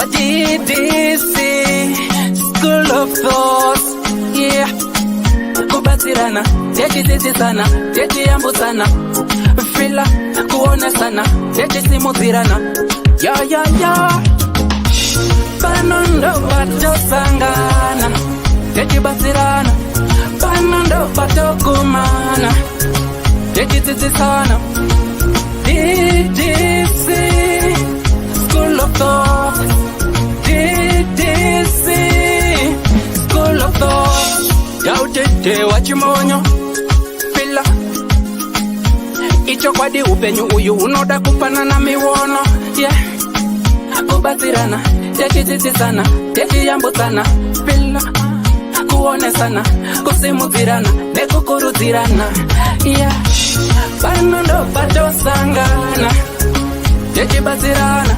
Ddc Skool of Thoughts, yeah. Kubatirana, techidzidzisana, techiyambutsana, fila kuonesana, techisimudzirana, ya. Pano ndo patosangana, techibatsirana. Pano ndo patokumana, techidzidzisana. Ddc Skool of Thoughts, Ddc Skool of Thoughts. Yautete wachimonyo fila icho kwadi upenyu uyu unoda kupanana miwono, yeah. Kubatsirana, techidzidzisana, techiyambutsana, fila kuonesana, kusimudzirana nekukurudzirana, yeah. Pano ndo patosangana, techibatsirana.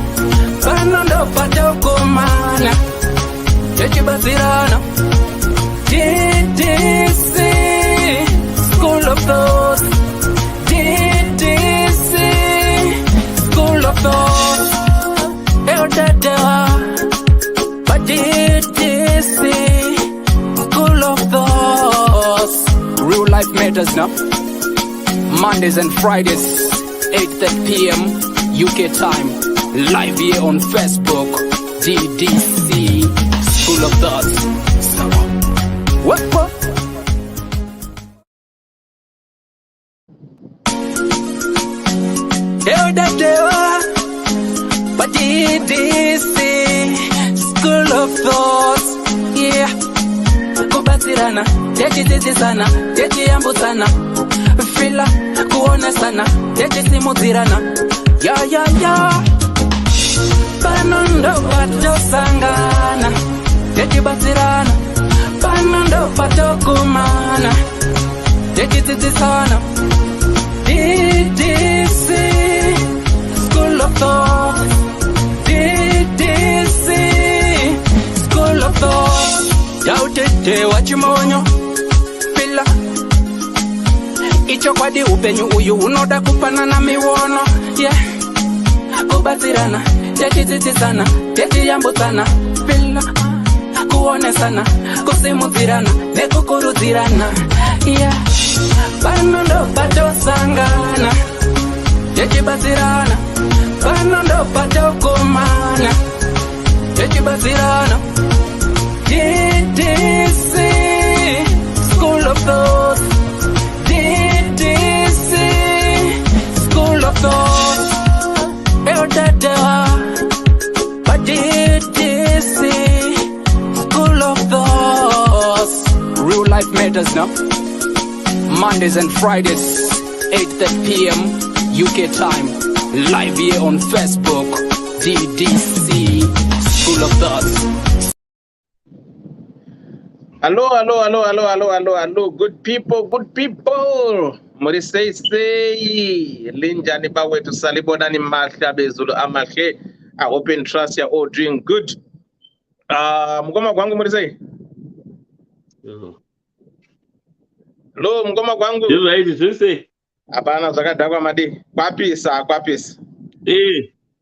Pano ndo patokumana, techibatsirana. Ddc Skool of Thoughts, Ddc Skool of Thoughts. But Ddc Skool of Thoughts. Real life matters now. Mondays and Fridays, 8:30 p.m. UK time. Live here on Facebook. Ddc Skool of Thoughts. What? But Ddc Skool of Thoughts, yeah. Kubatsirana, techidzidzisana, techiyambutsana, fila kuonesana, techisimudzirana, ya. Pano ndo patosangana, techibatsirana. Pano ndo patokumana, techidzidzisana. Ddc Skool of Thoughts, Ddc Skool of Thoughts. Yautete wachimonyo fila icho kwadi upenyu uyu unoda kupanana miwono, yeah. Kubatsirana, techidzidzisana, techiyambutsana, fila kuonesana, kusimudzirana nekukurudzirana, yeah. Pano ndo patosangana, techibatsirana. Pano ndo patokumana, techibatsirana. Ddc Skool of Thoughts, Ddc Skool of Thoughts. But Ddc Skool of Thoughts. Real life matters now. Mondays and Fridays, 8:30 p.m. UK time. Live here on Facebook. Ddc Skool of Thoughts. Hello. Good people. Muri say linjani bawe to salibona ni mahla bezulu amahe. I hope and trust you're all doing good. Mgoma kwangu muri say. Lo mgoma kwangu. Ndizo hizi sisi. Hapana zakadakwa madi. Kwapisa.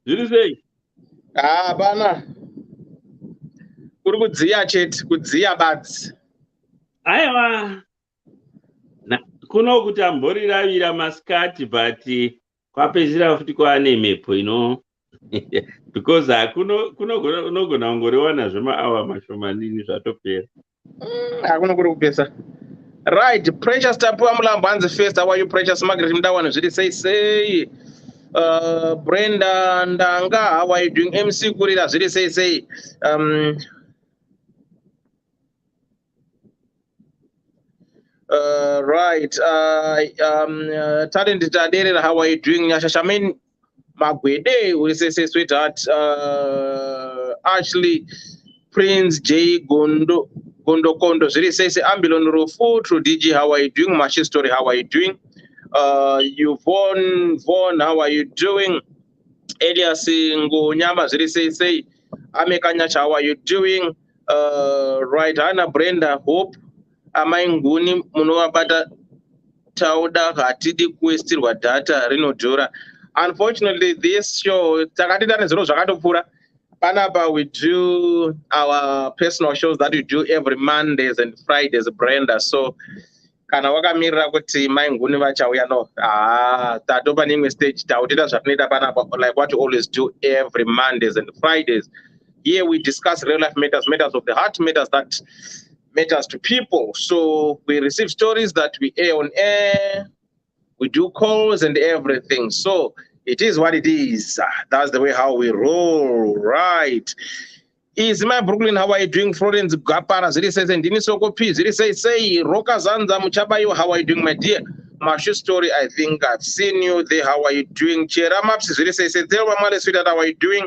Zvirisei? Hapana. Kuri kudziya chete, kudziya badzi. Aiwa. Kuno kuti amboriravira masikati but kwapedzisira futi kwaane mhepo because kunogona kungoriwana zvemaawa mashomanini zvatopera. Hakuna kuri kupesa. Right, Precious Tapua Mulambo Hanzi First. How are you, Precious Margaret Mdawana? Say. Brenda Ndanga, how are you doing? MC Kurira, say. Right. Talent Tadere, how are you doing? Shashamin Magwede, we say sweetheart. Ashley Prince J Gondo Kondo, say Ambilon Rufu, True DG, how are you doing? Mashi Story, how are you doing? Vaughn, how are you doing? Elias Ngonyama, say Amekanyacha, how are you doing? Right, Anna Brenda, Hope. Amainguni Munoa Bata Tauda Hatidi Questil Data Rino Jura. unfortunately, this show, Panapa, we do our personal shows that we do every Mondays and Fridays, Brenda. So, kana wakamirira kuti mai nguni vachauya no tatopa neimwe stage tautita zvatinoita panapa, like what we always do every Mondays and Fridays. Here we discuss real life matters, matters of the heart, matters that matters to people. So we receive stories that we air on air, we do calls and everything. So it is what it is. That's the way how we roll, right? Is my Brooklyn, how are you doing? Florence Gapara, Ziri says, and Dini Soko P. Ziri say, Roka Zanza Muchabayo, how are you doing, my dear? Mashu story, I think I've seen you there. How are you doing? Chera Maps, Ziri says, tell my mother, sweetheart, how are you doing?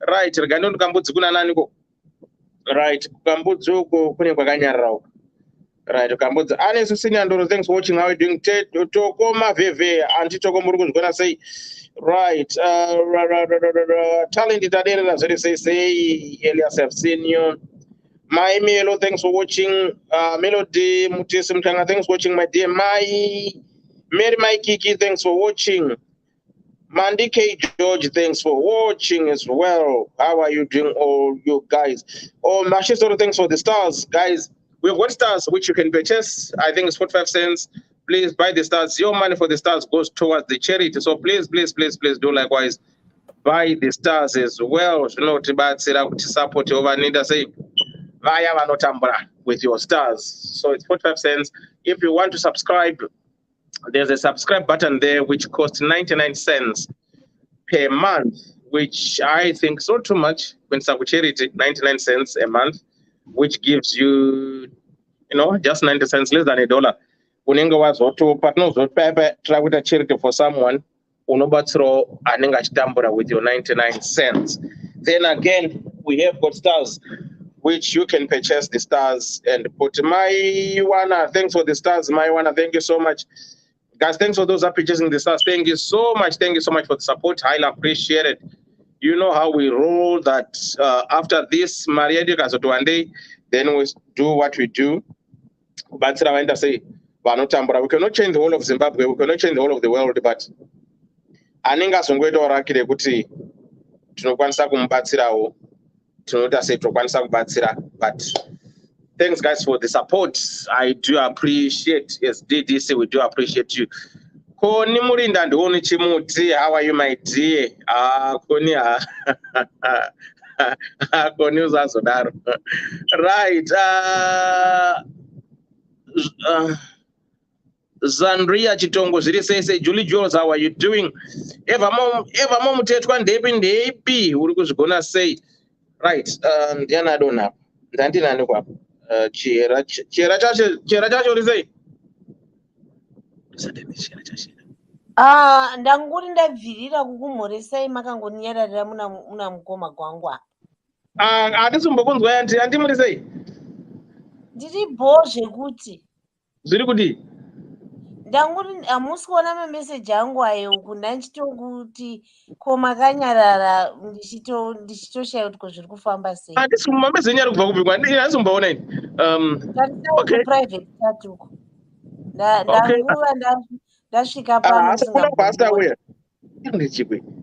Right, Regandon Kambutz Gunananigo. Right, Kambutzuko, Kunyakanyarao. Right, Kambutz. Anis Siniandoro, thanks for watching. How are you doing? Tokoma Veve, Antitoko Murugun is going to say, right, talented Adela, say, Elias, I've seen you. My Melo, thanks for watching. Melody Mutisim Tanga, thanks for watching, my dear. My Mary My Kiki, thanks for watching. Mandy K. George, thanks for watching as well. How are you doing, all you guys? Oh, Manchester, thanks for the stars, guys. We've got stars which you can purchase. I think it's 45 cents. Please buy the stars. Your money for the stars goes towards the charity. So please, please, please, please do likewise. Buy the stars as well. You know, to support over need to say, via Vanotambra with your stars. So it's 45 cents. If you want to subscribe, there's a subscribe button there which costs 99 cents per month, which I think is not too much when it's charity, 99 cents a month, which gives you, you know, just 90 cents, less than $1. Unenga wazoto partners try with a charity for someone, unobatsro anenga chitambura with your 99 cents. Then again, we have got stars which you can purchase the stars and put my one. Thanks for the stars, my one. Thank you so much. Guys, thanks for those who are purchasing the stars. Thank you so much. Thank you so much for the support. Highly appreciated. You know how we roll that after this, Maria one day, then we do what we do. But I say, we cannot change the whole of Zimbabwe. We cannot change the whole of the world. But aninga songwedo orakire kuti tinokwanisa kumubatsirawo. Tinota say tokwanisa kubatsira. But thanks, guys, for the support. I do appreciate. Yes, DDC, we do appreciate you. Koni murinda ndioni chimuti. How are you, my dear? Koni Koni uzazodaro. Right. Zandria Chitongo Ziri say, Julie Jules, how are you doing? Eva mom mutetwa ndepi. Uri gonna say, right. Diana don't have. Dantina no kwap. Chera chacho rizei. Ndanguri ndabvirira kukumhoresai makangonyararira muna mukoma gwangwa. Atisumbokunzwa anti murisei. Ndiri bo zvekuti. Zviri kudi. Ndanguri hamusi kuona mameseji angu ayo uku ndandichitokuti ko makanyarara ndichitoshaya kuti ko zviri kufamba sei. Mameseji ari kubva kubva ndisumboona ini. Okay. Private chat uku. Ndanguva ndasvika pano singa.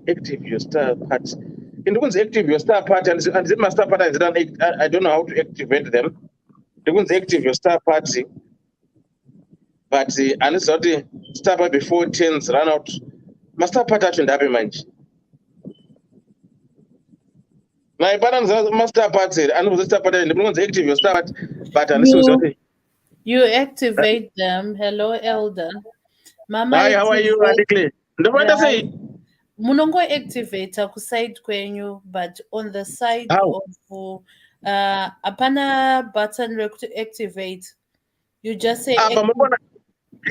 Active your star part. Ndikunzi active your star part and my star part I don't know how to activate them. Ndikunzi active your star party. But anisoti star part before 10s run out. My star part acho ndapi manje. Na ipana my star party anozi star part ndikunzi active your star part but anisoti. You activate them. Hello, Elder. Mama. Hi, how are you, Radically? Yeah, munongo activator ku side kwenyu, but on the side of apana button to activate. You just say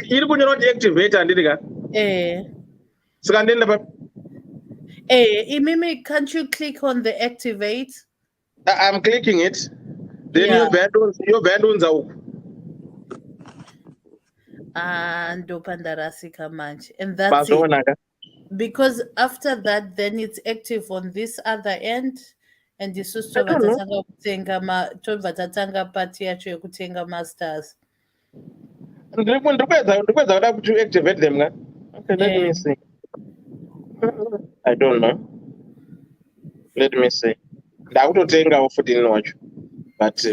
iri kunyora kuti activate andidika. Sikandenda pa. Mimi, can't you click on the activate? I'm clicking it. Then your band owns out. And that's it. Because after that, then it's active on this other end, and this is kutenga party yacho kutenga masters. To activate them. Okay, let me see. I don't know. Let me see. Ndakutotengawo futi wacho, but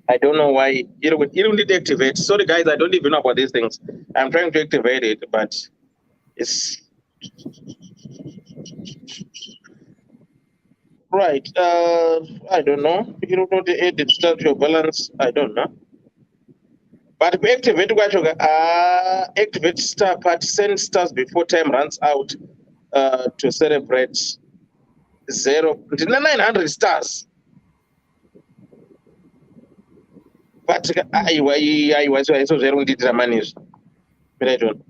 I don't know why it will deactivate. Sorry guys, I don't even know about these things. I'm trying to activate it, but it's right. I don't know. You don't know the edit start your balance. I don't know. But we activate activate star part, send stars before time runs out to celebrate 900 stars. But I was so zero did the money. But I don't.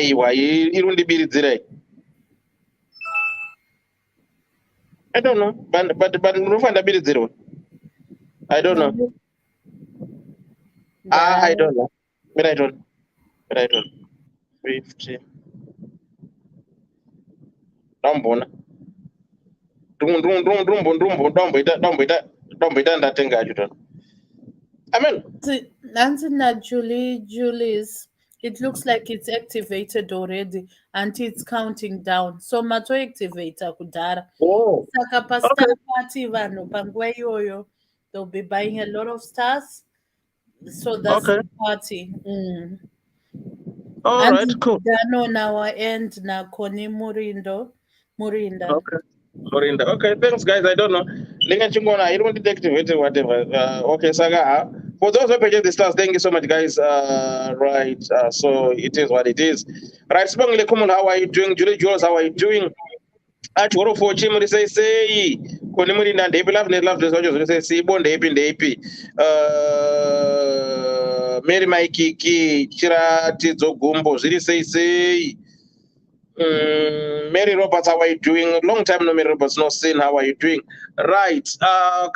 You don't be it. I don't know. But no find a bit zero. I don't know. I don't know. But I don't. 50. Don't ndatenga acho. Amen. Nancy Julie's, it looks like it's activated already and it's counting down. So mato activator kudara. Oh. Saka pa star party vanhu panguva iyoyo, they'll be buying a lot of stars. So that's Okay. the party. All right, cool. Dano na wa end na Koni Murinda. Okay. Morinda. Okay, thanks guys. I don't know. Linga chingona, I don't deactivate whatever. Okay, Saga. For those who purchase the stars, thank you so much, guys. Right. So it is what it is. Right. Spongile Kumun, how are you doing? Julie Jules, how are you doing? Achoro for Chimuri say Koni Murinda, they love this. Say Bon, they Mary Mikey, Chira Tizo Gumbo, Ziri say. Mary Roberts, how are you doing? Long time no Mary Roberts, no seen. How are you doing? Right.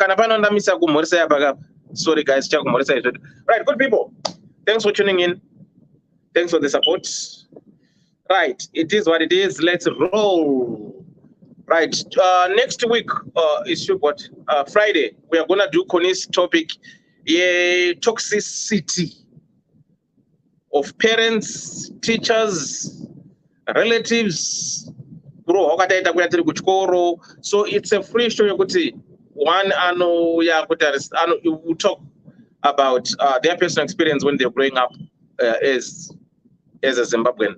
Kanapana Misa Gumorisa Baga. Sorry guys, right, good people. Thanks for tuning in. Thanks for the support. Right, it is what it is. Let's roll. Right. Next week is what? Friday. We are gonna do Koni's topic, toxicity of parents, teachers, relatives. So it's a free show. One you talk about their personal experience when they're growing up as a Zimbabwean.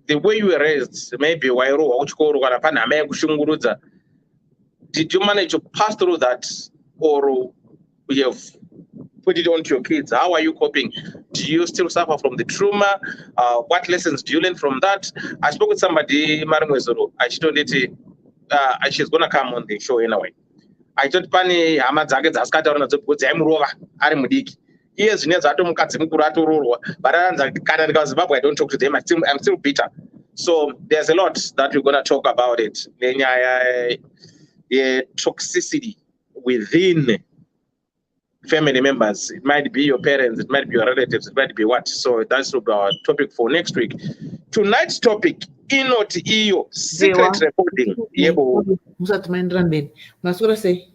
The way you were raised, maybe did you manage to pass through that, or you have put it onto your kids? How are you coping? Do you still suffer from the trauma? What lessons do you learn from that? I spoke with somebody, I told it she's gonna come on the show anyway. I thought pani amadzake dzasikataura nadzo because aimurova ari mudiki. Iye zvine zvatomukadzi mukuru atororwa, but kana ndikazimbabwe I don't talk to them. I'm still bitter. So there's a lot that we're gonna talk about it. Toxicity within family members. It might be your parents, it might be your relatives, it might be what. So that's our topic for next week. Tonight's topic, inoti iyo secret recording. Yebo. Musat mindran masura say.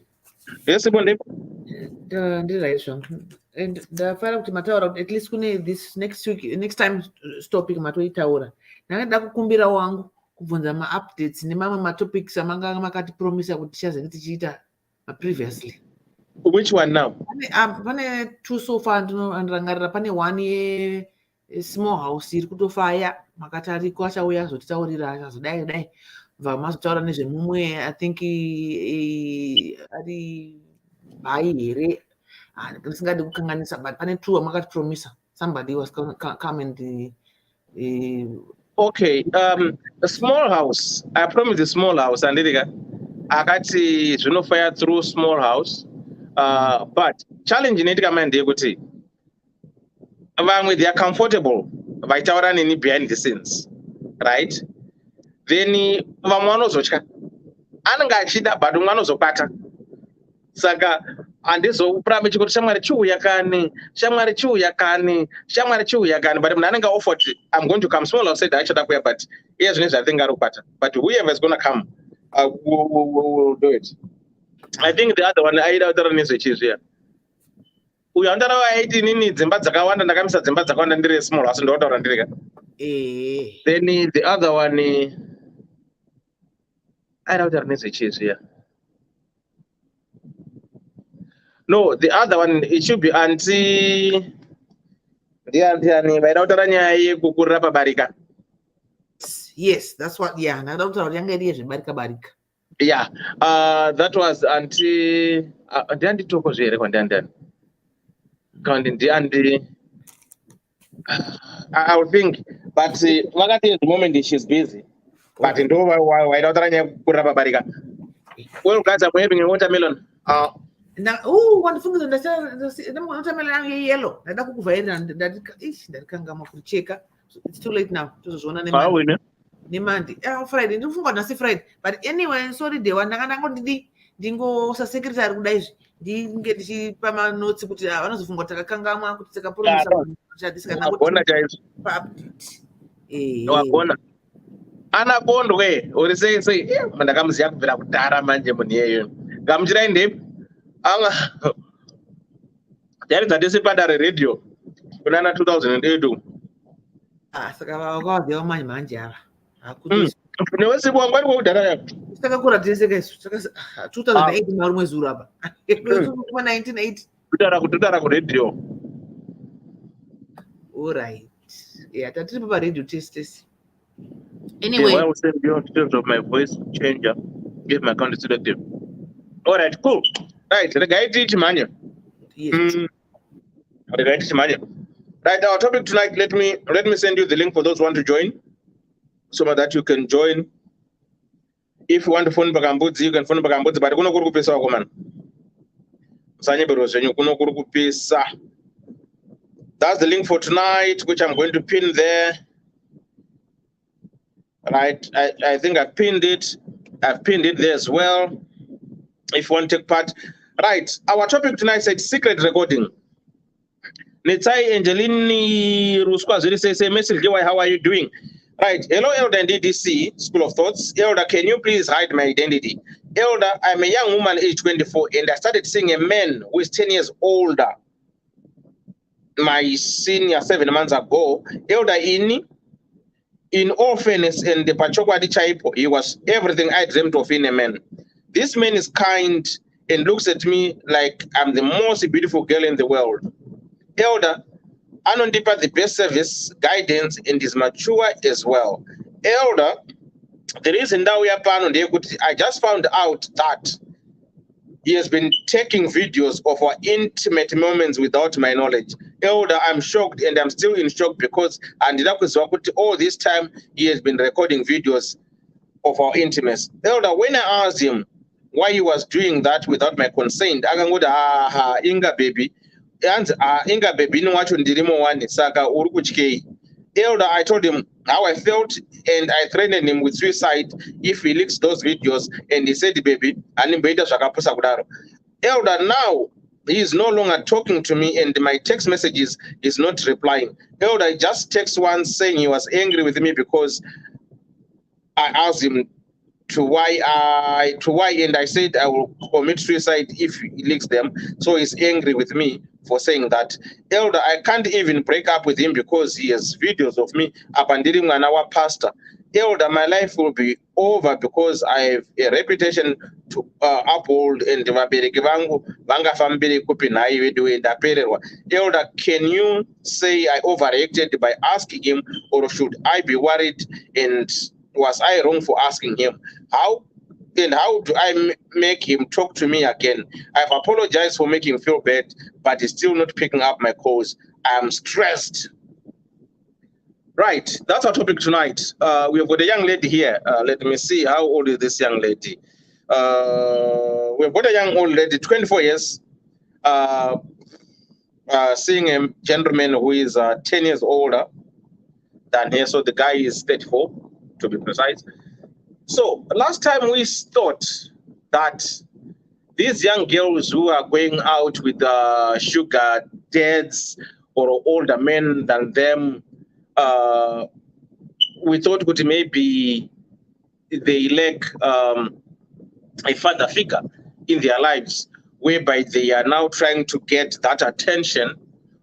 Yes, bonde. The right song. And the file of Mataura, at least this next week, next time topic Matoi Taura. Nanga kukumbira wangu kuvunza ma updates ni mama topics amanga makati promise akutishaza ngitichita previously. Which one now? Pane two so far andrangarira pane one a small house iri kutofaya makati ariko achauya zotitaurira achazodai vamazotaura nezvemumwe I think ari bhai here ndisingadi kukanganisa but pane two amakati promise somebody was going to come and okay, a small house. I promised a small house and akati zvinofaya through small house. But challenge in it command they are comfortable vaitaura nini behind the scenes, right? Then vamwe vanozotka anenge achida but umwe anozopata saka handizopurame chikuti shamwari chiuya kani but munhu anenge offered I'm going to come. Small house said achada kuya but iye zvine zvatinge ari kupata but whoever is going to come will do it. I think the other one I don't know here. uyo andarava aiti nini dzimba dzakawanda ndakamisa dzimba dzakawanda ndiri small asi ndotaura ndirika. Then the other one I don't know cheese here. No, the other one it should be auntie ndiani vaitaura nyaya yekukurira pabarika. Yes, that's what, yeah, ndakataura kuti yanga iri yezvebarika. Yeah, that was auntie ndianditoko zvere kwandiandani kandi ndiandi I would think, but vakati at the moment she's busy, but ndo vaitaura nyaya yekukurira pabarika. Well guys, I'm having a watermelon. Wandifungiza watermelon yangu yellow. Ndada kukuvhairira ndadikangama kucheka. It's too late now. Tozozviona nemandi. Friday ndinofunga nhasi Friday. But anyway, sorry dewa ndangangondidi ndingosa secretary kudai izvi. Ndinge ndichipa manotsi kuti vanozofunga kuti takakangamwa kuti takapromisa chadisikana kuti wagona anakondwe uri sei ndakamuziva kubvira kudhara manje munhu iyeyo gamuchirai ndepi anga yaridza ndese padare radio kunana 2008 saka vakawaziva manje ava nevesipo wangu vari kwekudhara yavo takakura tese kaisu 2008 mari mwezi uri apa 1980 kutara kuradio. Alright. Yeah, tatiri pa radio test. Anyway, I will send you details of my voice changer. Give my account selective. All right, cool. Right, the guy teach mania. Yes. The guy teach mania. Right, our topic tonight. Let me send you the link for those who want to join, so that you can join. If you want to phone Bagambudzi, you can phone Bagambudzi. But kuno kuri kupesa wako man. Sanye berose nyo kuno kuri kupesa. That's the link for tonight, which I'm going to pin there. Right, I think I've pinned it. I've pinned it there as well. If you want to take part. Right, our topic tonight said secret recording. Nitsai Angelini Ruskwa Zuri say message, how are you doing? Right, hello Elder and Ddc School of Thoughts. Elder, can you please hide my identity? Elder, I'm a young woman age 24 and I started seeing a man who is 10 years older. My senior 7 months ago. Elder, in all fairness and the Pachokwa Chaipo, he was everything I dreamt of in a man. This man is kind and looks at me like I'm the most beautiful girl in the world. Elder, Anondipa the best service, guidance, and is mature as well. Elder, the reason that we are I just found out that he has been taking videos of our intimate moments without my knowledge. Elder, I'm shocked and I'm still in shock because all this time he has been recording videos of our intimacy. Elder, when I asked him why he was doing that without my consent, Inga baby, and Inga baby, no watch ndirimo one saka urukuchkei. Elder, I told him how I felt and I threatened him with suicide if he leaks those videos, and he said, baby, Elder, now he is no longer talking to me and my text messages is not replying. Elder, I just text once saying he was angry with me because I asked him to why and I said I will commit suicide if he leaks them. So he's angry with me for saying that. Elder, I can't even break up with him because he has videos of me abandoning our pastor. Elder, my life will be over because I have a reputation to uphold and Elder, can you say I overreacted by asking him, or should I be worried, and was I wrong for asking him? How do I make him talk to me again? I've apologized for making him feel bad, but he's still not picking up my calls. I'm stressed. Right, that's our topic tonight. We've got a young lady here. Let me see, how old is this young lady? We've got a young old lady, 24 years, seeing a gentleman who is 10 years older than her. So the guy is 34, to be precise. So last time we thought that these young girls who are going out with sugar dads or older men than them, we thought that maybe they lack a father figure in their lives whereby they are now trying to get that attention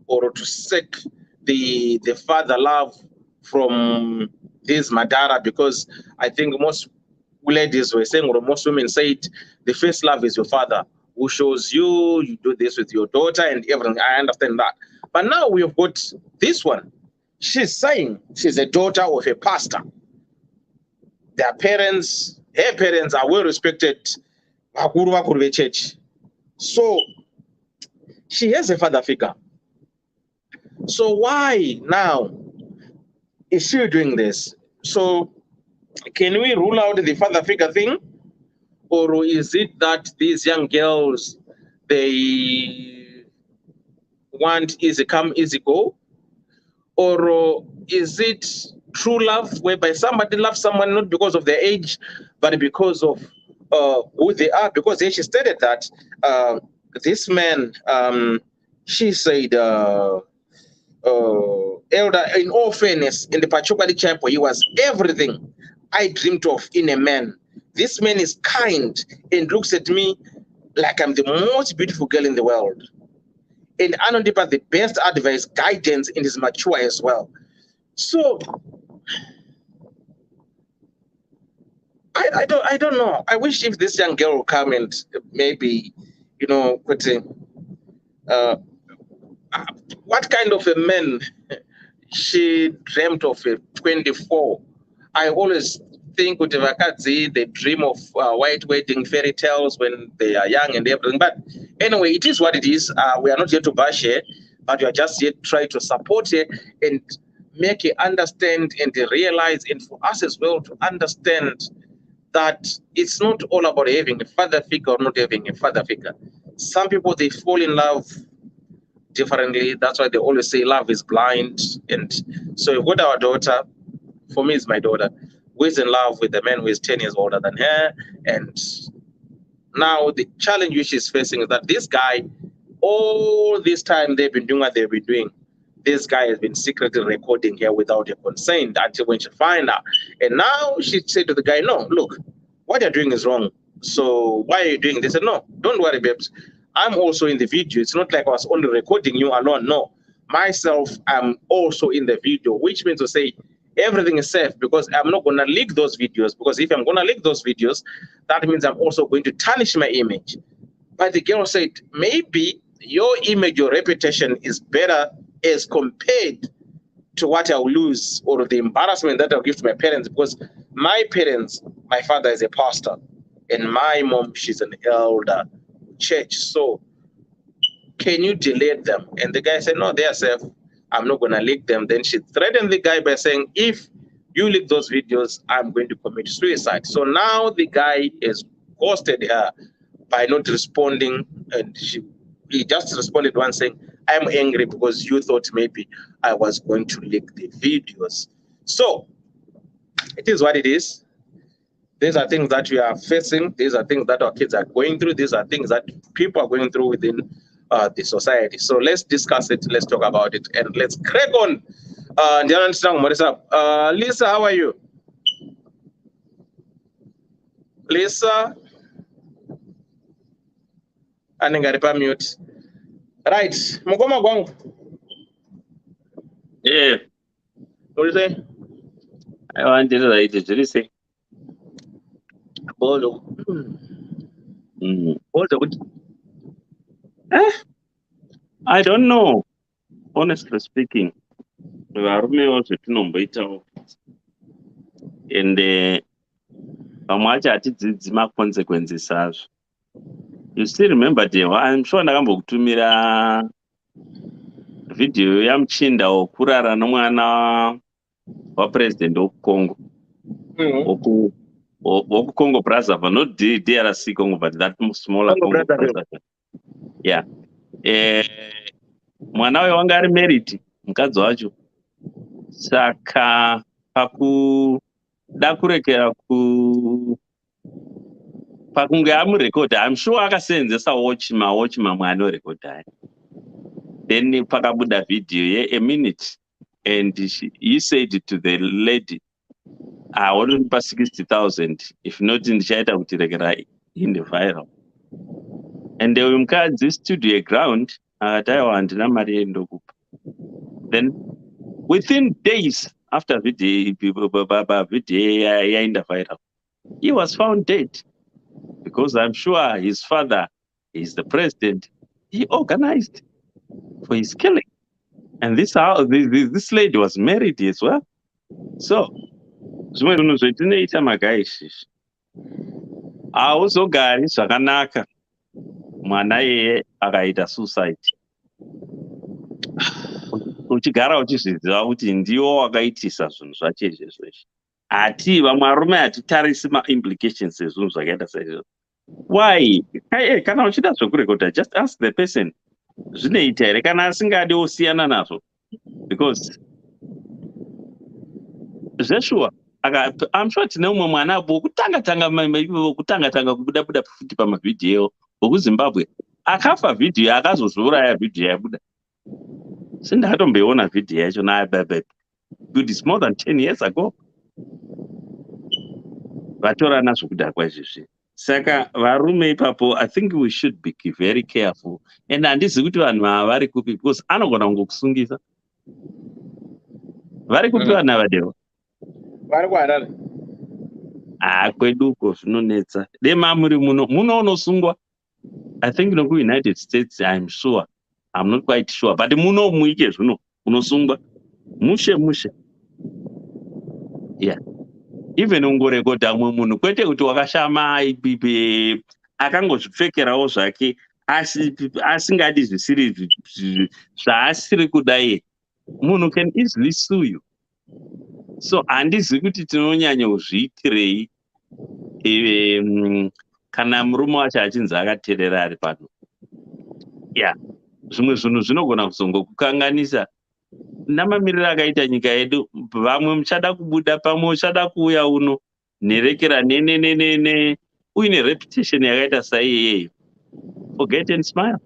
or to seek the father love from this Madara, because I think most ladies were saying, or most women said, the first love is your father, who shows you, you do this with your daughter and everything. I understand that. But now we have got this one. She's saying she's a daughter of a pastor. Her parents are well respected. Church. So she has a father figure. So why now is she doing this? So can we rule out the father figure thing? Or is it that these young girls, they want easy come, easy go? Or is it true love, whereby somebody loves someone not because of their age, but because of who they are? Because she stated that this man, she said, elder, in all fairness, in the Pachokali Chapel, he was everything I dreamed of in a man. This man is kind and looks at me like I'm the most beautiful girl in the world. And Anondipa, the best advice, guidance, and is mature as well. So I don't know. I wish if this young girl will come and maybe, you know, put in, what kind of a man she dreamt of at 24. I always think with Vakadzi, they dream of white wedding fairy tales when they are young and everything. But anyway, it is what it is. We are not here to bash her, but we are just here to try to support her and make her understand and realize, and for us as well to understand that it's not all about having a father figure or not having a father figure. Some people, they fall in love differently. That's why they always say love is blind. And so we've got our daughter, for me, it's my daughter, who is in love with a man who is 10 years older than her. And now the challenge which she's facing is that this guy, all this time they've been doing what they've been doing, this guy has been secretly recording her without her consent until when she find out. And now she said to the guy, no, look, what you're doing is wrong. So why are you doing this? They said, no, don't worry, babes. I'm also in the video. It's not like I was only recording you alone. No, myself, I'm also in the video, which means to say everything is safe, because I'm not going to leak those videos, because if I'm going to leak those videos, that means I'm also going to tarnish my image. But the girl said, maybe your image, your reputation is better as compared to what I'll lose or the embarrassment that I'll give to my parents, because my parents, my father is a pastor and my mom, she's an elder church. So can you delete them? And the guy said, no, they are safe. I'm not going to leak them. Then she threatened the guy by saying, if you leak those videos, I'm going to commit suicide. So now the guy has ghosted her by not responding. And he just responded once saying, I'm angry because you thought maybe I was going to leak the videos. So it is what it is. These are things that we are facing. These are things that our kids are going through. These are things that people are going through within the society. So let's discuss it. Let's talk about it. And let's crack on. Lisa, how are you? Lisa? Anengaripa mute. Right. Mugoma gwangu. Yeah. What do you say? I want to know what you say. Bolo. I don't know. Honestly speaking, varume also tinomboitawo, and vamwe vacho hatidzidzi maconsequences azvo. You still remember Deo? I'm sure ndakambokutumira video yamuchinda wokurara nomwana wapresident wokucongo, wokucongo Brazzaville, not DRC Congo, but that smaller Congo Brazzaville. Yeah. Mwana wayo wanga ari married, mukadzi wacho. Saka pakuda kurekera pakunge amurekodha, I'm sure akasenzesa watch mamwe anorekodha. Then pakabuda video a minute, and he said to the lady, I want to 60,000 if not ndichaita kuti rekera in the viral. And uyu mukadzi studio ground akati aiwa handina mari yendokupa. Then within days after video yaenda viral, he was found dead, because I'm sure his father is the president. He organized for his killing, and this lady was married as well. So zvimwe zvinhu zvetinoita magai izvizvi hauzogari zvakanaka mwana yeye akaita suicide uchigara uchizviziva kuti ndiwo wakaitisa zvinhu zvacho izvezvo izvi. Hati vamwe varume hatitarisi maimplications ezvinhu zvakaita saizvozvo. Why? Kana uchida zvekurekodha, just ask the person zvinoita here, kana asingadi osiyana nazvo, because zveshuwa I'm sure tine umwe mwana wokutanga kubuda futi pamavhidhiyo wokuZimbabwe akafa vhidhiyo akazozviuraya vhidhiyo yabuda. Sindakatomboiona vhidhiyo yacho good, it's more than 10 years ago. Vatorana zvokudhakwa izvizvi. Saka varume ipapo, I think we should be very careful. And handizi kuti vanhu ava vari kupi, because anogona kungokusungisa. Vari kupi vanhu ava devo? Vari kuHarare. Kweduko zvinonetsa. Dema muri muno unosungwa. I think no United States, I'm sure. I'm not quite sure. But muno muike zvino unosungwa. Mushe. Yeah. Even ungorekodha mumwe munhu kwete kuti wakashama akangozvipfekerawo zvake asingadi zvisiri zvaasiri kudai, munhu can easily sue you. So handizi kuti tinonyanya kuzviitirei kana murume wacho achinzi akateerera ari pano. Yeah, zvimwe zvinhu zvinogona kuzongokukanganisa namamiriro akaita nyika yedu. Vamwe muchada kubuda, pamwe uchada kuuya uno nerekera uine reputation yakaita saiyeyo. Forget and smile.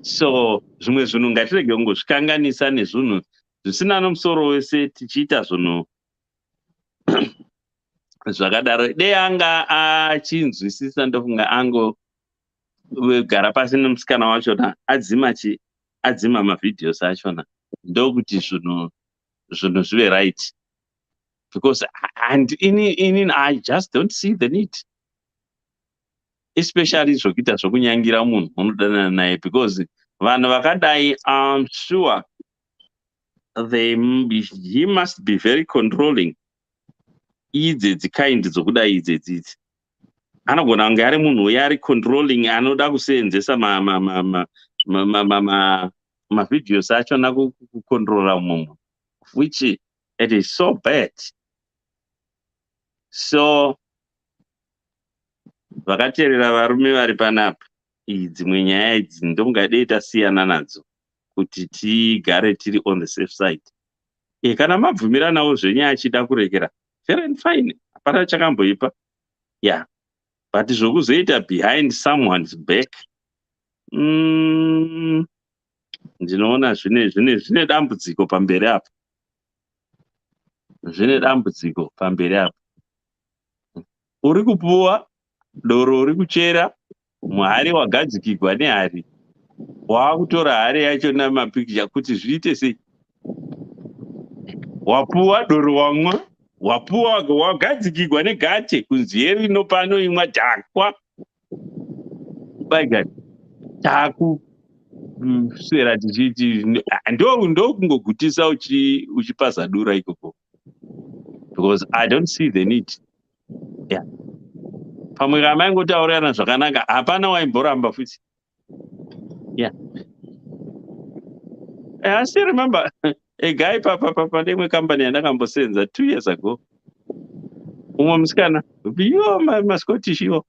So zvimwe zvinhu ngatirege kungozvikanganisa nezvinhu zvisina nomusoro wese tichiita zvinhu zvakadaro. Dei anga achinzwisisa ndofunga angogara pasi nomusikana wachona adzima mavhidhios achona, ndokuti zvinhu zvive right. Because I just don't see the need, especially zvokuita zvokunyangira munhu unodanana naye, because vanhu vakadai I'm sure he must be very controlling. Idzedzi kind dzokudai idzedzidzi anogona kunge ari munhu uye ari controlling, anoda kuseenzesa mavhidhios achona kucontrola munhu, which it is so bad. So vakateerera varume vari panapa, dzimwe nyaya idzi ndongadei tasiyana nadzo kuti tigare tiri on the safe side. Kana mabvumiranawo zvenyaya achida kurekera, fair and fine, hapana chakamboipa. Yeah, but zvokuzoita behind someone's back, ndinoona zvine dambudziko pamberi apa. Zvine dambudziko pamberi apa. Uri kupuwa doro, uri kuchera muhari wagadzikirwa nehari, wakutora hari yacho namapikicha kuti zviite sei. Wapuwa doro wamwa, wapuwa wagadzikirwa negate kunzi yeri nopano imwa dhakwa. By God, takuswera tichiti ndokungogutisa uchipaza dura ikoko, because I don't see the need. Yeah. Pamwe kama ingotaurirana zvakanaka, hapana waimboramba futi. Yeah. I still remember a guy pandemwe company yandakambosenza 2 years ago. Umwe musikana, maScottish iwo,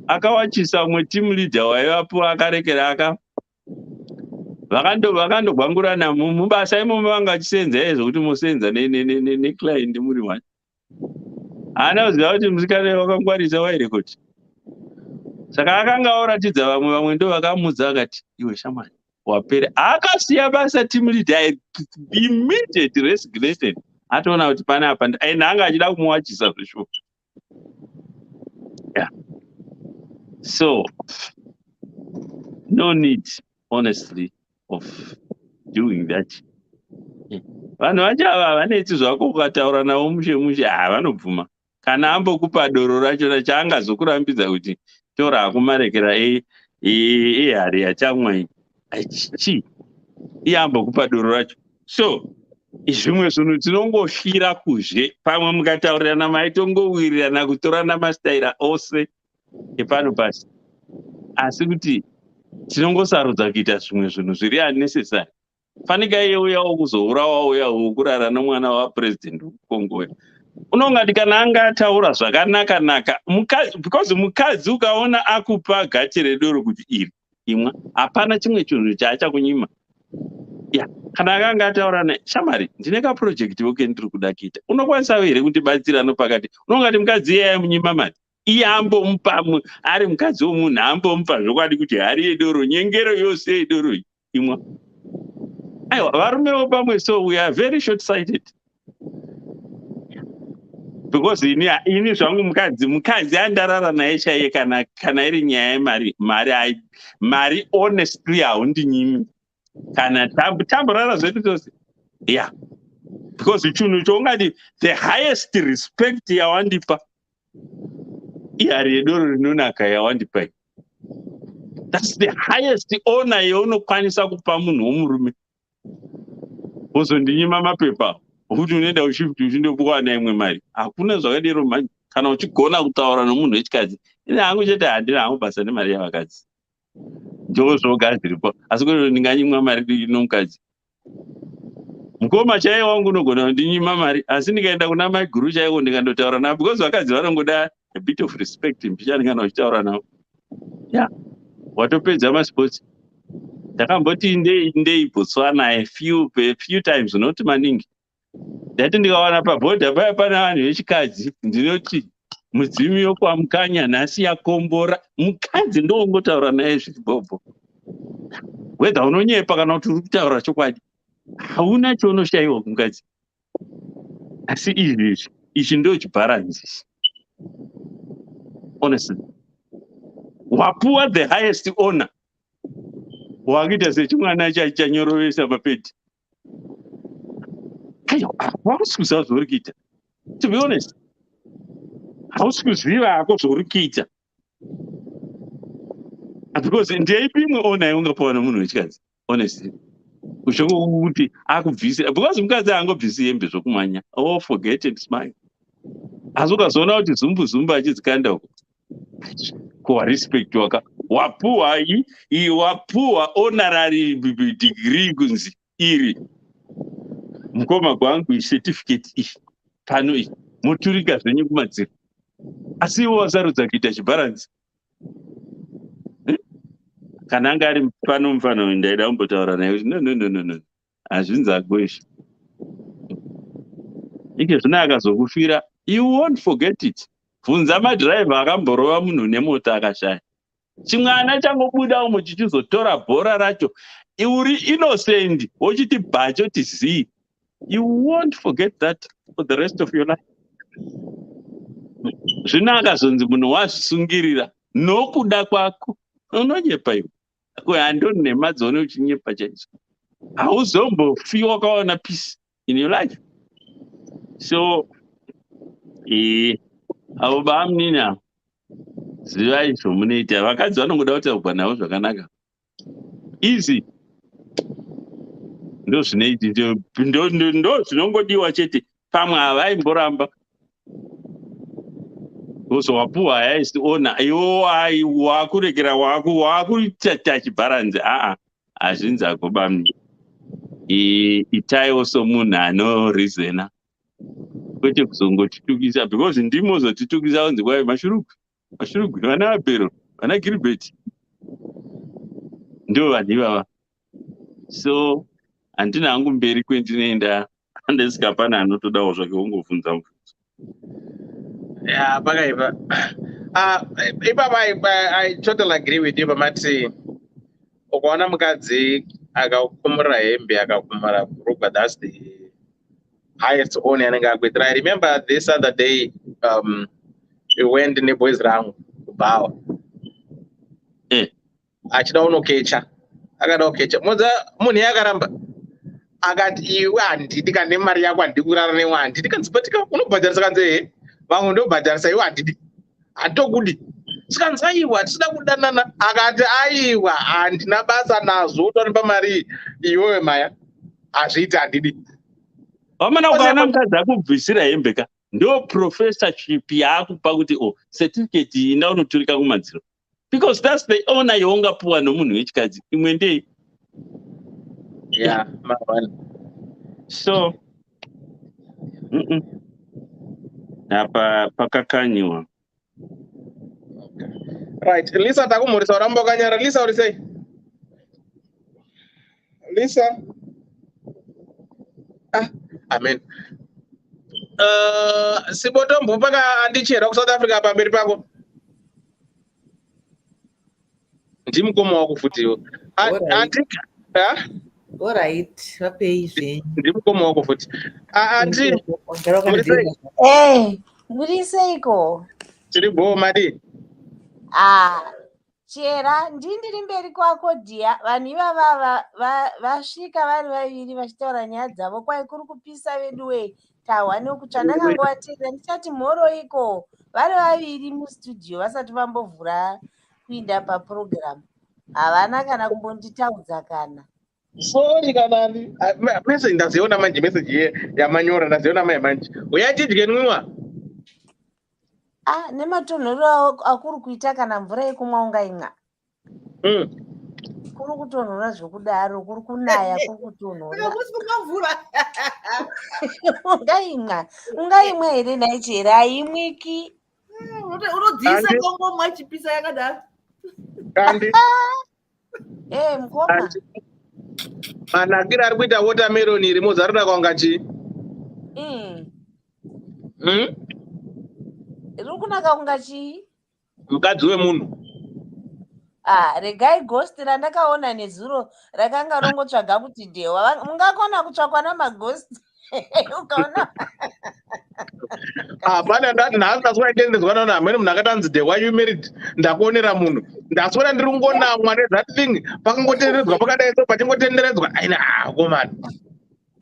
akawachisa umwe team leader waivapo, akarekera vakandogwangurana mubasa imomo vanga vachisenza zvokuti mosenza neclient muri wani. Haana kuziva kuti musikana wakangwarisa wairekodi. Saka akanga oratidza vamwe ndo vakamudza akati, iwe shamani wapera. Akasiya basa team leader immediate resignation. Atoona kuti pana apa anga achida kumuwachisa zveshuwa. Yeah. So no need, honestly, of doing that. Vanhu vacho ava vaneti zvako ukataura navo mushe vanobvuma. Kana ambokupa doro rachona chaangazokurambidza kuti tora akumarekera ehari yachamwa chi iye ambokupa doro racho. So zvimwe zvinhu tinongoshira kuzve pamwe mukataurirana maitongowirirana kutorana masitaira ose epano pasi, asi kuti tinongosarudza kuita zvimwe zvinhu zviri unnecessary. Fanika iye uyawo kuzourawa uyawo kurara nomwana wapurezidendi wekongo. Unongati kana anga ataura zvakanaka because mukadzi ukaona akupa gati redoro kuti iri imwa, hapana chimwe chinhu chaachakunyima. Kana akanga ataura naye, shamari ndine kaprojekti woke ndiri kuda kuita, unokwanisa here kundibatsira nopakati? Unongati mukadzi iye aimunyima mari, iye ambomupa, ari mukadzi womunhu ambomupa zvokwadi kuti hari yedoro, nyengero yose yedoro imwa. Aiwa, varumewo pamwe, so we are very short sighted. Because ini zvangu mukadzi andarara naye chaiye kana iri nyaya yemari, mari honestly haundinyimi. Kana tamborara zvedu tose. Yeah. Because chinhu chongati the highest respect yawandipa ihari yedoro rinonaka yawandipa. That's the highest honor yaunokwanisa kupa munhu womurume. Uzondinyima mapepa okuti unoenda kushifti uchindopuwa naimwe mari, hakuna zvakadero manje. Kana uchigona kutaura nomunhu wechikadzi, ine hangu chete handina hangu basa nemari yavakadzi, ndozvoga zviripo. Asi kuti ndinganyimwa mari nomukadzi, mukoma chaiye wangu unogona kundinyima mari, asi ndikaenda kuna mai guru chaiwo ndikandotaura navo, because vakadzi vanongoda a bit of respect mbicharingana uchitaura navo. Yeah, watopedza masports. Ndakamboti ndei Botswana a few times, not maningi. Ndati ndikawana pabhodha paya pana vanhu vechikadzi, ndinoti mudzimi yokwamukanya nhasi yakombora. Mukadzi ndoongotaura naye zvibhobho. Whether unonyepa kana kuti uri kutaura chokwadi, hauna chaunoshayiwa kumukadzi. Asi ichi ndo chibharanzi. Honestly, wapuwa the highest honor, wakuita sechimwana chanyorovesa papeti. Hausi kuziva zvauri kuita. To be honest, hausi kuziva hako zvauri kuita. Because ndeipi imwe ona yaungapawa nomunhu wechikadzi, honestly, ushoko kuti akubvisira, because mukadzi haangobvisi hembe zvokumhanya, oh forget and smile. Asi ukazoona kuti zumbu achizikanda uko, kwa respect waka wapuwa honorary degree kunzi iri mukoma gwangu certificate iyi pano iyi moturika zvenyu kumadziro, asi iwo wasarudza kuita chibharanzi. Kana anga ari pano mufano ndaida kumbotaura naye kuti no, hazvinzi agwezha ike zvino akazokufira, you won't forget it. Bvunza madhiraivha akamborova munhu nemota akashaya. Chimwana changobuda umo chichizotora bhora racho, uri innocent, wochiti bhacho tizii. You won't forget that for the rest of your life. Zvino akazonzi munhu wazvisungirira nokuda kwako, unonyepa iwe. Handoni nemadzone uchinyepa chaizvo. Hauzombofi wakaona peace in your life. So, avo bamunini avo, zivai zvomunoita. Vakadzi vanongoda kutaurwa navo zvakanaka. Easy. Ndo zvinongodiwa chete. Pamwe havaimboramba. Because wapuwa highest honor, iwo wakurekera wakuita chibharanzi. Hazvinzi agobamunini. Itaiwo somunhu anorizena, kwete kuzongotitukisa, because ndimo zotitukisa kunzi kwai mashurugu, vana vabhero, vana Gilbert, ndo vanhu ivava. So handina hangu mberi kwendinoenda, andesikapana anotodawo zvake ungobvunza. Yeah, pakaipa. I totally agree with you, Pamati. Ukaona mukadzi akakumura hembe akakumura bhurugwa, that's the highest honor anenge akuitira. I remember this other day, we went in a boys round kubawa. achida unokecha akada kukecha moza munhu yakaramba akati iwe handidi kana mari yako handidi kurara newe handidi kanzipatika unobhadharisa kanze vamwe ndobhadharisa iwe handidi handitokudi sikanzi aiwa tisida kudanana akati aiwa handina basa nazvo utanipa mari iwewe maya hazviiti handidi wamana ukaona mukadzi akubvisira hembe ka ndo professorship yaakupa kuti certificate iyi ndaunoturika kumadziro because that's the honor yaungapuwa nomunhu wechikadzi imwe ndei so apa pakakanyiwa right. Lisa takumhurisa uramba wakanyara. Lisa uri sei? Lisa amen. Sibotombo paka andichera ku South Africa pamberi pako ndimukoma wako futiwo andika alright vapei ndimukoma wako futi andi muri seiko tiri bo madi chera ndiri mberi kwako dhiya vanhu ivava vasvika vari vaviri vachitaura nyaya dzavo kwai kuri kupisa vedu we tahwa nekutsva ndakangovateerera ndichati mhoro iko vari vaviri mustudio vasati vambovhura kuinda papurogiramu havana kana kumbonditaudza kana sori kana meseji ndaziona manje meseji yamanyora ndaziona mai manje uyatidye nwimwa nematonhorero akuri kuita kana mvura yekumwa ungaimwa kuri kutonhora zvokudaro kuri kunaya kuri kutonhora ungaimwa here naichera haimwiki unodzisa kongomwa chipisa yakadaro kandi mukoma manakira ari kuita watermelon iri muzarira kwanga chii riri kunaka kunga chii mukadzi wemunhu regai ghost randakaona nezuro rakanga rongotsvaga kuti dhewa mungakona kutsvakwa namaghost ukaona hapana nhasi ndaswaitendedzwa naona hamene munhu akatanzi dhewa you married ndakuonera munhu ndaswera ndiri kungonamwa nezat thing pakangotenderedzwa pakadai so pachingotenderedzwa aina komani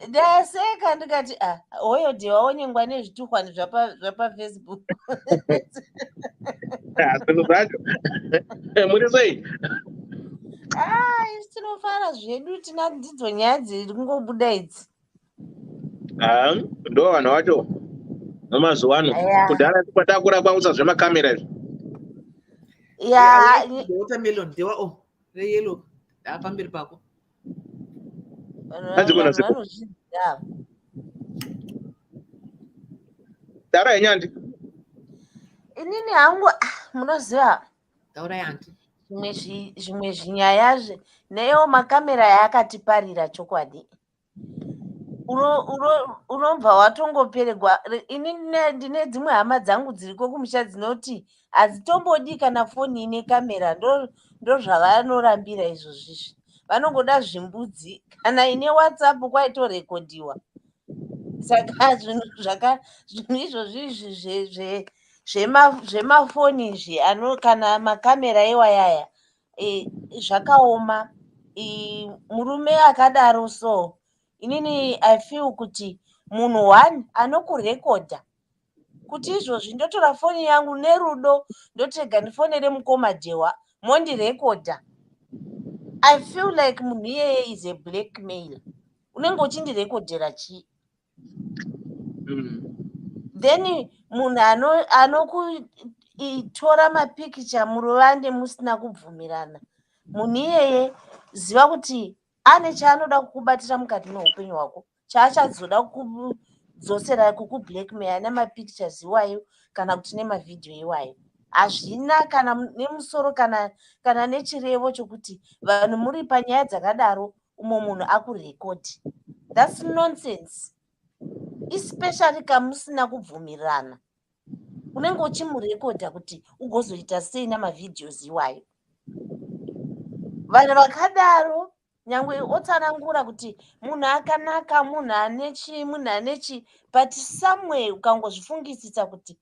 ndaseka ndikati hoyo dhewa onyengwa nezvitukwani zvapafacebook zvinhu zvacho muri sei isi tinofara zvedu tina ndidzo nyaya dziri kungobuda idzi ndo vanhu vacho nomazuva ano kudhara kwatakura kwakusa zvemakamera izvi watermelon dewa reyellow pamberi pako vanozviziva dara yenyandi inini hangu munoziva taura yanti zvimwe zvinyaya neyo makamera yaakatiparira chokwadi unobva watongoperegwa inini ndine dzimwe hama dzangu dziriko kumusha dzinoti hadzitombodi kana foni ine kamera ndo zvavanorambira izvozvizvi vanongoda zvimbudzi kana ine whatsapp kwaitorekodiwa saka zvinhu izvozvizvi zvemafoni izvi kana makamera ewayaya zvakaoma murume akadaro so inini I feel kuti munhu one anokurekodha kuti izvozvi ndotora foni yangu nerudo ndotega ndifonere mukoma dhewa mondirekodha I feel like munhu iyeye is a blackmail unenge uchindirekodhera chii then munhu anokutora mapikicha muruvande musina kubvumirana munhu iyeye ziva kuti ane chaanoda kukubatira mukati meupenyu hwako chaachazoda kukudzosera kukublackmail nemapictures iwayo kana kuti nemavhidhiyo iwayo hazvina kana nemusoro kana nechirevo chokuti vanhu muri panyaya dzakadaro umwe munhu akurekodhi. That's nonsense, especially kamusina kubvumirana. Unenge uchimurekodha kuti ugozoita sei namavhidhios iwayo. Vanhu vakadaro nyangwe otsanangura kuti munhu akanaka, munhu anechi, but somewhere ukangozvifungisisa kuti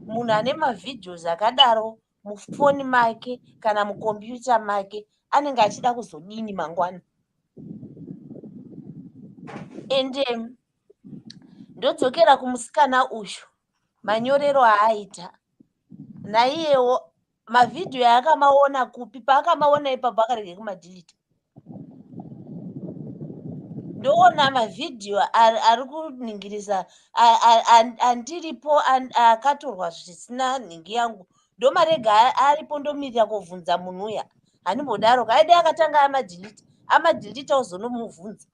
munhu ane mavhidhios akadaro mufoni make kana mukombiyuta make anenge achida kuzodini mangwana. Ende ndodzokera kumusikana uyu manyorero aaita naiyewo mavhidhiyo aakamaona kupi, paakamaona ipapo akarege kumadhilita. Ndoona mavhidhiyo ari kuningirisa andiripo akatorwa zvisina nhingi yangu, ndomarega aripo ndomirira kuvhunza munhu uya. Handimbodaro kaide akatanga amadhilita ozonomubvunza.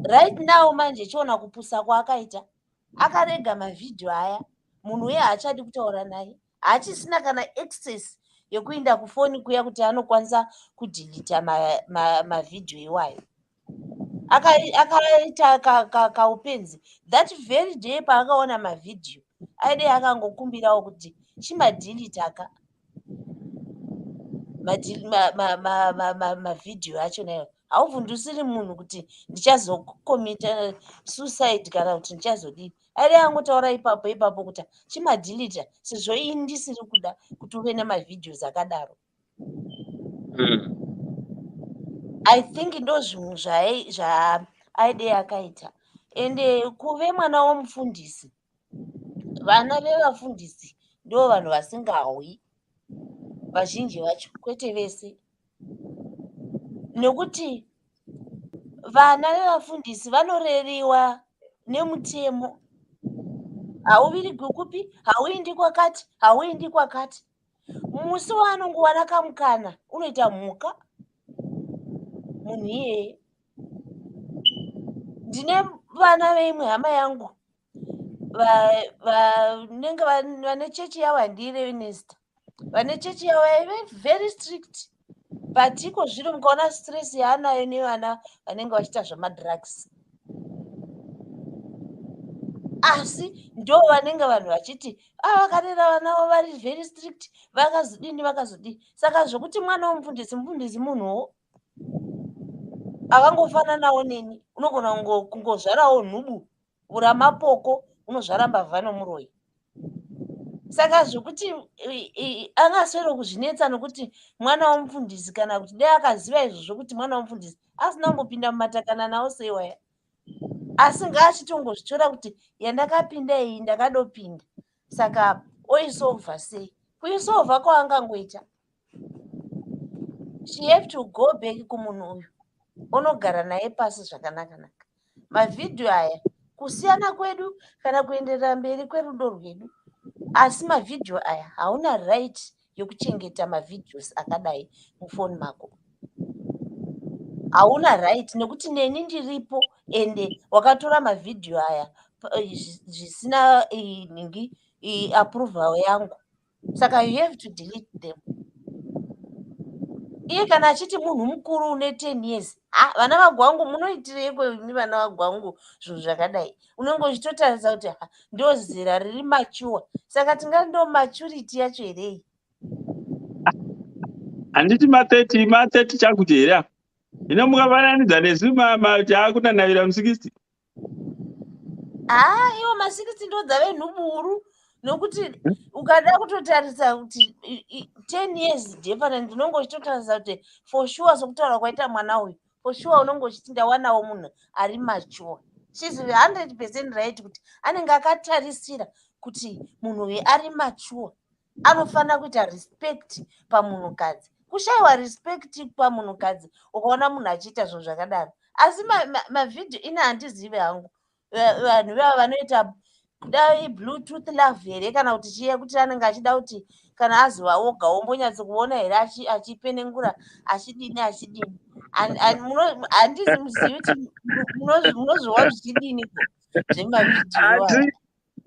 Right now manje chiona kupusa kwaakaita akarega mavhidhiyo aya, munhu uya haachadi kutaura naye, haachisina kana access yekuinda kufoni kuya kuti anokwanisa kudhilita mavhidhiyo iwayo. Akaita kaupenzi that very day paakaona mavhidhiyo aide akangokumbirawo kuti chimadhilitaka mavhidhiyo achona. Hauvhundusiri munhu kuti ndichazokomita suicide kana kuti ndichazodini. Aide angotaura ipapo kuti chimadhilita sezvo ini ndisiri kuda kuti uve nemavhidhiyo akadaro. I think ndo zvinhu zvaaide akaita. Ende kuve mwana womufundisi, vana vevafundisi ndo vanhu vasingawi vazhinji vacho, kwete vese, nekuti vana vevafundisi vanoreriwa nemutemo. Hauvirigwi kupi, hauindi kwakati, hauindi kwakati. Musi waanongowana kamukana unoita mhuka munhu iyeye. Ndine vana veimwe hama yangu vanenge vane chechi yavo, handire nesta, vane chechi yavo very strict, but iko zvino mukaona stress yaanayo nevana vanenge vachiita zvemadrugs. Asi ndo vanenge vanhu vachiti vakarera vana vavo vari very strict, vakazodini. Saka zvokuti mwana womufundisi munhuwo akangofananawo neni, unogona kungozvarawo nhubu uramapoko, unozvara mbavha nomuroi. Saka zvokuti angaswero kuzvinetsa nokuti mwana womufundisi, kana kuti dai akaziva izvozvo kuti mwana womufundisi asina kumbopinda mumatakana nawo seiwaya, asi ngaachitongozvitora kuti yandakapinda iyi ndakadopinda. Saka oisovha sei? Kuisovha kwaangangoita, she have to go back kumunhu uyu, onogara naye pasi zvakanaka-naka. Mavhidhiyo aya kusiyana kwedu kana kuenderera mberi kwerudo rwedu, asi mavhidhiyo aya hauna right yokuchengeta mavhidhiyosi akadai mufoni mako. Hauna right, nekuti neni ndiripo ende wakatora mavhidhiyo aya zvisina nhingi approval yangu. Saka you have to delete them. Iye kana achiti munhu mukuru une 10 years, vana vagwangu munoitireiko ini vana vagwangu zvinhu zvakadai? Unenge uchitotaridza kuti ndo zera riri machuwa. Saka tingati ndo maturity yacho herei? Handiti ma30 chakuti here. Ino mukafananidza nesu taakunanavira mu60. Iwo ma60 ndo dzave nhuburu, nokuti ukada kutotarisa kuti 10 years different, unenge uchitotarisa kuti for sure sokutaura kwaita mwana uyu, for sure unenge uchiti ndawanawo munhu ari mature. She's 100% right kuti anenge akatarisira kuti munhu uyu ari mature, anofanira kuita respect pamunhukadzi. Kushaiwa respect pamunhukadzi ukaona munhu achiita zvinhu zvakadaro. Asi mavhidhiyo ina handizive hangu vanhu vava vanoita kudai bluetooth love here, kana kuti chiye kuti anenge achida kuti kana azova oga ombonyatso kuona here achipenengura achidini. Handizivi kuti munozviwa zvichidiniko zvemavhidhiyo aya.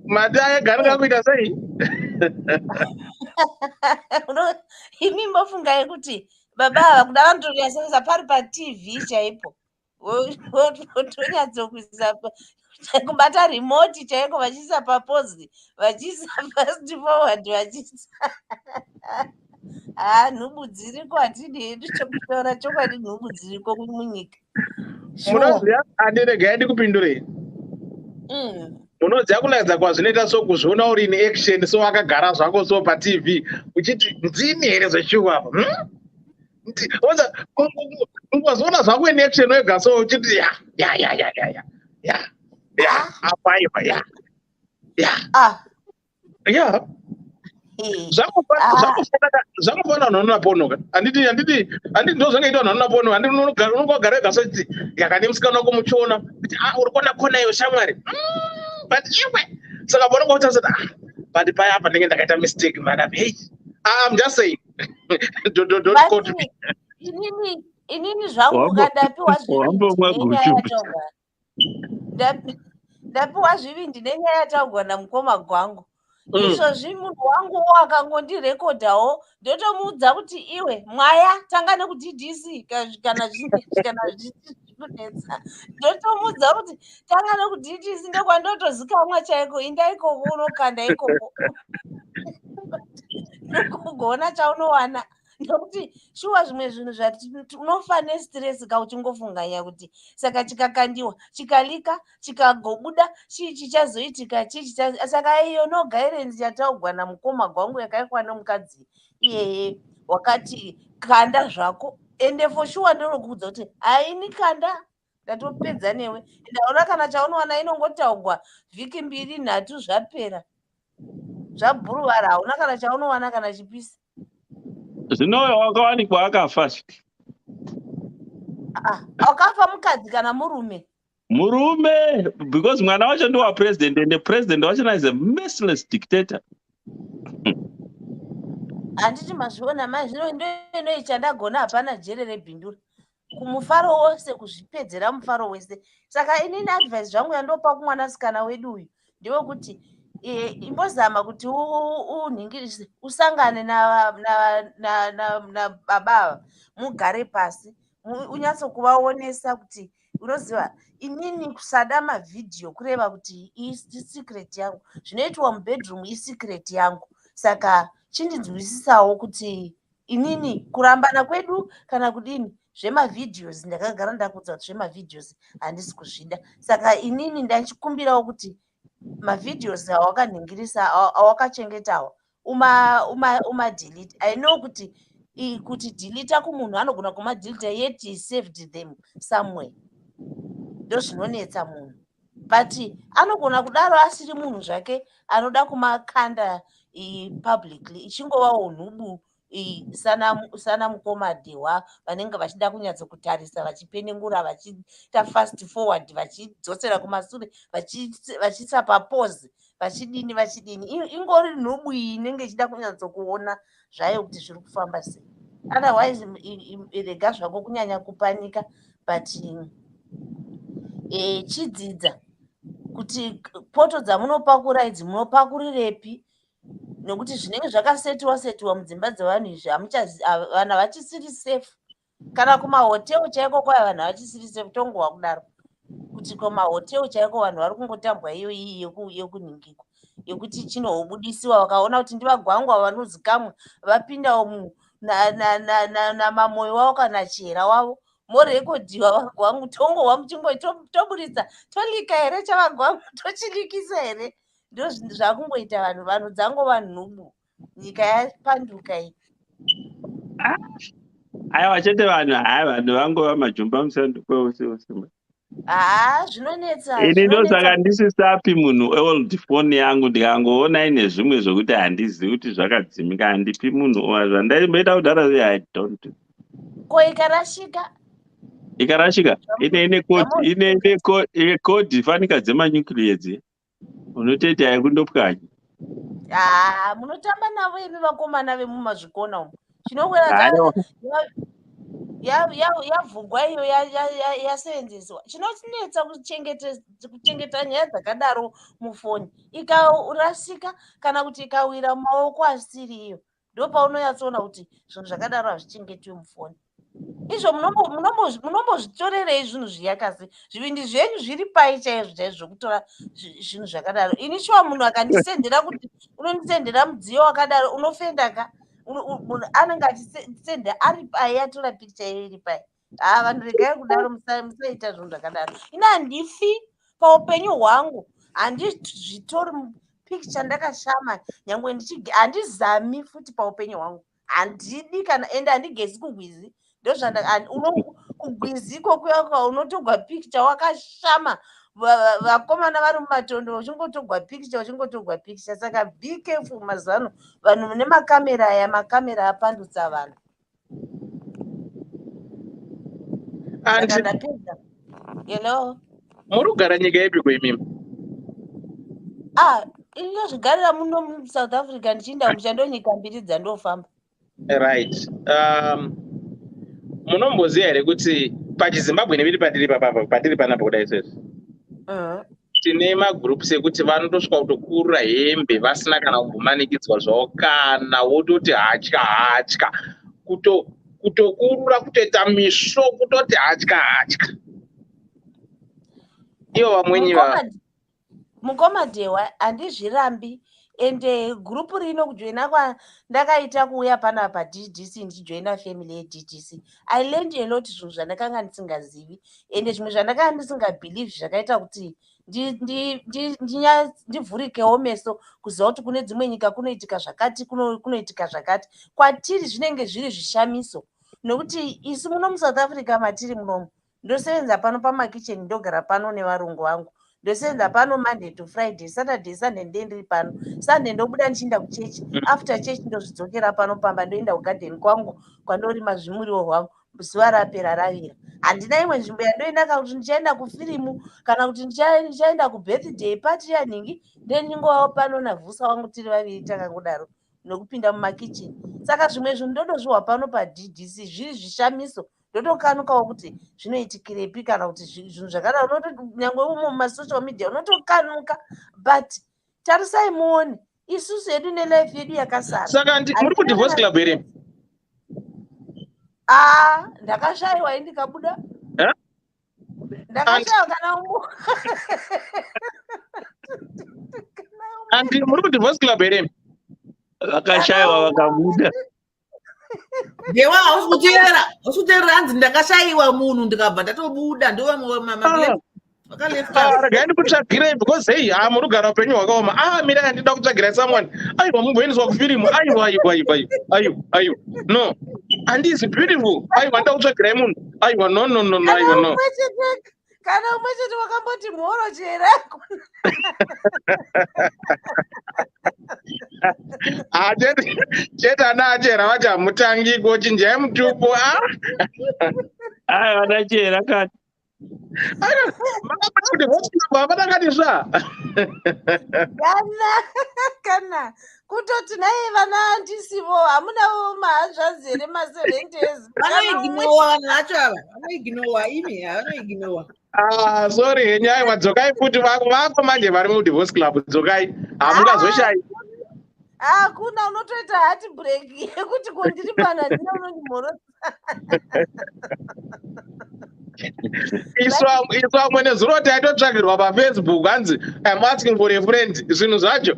Mati ayagarira kuita sei? Imi mbofungai kuti baba ava kuda vanotonyatsoisa pari paTV chaipo, votonyatsokuisa kubata remote chaiko, vachiisa papozi, vachiisa fast forward, vachiisa nhubu dziriko. Hatidi hedu chokutaura chokwadi, nhubu dziriko munyika. Munoziva, handiregai ndikupindurei. unoziva kulaidza kwazvinoita sokuzviona uri in action so wakagara zvako so patv uchiti ndini here zveshuwa apa ungazoona zvako in action wega so uchiti apaipa zvakufana nhanhuna ponoka handiti ndozvangaita nhanhuna pono handi unogara wega so chiti yakane musikana wako muchiona kuti uri kuona kona iyo shamwari but iwe saka vononga utasati but paya apa ndenge ndakaita mistake madam hey I'm just saying don't quote me inini zvangu ukadapiwa ndapiwa zvivindi nenyaya yataugwa namukoma gwangu izvozvi munhu wangu akangondirekodhawo ndotomuudza kuti iwe mwaya tanga nekuddc kana zvikunetsa ndotomuudza kuti tanga nekuddc ndokwandotozikamwa chaiko inda ikoko unokanda ikoko nokugona chaunowana ndokuti shuwa zvimwe zvinhu zvati unofa nestress kauchingofunganya kuti saka chikakandiwa chikalika chikagobuda chii chichazoitika chii saka iyo no guidance yataugwa namukoma gwangu yakaikwa nomukadzi iyeye wakati kanda zvako ende for sure ndinokuudza kuti haini kanda ndatopedza newe ndaona kana chaunowana inongotaugwa vhiki 2-3 zvapera zvabhuruvara hauna kana chaunowana kana chipisi zvino wakawanikwa akafa akafa mukadzi kana murume because mwana wacho ndiwa president and the president wacho is a merciless dictator. handiti mazviona mazvino ndoinoi chandagona hapana jere rebhindura kumufaro wose kuzvipedzera mufaro wese saka inini advice zvangu yandopa kumwanasikana wedu uyu ndewekuti imbozama kuti unhingirise usangane nababa mugare pasi unyatsokuvaonesa kuti unoziva inini kusada mavhidhiyo kureva kuti isecret yangu zvinoitwa mubedroom isecret yangu saka chindinzwisisawo kuti inini kurambana kwedu kana kudini zvemavhidhios ndakagara ndakuudza kuti zvemavhidhios handisi kuzvida saka inini ndachikumbirawo kuti mavhidhios awakanhingirisa awakachengetawa umadelete I know kuti delita kumunhu anogona kumadelita yet he saved them somewhere ndozvinonetsa munhu but anogona kudaro asiri munhu zvake anoda kumakanda publicly ichingovawo nhubu sana mukomadhewa vanenge vachida kunyatsokutarisa vachipenengura vachiita fast forward vachidzosera kumasure vachiisa papose vachidini ingori nhubu iyi inenge ichida kunyatsokuona zvayo kuti zviri kufamba sei otherwise rega zvako kunyanya kupanika but chidzidza kuti poto dzamunopakura idzi munopakurirepi nekuti zvinenge zvakasetiwa mudzimba dzevanhu izvi vanhu havachisiri safe kana kumahotelu chaiko kwaya vanhu havachisiri safe tongowa kudaro kuti kumahotelu chaiko vanhu vari kungotambwa iyo iyi yekunhingikwa yekuti chinohobudisiwa vakaona kuti ndivagwangwa vanozikamwa vapindawo namamoyo wavo kana chihera wavo morekodhiwa vagwangu tongohwa muchingotoburitsa tolika here chavagwangu tochilikisa here ndo zvinhu zvakungoita vanhu dzangova nhubu nyika yapanduka iyi aiwa chete vanhu vangova majomba musando kwewose zvinonetsa ini ndosaka ndisisapi munhu old phone yangu ndikangoona ine zvimwe zvokuti handizivi kuti zvakadzimika handipi munhu zvandaiita kudaro I don't ko ikarashika ine code fanika dzemanyuclear dzi unotoita yakundopwanya munotamba navo imi vakomana vemumazvikona umu chinokwera yavhugwa iyo yasevenzeswa chinotinetsa kuchengeta nyaya dzakadaro mufoni ikarasika kana kuti ikawira mumaoko asiri iyo ndopaunonyatsoona kuti zvinhu zvakadaro hazvichengetiwe mufoni izvo munombozvitorerei zvinhu zviyakasi zvivindi zvenyu zviri pai chaizvo zvokutora zvinhu zvakadaro ini shuwa munhu akandisendera kuti unondisendera mudziyo wakadaro unofendaka anenge achisenda ari pai atora pikicha iyo iri pai vanhu regai kudaro musaita zvinhu zvakadaro ini handifi paupenyu hwangu handizvitori picture ndakashama nyangwe handizami futi paupenyu hwangu handidi kana ende handigezi kugwizi kugwiziko kuyaka unotogwa picture wakashama vakomana vari mumatondo uchingotogwa picture saka be careful mazano vanhu nemakamera aya makamera apandutsa vanhu saka ndapedza hello muri kugara nyika ipi kweimimi inozvigarira muno muSouth Africa ndichiinda kumushando nyika mbiri dzandofamba right munomboziva here kuti pachizimbabwe neviri patiri panapa kudai sezvo tine magroups ekuti vanotosvika kutokurura hembe vasina kana kumbomanikidzwa zvavo kana wototi hatya kutokurura kutoita misvo kutoti hatya ivo vamwenyi mukomadhewa handizvirambi ende gurupu rino kujoina ndakaita kuuya pana paDDC ndichijoina family yeDDC I learned a lot zvinhu zvandakanga ndisingazivi ende zvimwe zvandakanga ndisingabhelieve zvakaita kuti ndivhurikewo meso kuziva kuti kune dzimwe nyika kunoitika zvakati kunoitika zvakati kwatiri zvinenge zviri zvishamiso nokuti isu muno muSouth Africa matiri munomu ndosevenza pano pamakicheni ndogara pano nevarungu vangu ndosevenza pano Monday to Friday, Saturday, Sunday ndendiri pano. Sunday ndobuda ndichienda kuchechi. After church ndozvidzokera pano pamba ndoenda kugarden kwangu kwandorima zvimuriwo hwangu. Zuva rapera ravira. Handina imwe nzvimbo yandoenda kana kuti ndichaenda kufirimu kana kuti ndichaenda kubirthday party yanhingi ndendingovawo pano navhusa wangu tiri vaviri takangodaro nokupinda mumakicheni. Saka zvimwe zvinhu ndodozviwa pano paDDC zviri zvishamiso. Ndotokanukawo kuti zvinoitikirepi kana kuti zvinhu zvakadaro nyangwe mumasocial media unotokanuka but tarisai muone isusu yedu nelife yedu yakasara saka muri kudivorce club here ndakashayiwa indikabuda ndakashayiwa kana andi muri kudivorce club here vakashayiwa vakabuda Dewa usikuteerera hanzi ndakashayiwa munhu ndikabva ndatobuda regai ndikutsvagirei because hey muri kugara upenyu hwakaoma mira handida kutsvagira someone aiwa mumboendeswa kufirimu aiwa no handisi beautiful aiwa ndida kutsvagirai munhu aiwa no aiwa no kana umwe chete wakamboti mhoro chera chete ana achera vati hamutangi kochinjai mutupo vana chera kati makapatiutivosivavatakati zva kana kutoti nai vana handisivo hamunavo mahazvazi here ma7 vanoiginowa vanhu vacho ava vanoiginowa imi vanoiginowa sorry henyu aiwa dzokai futi vako manje vari mudivorce club dzokai hamungazoshayi hakuna unotoita hati break yekuti kondiri pana ndina unondimhorosa isu amwe nezuro taitotsvagirwa pafacebook hanzi I'm asking for a friend zvinhu zvacho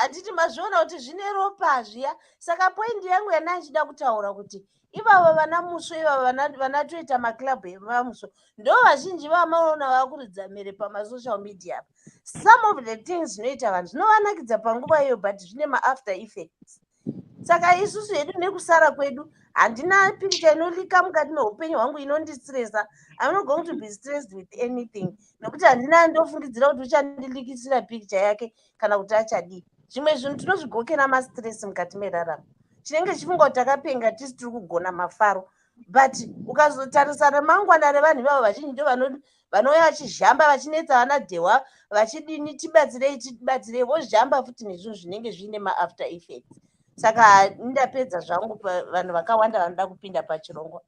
handiti mazviona kuti zvine ropa zviya saka poindi yangu yana ichida kutaura kuti ivavo vana musvo ivavo vanatoita maklabhu evamusvo ndo vazhinji vamaona vakuridza mhere pamasocial media apa some of the things zvinoita vanhu zvinovanakidza panguva iyo but zvine maafter effects saka isusu hedu nekusara kwedu handina picture inolika mukati meupenyu hwangu inondistresa. I'm not going to be stressed with anything nokuti handina ndofungidzira kuti uchandilikisira picture yake kana kuti achadii. Zvimwe zvinhu tinozvigokera mastress mukati meraramo chinenge chifunga kuti takapenga tisi tiri kugona mafaro but ukazotarisa ramangwana revanhu ivavo vazhinji ndo vanouya vachizhamba vachinetsa vana dhewa vachidini tibatsirei vozhamba futi nezvinhu zvinenge zviine maafter effects. Saka ndapedza zvangu vanhu vakawanda vanoda kupinda pachirongwa.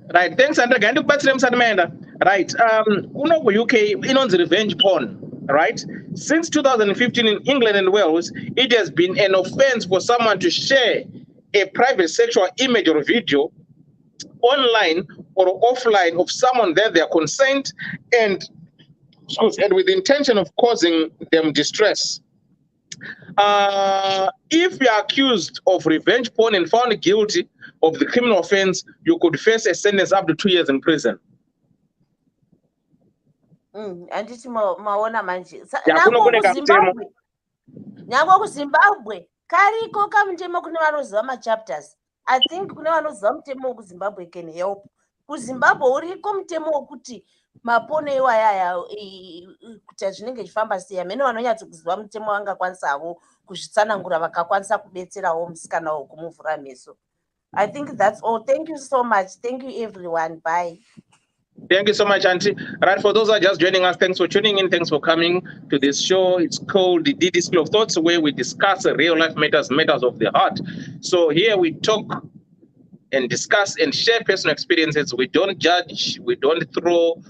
Right, thanks Andrea. Ndikubatsire musati maenda. Right, kuno ku-UK inonzi revenge porn. Right, since 2015 in England and Wales, it has been an offense for someone to share a private sexual image or video online or offline of someone that their consent and with the intention of causing them distress. If you are accused of revenge porn and found guilty of the criminal offense, you could face a sentence up to 2 years in prison. Handiti maona manje. Ya kunokune kamutemo. Nyangwa kuZimbabwe kariko kamutemo kune vanoziva machapters. I think kune vanoziva mutemo wekuZimbabwe can help. KuZimbabwe uriko mutemo wekuti mapono iwaya kuti zvinenge zvifamba sei. Hamene vanonyatso kuziva mutemo vangakwanisavo kuzvitsanangura vakakwanisa kubetserawo musikana wokumuvhura meso. I think that's all. Thank you so much. Thank you everyone. Bye. Thank you so much, Auntie. Right, for those who are just joining us, thanks for tuning in. Thanks for coming to this show. It's called the Ddc Skool of Thoughts, where we discuss real life matters of the heart. So here we talk and discuss and share personal experiences. We don't judge, we don't throw,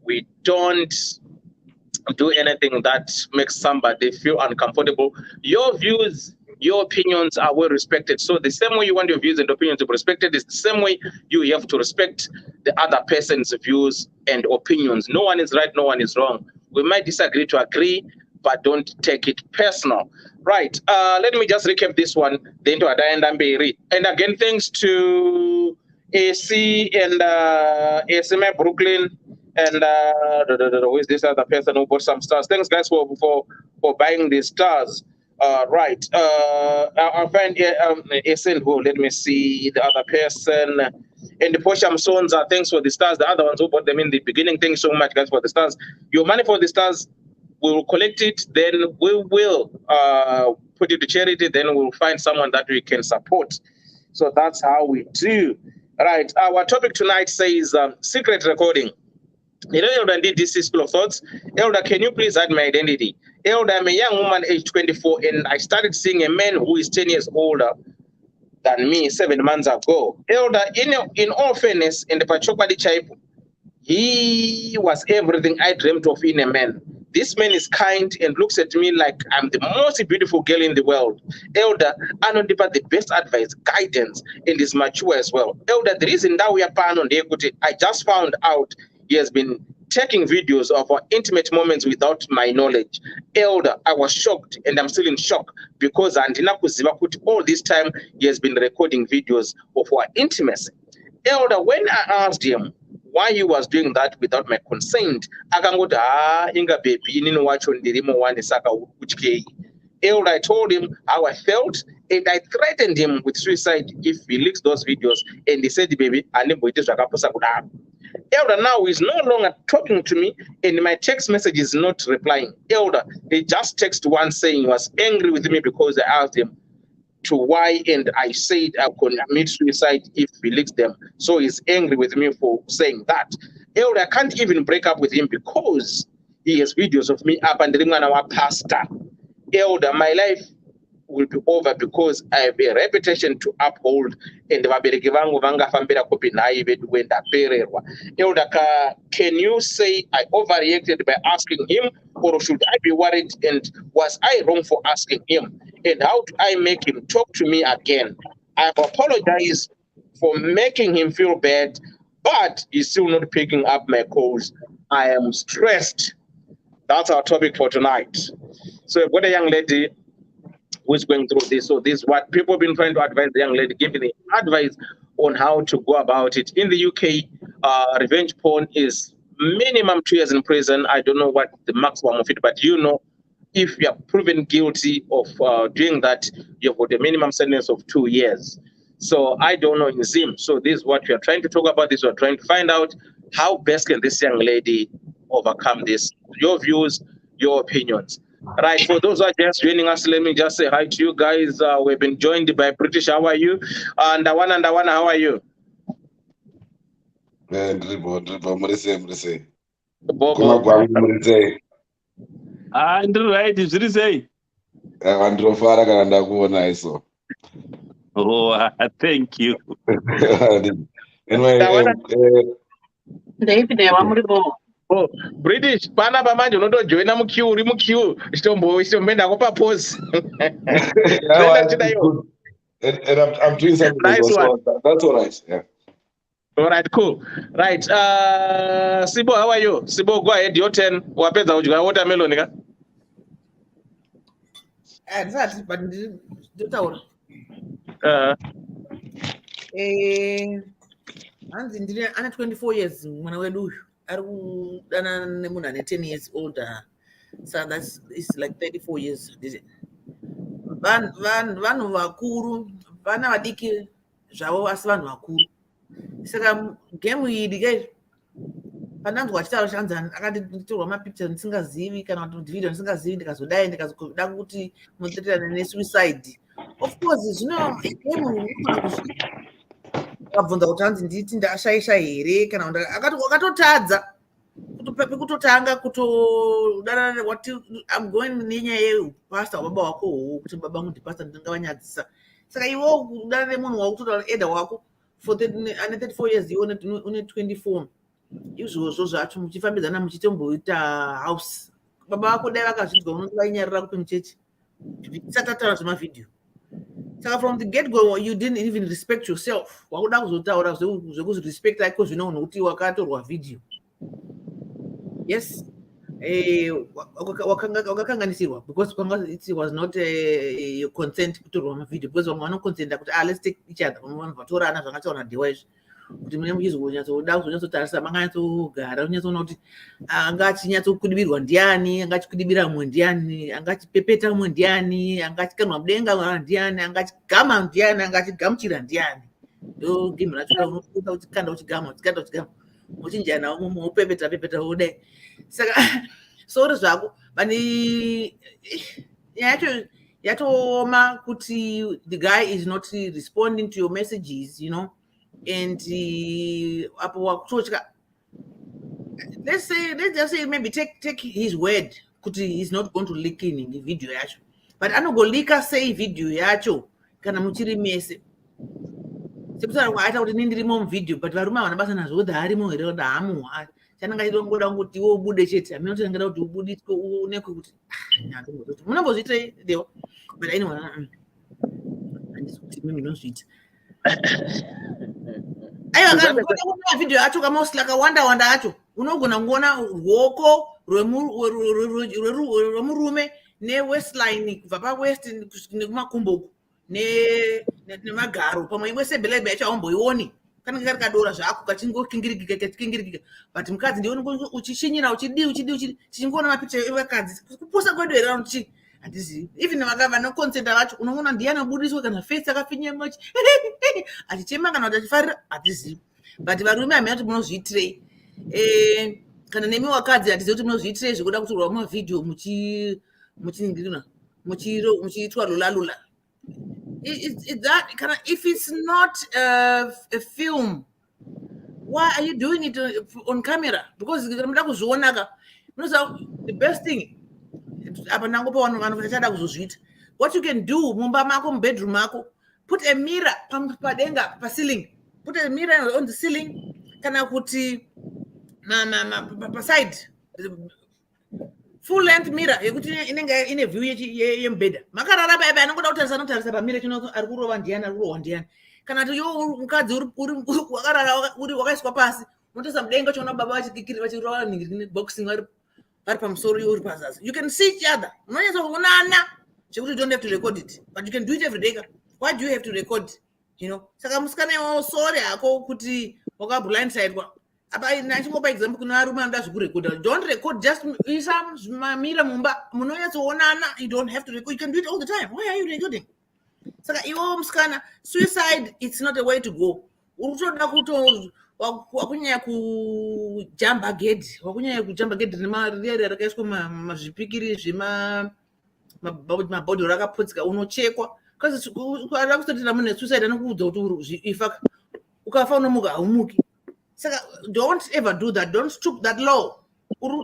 we don't do anything that makes somebody feel uncomfortable. Your views, your opinions are well respected. So the same way you want your views and opinions to be respected is the same way you have to respect the other person's views and opinions. No one is right, no one is wrong. We might disagree to agree, but don't take it personal. Right, let me just recap this one. And again, thanks to AC and ASMA Brooklyn and who is this other person who bought some stars? Thanks guys for buying these stars. Right, I'll find who, let me see the other person. And the Posham Sons, thanks for the stars. The other ones who bought them in the beginning, thanks so much guys for the stars. Your money for the stars, we'll collect it, then we will put it to charity, then we'll find someone that we can support. So that's how we do. Right, our topic tonight says secret recording. Elder did Ddc Skool of Thoughts. Elder, can you please hide my identity? Elder, I'm a young woman, age 24, and I started seeing a man who is 10 years older than me 7 months ago. Elder, in all fairness, in the Pachopadi tribe, he was everything I dreamt of in a man. This man is kind and looks at me like I'm the most beautiful girl in the world. Elder, I don't the best advice, guidance, and is mature as well. Elder, the reason that we are pan on the equity, I just found out he has been taking videos of our intimate moments without my knowledge. Elder, I was shocked and I'm still in shock because all this time he has been recording videos of our intimacy. Elder, when I asked him why he was doing that without my consent, inga baby, nino wacho ndirimo wani saka uchikei. Elder, I told him how I felt and I threatened him with suicide if he leaks those videos. And he said, baby, Elder now is no longer talking to me and my text message is not replying. Elder, he just texted one saying he was angry with me because I asked him to why and I said I could commit suicide if he leaks them. So he's angry with me for saying that. Elder, I can't even break up with him because he has videos of me up and our pastor. Elder, my life will be over because I have a reputation to uphold and vabereki vangu vangafambira kopi nai vedu wenda pererwa. Elder, can you say I overreacted by asking him, or should I be worried and was I wrong for asking him? And how do I make him talk to me again? I apologize for making him feel bad, but he's still not picking up my calls. I am stressed. That's our topic for tonight. So I've got a young lady who's going through this. So this is what people have been trying to advise the young lady, giving the advice on how to go about it. In the UK, revenge porn is minimum 2 years in prison. I don't know what the maximum of it, but you know, if you are proven guilty of doing that, you've got a minimum sentence of 2 years. So I don't know in Zim. So this is what we are trying to talk about. We're trying to find out how best can this young lady overcome this. Your views, your opinions. Right, for those who are just joining us, let me just say hi to you guys. We've been joined by British. How are you? And one, how are you? Right, is it say? Oh, thank you. Oh, British, pana pamanje unoto joina mu queue, uri mu queue. Istombenda ko pause. And I'm doing something. Nice one. That's all right. Yeah. All right, cool. Right. Sibo, how are you? Sibo, go ahead. Your turn. Wapeza ujuga watermelon ka? Exactly, but nditaura. Hanzi ndine ana 24 years mwana wedu uyu. arikudana nemunhu ane 10 years older, so it's like 34 years. Vanhu vakuru vana vadiki zvavo asi vanhu vakuru. Saka game iyi dike pandanzwa achitaura chanzani akatitorwa mapicture ndisingazivi kana kuti video ndisingazivi ndikazodai ndikazoda kuti munoteterana nesuicide. Of course zvino game unogona akabvunza kuti hanzi nditi ndashaisha here kana akatotadza kutotanga kutodana wati I'm going nenyaya yepasta wababa wako kuti baba vangu ndipasta ndingavanyadzisa. Saka iwo kudana nemunhu wakutotaura eda wako for ane 34 years une 24 izvozvo zvacho muchifambidzana muchitomboita house. Baba vako dai vakazvinzwa unovainyaririra kupi muchechi tisatataura zvemavidhio. Saka from the get go you didn't even respect yourself. Wakuda kuzotaura zvekuzirespecta iko zvino nokuti wakatorwa video. Yes, wakakanganisirwa because it was not your consent kutorwa mavidhio because vamwe vanoconsenta kuti let's take each other. Vanhu vatorana zvangataura dhiwa izvi kuti mune muchizonyatsoda kuzonyatsotarisa manganyatsogara unyatsoona kuti angachinyatsokudivirwa ndiani, angachikudibira mumwe ndiani, angachipepeta mumwe ndiani, angachikanwa mudenga ndiani, angachigama ndiani, angachigamuchira ndiani. Ndo game racho unokuta uchikanda uchigama muchinjana upepeta ude. Saka sori zvako bani yacho yatooma kuti the guy is not responding to your messages, you know, and apo wakutochka. Let's just say maybe take his word kuti he's not going to leak in the video yacho, but anogolika say video yacho kana muchiri mese sekuti aita kuti nindirimo muvidhio but varume havana basa nazvo kuti harimo here kuti hamuhari chananga chitongoda kuti iwe ubude chete hamina kutengera kuti ubudiswe uonekwe kuti nyandombozoti munombozviitei dewa but anyway handisi kuti mimi ndinozviita. Aiwa video acho kamosi akawanda acho unogona kuona ruoko rwemurume newestline kubva pawest nekumakumbo nemagaro pamwe imwe sebelebe yacho haumboioni kanenge kari kadora zvako kachingokingirikika but mukadzi ndione uchishinyira uchidi tichingoona mapicha evakadzi kuposa kwedu here kuti handizivi even vanokonsenta vacho unoona ndiani abudiswe kana face akafinyama achichema kana kuti achifarira hatizivi but varume hamina kuti munozviitirei kana nemi wakadzi hatizivi kuti munozviitirei zvekuda kutorwa mumavidhio muchiitwa lulalula. If it's not a film, why are you doing it on camera? Because the best thing, what you can do, bedroom, put a mirror ceiling. Put a mirror on the ceiling. Kana kuti side. Full length mirror yekuti inenge ine view yembeda makarara baba anongoda kutarisa pamira chino ari kurova ndiani kana kuti yo mukadzi uri wakarara uri wakaiswa pasi unotarisa mudenga chona baba vachikikiri vachirova ningiri boxing vari pamusoro uri pazasi. You can see each other unonyatsa kuonana zvekuti you don't have to record it but you can do it every day. Why do you have to record, you know? Saka musikana sorry ako kuti waka blindside kwa apa nachingopa example kuna varume vanoda zvekurekodha. Don't record, just isa mamira mumba munonyatsoonana. You don't have to record, you can do it all the time. Why are you recording? Saka iwo musikana, suicide it's not a way to go. Urutoda kuto wakunyanya kujamba gate riya rakaiswa mazvipikiri mabhodhi rakaputsika unochekwa kasi ara kusatira mune suicide anokuudza kuti ifa ukafa unomuka haumuki. Saka don't ever do that. Don't stoop that low.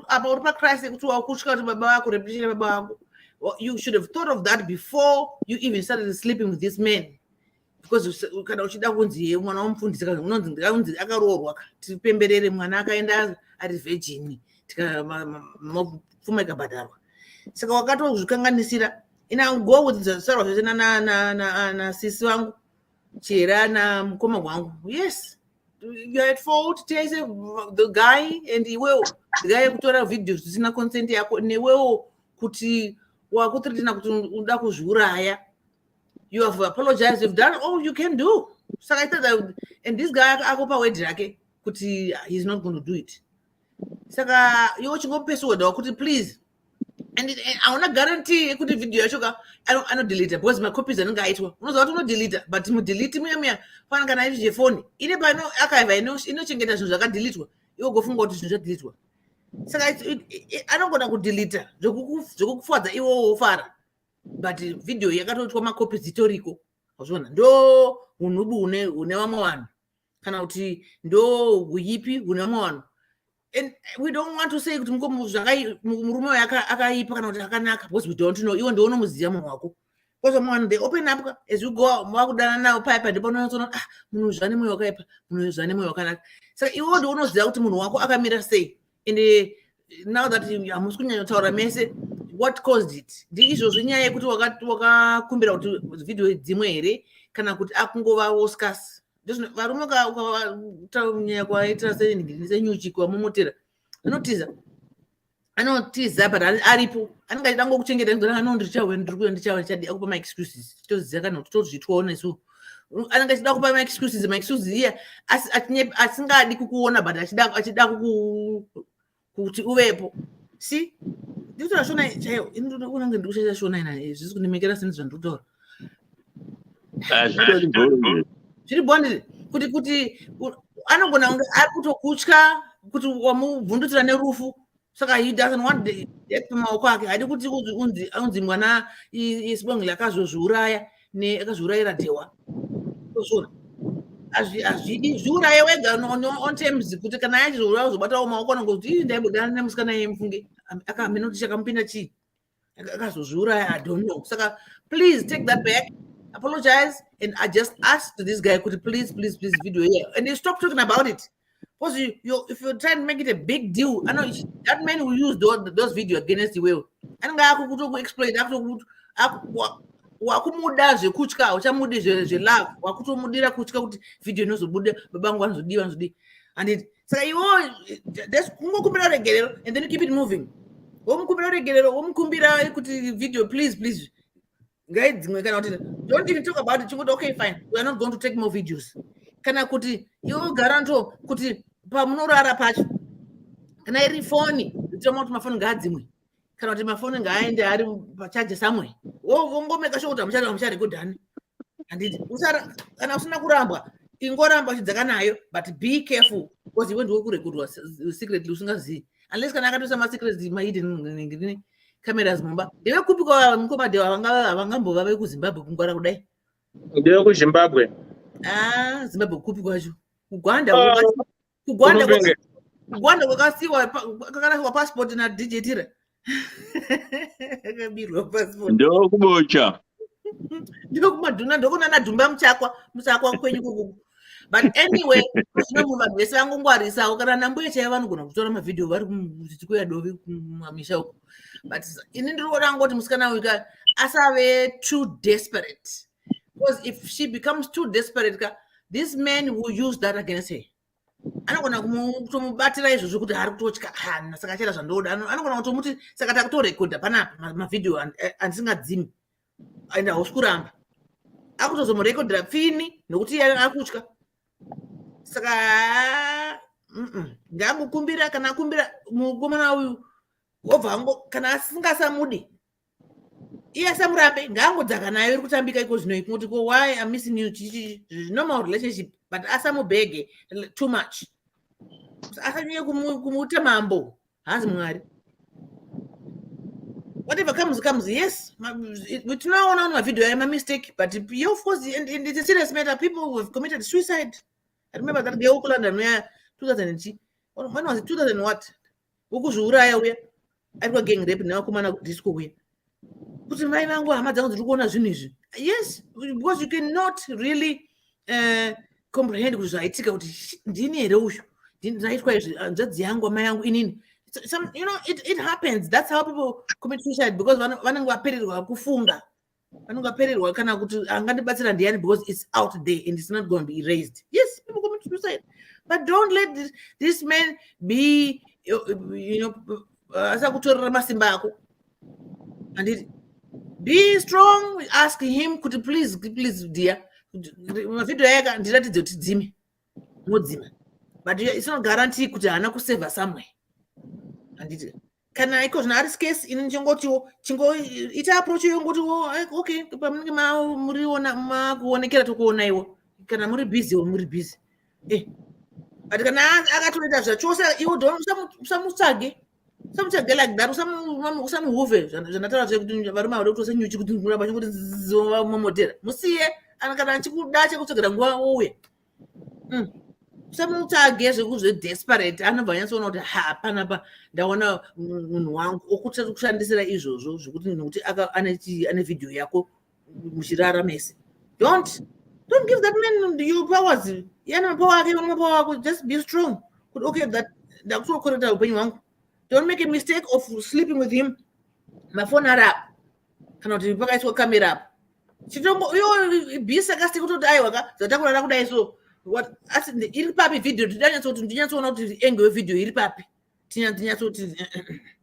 Apa uri paChrist kuti wakutya kuti baba vako repetition baba vako. You should have thought of that before you even started sleeping with this man. Because kana uchida kunzi mwana womufundisa unonzi ngaunzi akaroorwa tipemberere mwana akaenda ari virgin mapfuma ikabhadharwa. Saka wakatozvikanganisira ina go with the sorrow zvese na sisi vangu chera na mukoma wangu. Yes, you are at fault. Tese the guy and iwewo the guy kutora videos zisina consent yako newewo kuti wakutritina kuti uda kuzviuraya. You have apologized. You've done all you can do. So I thought that, and this guy akopa word yake kuti he's not going to do it. Saka iwo chingopesuwa kuti please, and I wanna guarantee kuti video yacho I don't delete it because my copies anenge aitwa. Unoziva kuti unodelete but mudelete muya fana kana iri jefoni ine pano archive inochengeta zvinhu zvakadeletwa iwo gofunga kuti zvinhu zvadeletwa. Saka anogona kudeleta zvokukufadza iwo wofara but video yakatoitwa macopies dzitoriko. Uzviona ndo unubu une vamwe vanhu kana kuti ndo uyipi une vamwe vanhu. And we don't want to say kuti murume wayo akaipa kana kuti akanaka because we don't know. Iwo ndiwo unomuziva munhu wako. Because someone they open up as you go wakudana nawo paipa ndipo unoona munhu zvane mwoyo wakaipa, munhu zvane mwoyo wakanaka. Saka iwo ndiwo unoziva kuti munhu wako akamira sei. And now that hamusi kunyanya kutaura mese what caused it. Ndizvo nyaya yekuti wakakumbira kuti video dzimwe here kana kuti akungova woscas. Varume ukanyanya kwaita senyuchi kwamomotera anotiza but aripo anenge achida ngokuchengeta ngoni anondirichawe ndiri chadi akupa my excuses toziya kana kuti tozvitwawo nesu anenge achida kupa my excuses iya asingadi kukuona but achida kuti uvepo. See ndikutora shona chaiyo indoona kunge ndikuchaita shona ina zvisi kundimekera seni zvandikutaura zviri bonded kuti anogona kunge ari kutokutya kuti wamubvundutira nerufu. Saka he doesn't want death pamaoko ake. Hadi kuti unzi mwana isibongile akazozviuraya akazviurayira dhewa. Tozvona azvidi zviuraye wega on terms kuti kana yachizouraya uzobatawo maoko anongokuti ndaibudana nemusikana yemufunge akamena kuti chakamupinda chii akazozviuraya. I don't know. Saka please take that back. Apologize and I just asked this guy could please video here and they stop talking about it because if you try to make it a big deal, I know that man will use those video against the will and I explain wakumuda zvekutya uchamudi zvelove wakutomudira kutya kuti video inozobuda babangu vanozodi and it saka iwo kungokumbira regerero and then you keep it moving. Womukumbira regerero womukumbira kuti video please guys, don't even talk about it. Okay, fine. We are not going to take more videos. Kana kuti you garanto kuti pamunorara pacho kana iri phone nditoma kuti mafoni ngadzimwe kana kuti mafoni ngaende ari pacharge somewhere wongomeka sure kuti mucharekodhani handiti kana usina kurambwa ingoramba chidzaka nayo but be careful because iwe ndiwe kurekodwa secretly usingazivi unless kana akatoisa masecrets mahidden cameras mumba ndeve kupi kwa mukomadhewa havangambova vekuzimbabwe kungwara kudai Ndewe kuZimbabwe. Zimbabwe kupi kwacho kugwanda kwakasiwa kakanasiwa passport na DJ Tira akabirwa passport ndo kubocha ndiko kumadhuna ndokunana dhumba musakwa kwenyu kuku. But anyway zvinomunhu vese vangongwarisawo kana nambuye chaivo vanogona kutora mavidhio vari kuchikuya dovi kumamisha uko. But ini ndiriona ngoti musikana uyu asave too desperate because if she becomes too desperate this man will use that against her. Anogona kutomubatira izvozvo kuti ari kutotya saka achaita zvandoda anogona kutomuti saka takutorekodha panapa mavidhio andisingadzimi and hausi kuramba akutozomurekodhera pfini nokuti iye akutya. Saka ngamukumbira kana akumbira mukomana uyu wobva kana asingasamudi iye asamurambe ngaangodzaka nayo iri kutambika iko zvino kuti why I'm missing you normal relationship but asamubhege too much asanyanye kumuita mambo hazi mwari. Whatever comes, yes. We tunaona mavideo ya mistake, but of course, and it's a serious matter. People who have committed suicide. I remember that girl in 2000. When was it? 2000 what? Ukuzuraya uya. Alikuwa gang rape na kumana disco uya. Kuti mai vangu hamadza kuti kuona zvinhu izvi. Yes, because you cannot really comprehend kuti zvaitika kuti ndini here uyu. Ndaitwa izvi nzadzi yangu mai yangu inini. Some, it happens. That's how people commit suicide because vanenge vapererwa kufunga. Vanenge vapererwa kana kuti angandibatsira ndiani because it's out there and it's not going to be erased. Yes, people commit suicide. But don't let this man be, asakutorera masimba ako. And be strong. Ask him, could you please dear, mavideo yaka ndiratidze kuti dzime. Modzima. But it's not guaranteed kuti hana kuseva somewhere. handiti kana iko zvino ari case ini ndichingotiwo chingoita approach yongotiwo okay pamunenge muriona makuonekera tokuonaiwo kana muri busy muri busy but kana akatoita zvachose iwo usamutsage like that usamuhuve zvanataura kuti varume vauda kutose nyuchi kuti muramba chingoti mamotera musiye kana achikuda chekutsogera nguva ouya usamutsage zvedesperate anobva anyatsoona kuti panapa ndaona munhu wangu okukushandisira izvozvo zvekuti nokuti ane video yako muchirara mese don't give that man your powers yana power ake power wako just be strong kuti okay that ndakutokoreta upenyu hwangu. Don't make a mistake of sleeping with him mafoni ari apa kana kuti pakaiswa kamera apa chitongo iyo be sarcastic kutoti aiwa zvatakurara kudai so asi iri papi video ndinyatsoona kuti enge wevideo iri papi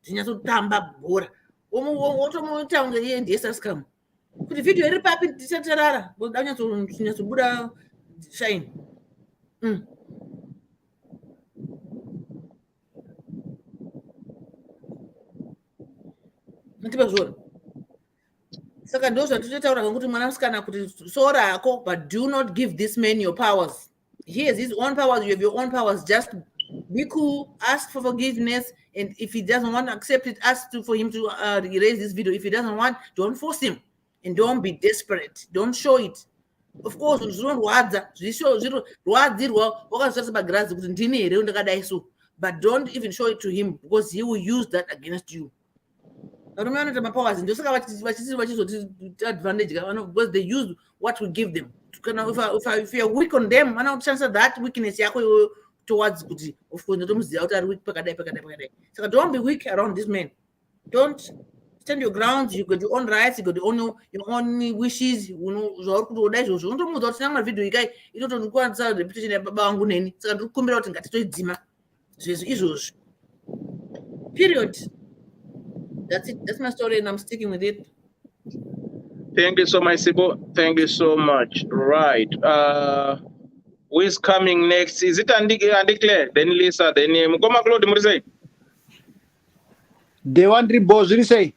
tinyatsotamba bhora otomuitaunge iye ndiye saskamu kuti video iri papi tichatarara tinyatsobuda shine ndipezvona saka ndo zvatotaura kuti mwana musikana kuti sora ako but do not give this man your powers. He has his own powers, you have your own powers. Just be cool, ask for forgiveness, and if he doesn't want to accept it, ask for him to erase this video. If he doesn't want, don't force him, and don't be desperate. Don't show it. Of course, but don't even show it to him because he will use that against you. Advantage because they use what we give them. If you're weak on them, answer that weakness towards good. Of course, so don't be weak around this man. Don't stand your grounds. You got your own rights. You got your own wishes. You know, period. That's it. That's my story, and I'm sticking with it. Thank you so much, Sibo. Thank you so much. Right. Who is coming next? Is it Andy Claire? Then Lisa. Then Mukoma Claude Murisei. Devandri Bozrisei.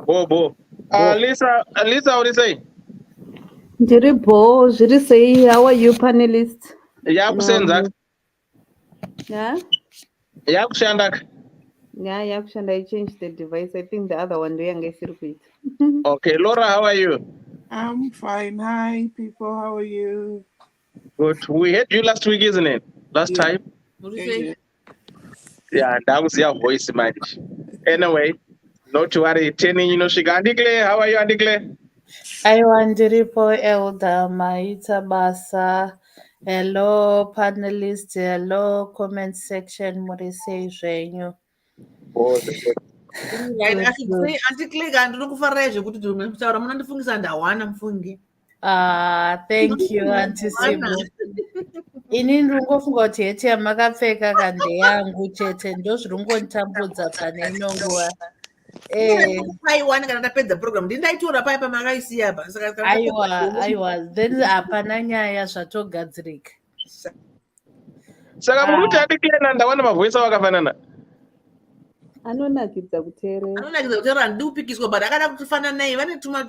Bo. Lisa, what do you say? Jiribo, how are you, panelists? Yakusenza. Yeah? Yakushandak. Yeah, actually, I changed the device. I think the other one doing a circuit. Okay, Laura, how are you? I'm fine. Hi, people. How are you? Good. We had you last week, isn't it? Last time? What do you say? Yeah, that was your voice, man. Anyway, not to worry. Teni, Shigandikle, how are you, Andikle? I Jiribo Elder Maita Basa. Hello, panelists. Hello, comment section. Murisei Zvenyu. Thank you, Auntie Sibu. Ini ndingofunga kuti heti yamakapfeka kande yangu chete ndozvirongonditambudza pane inonguva. Aiwa, then hapana nyaya zvatogadzirika. Saka muri kuti Andikle ndawana mavhoisi akafanana. Anonakidza kuteerera handidi kupikiswa but akada kutifanana naye vane tuma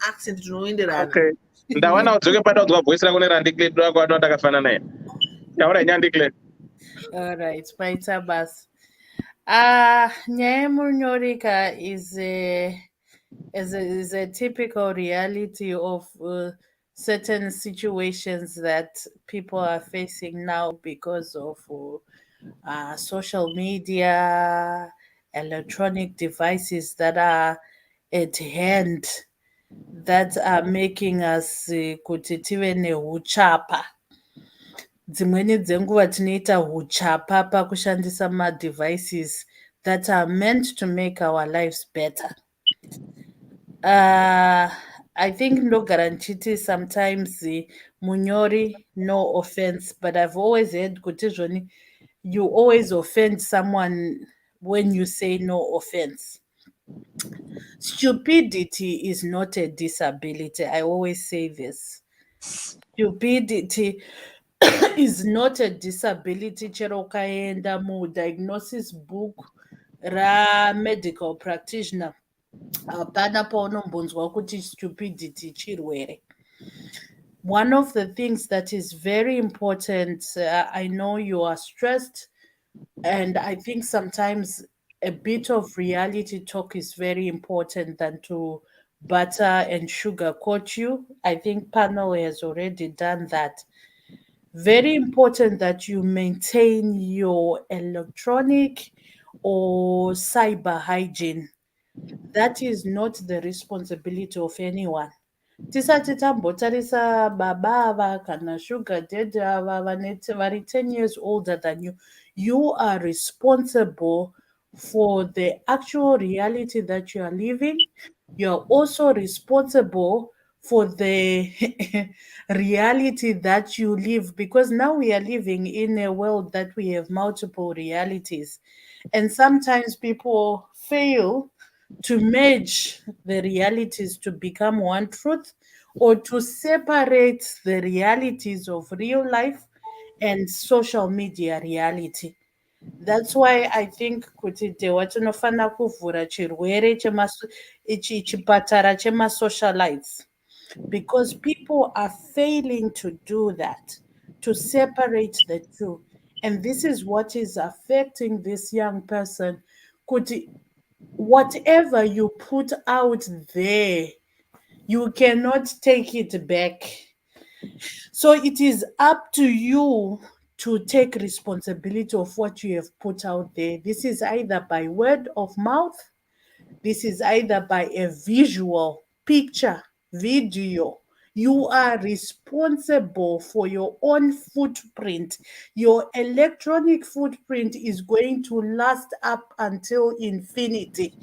accent tunoenderana. Okay. Ndawana udzoke pada udzwa voice rako neRandikle rako ati ndakafanana naye. Taura nyandikle. All right, maita basa. Nyaya yemunyorika is a typical reality of certain situations that people are facing now because of social media, electronic devices that are at hand that are making us kuti tive nehuchapa. Dzimweni dzenguva tinoita huchapa pakushandisa ma-devices that are meant to make our lives better. I think ndogara ndichiti sometimes munyori, no offense, but I've always heard kuti zvoni you always offend someone when you say no offense. Stupidity is not a disability. I always say this. Stupidity is not a disability. Chero ukaenda diagnosis book ra medical practitioner hapana paunombonzwa kuti stupidity chirwere. One of the things that is very important, I know you are stressed, and I think sometimes a bit of reality talk is very important than to butter and sugarcoat you. I think panel has already done that. Very important that you maintain your electronic or cyber hygiene. That is not the responsibility of anyone. Tisati tambotarisa baba ava kana sugar daddy ava vari 10 years older than you. You are responsible for the actual reality that you are living. You are also responsible for the reality that you live, because now we are living in a world that we have multiple realities, and sometimes people fail to merge the realities to become one truth, or to separate the realities of real life and social media reality. That's why I think kuti tewa tinofana kuvhura chirwere chipatara chemasocialites, because people are failing to do that, to separate the two. And this is what is affecting this young person. Kuti whatever you put out there, you cannot take it back. So it is up to you to take responsibility of what you have put out there. This is either by word of mouth, this is either by a visual picture, video. You are responsible for your own footprint. Your electronic footprint is going to last up until infinity.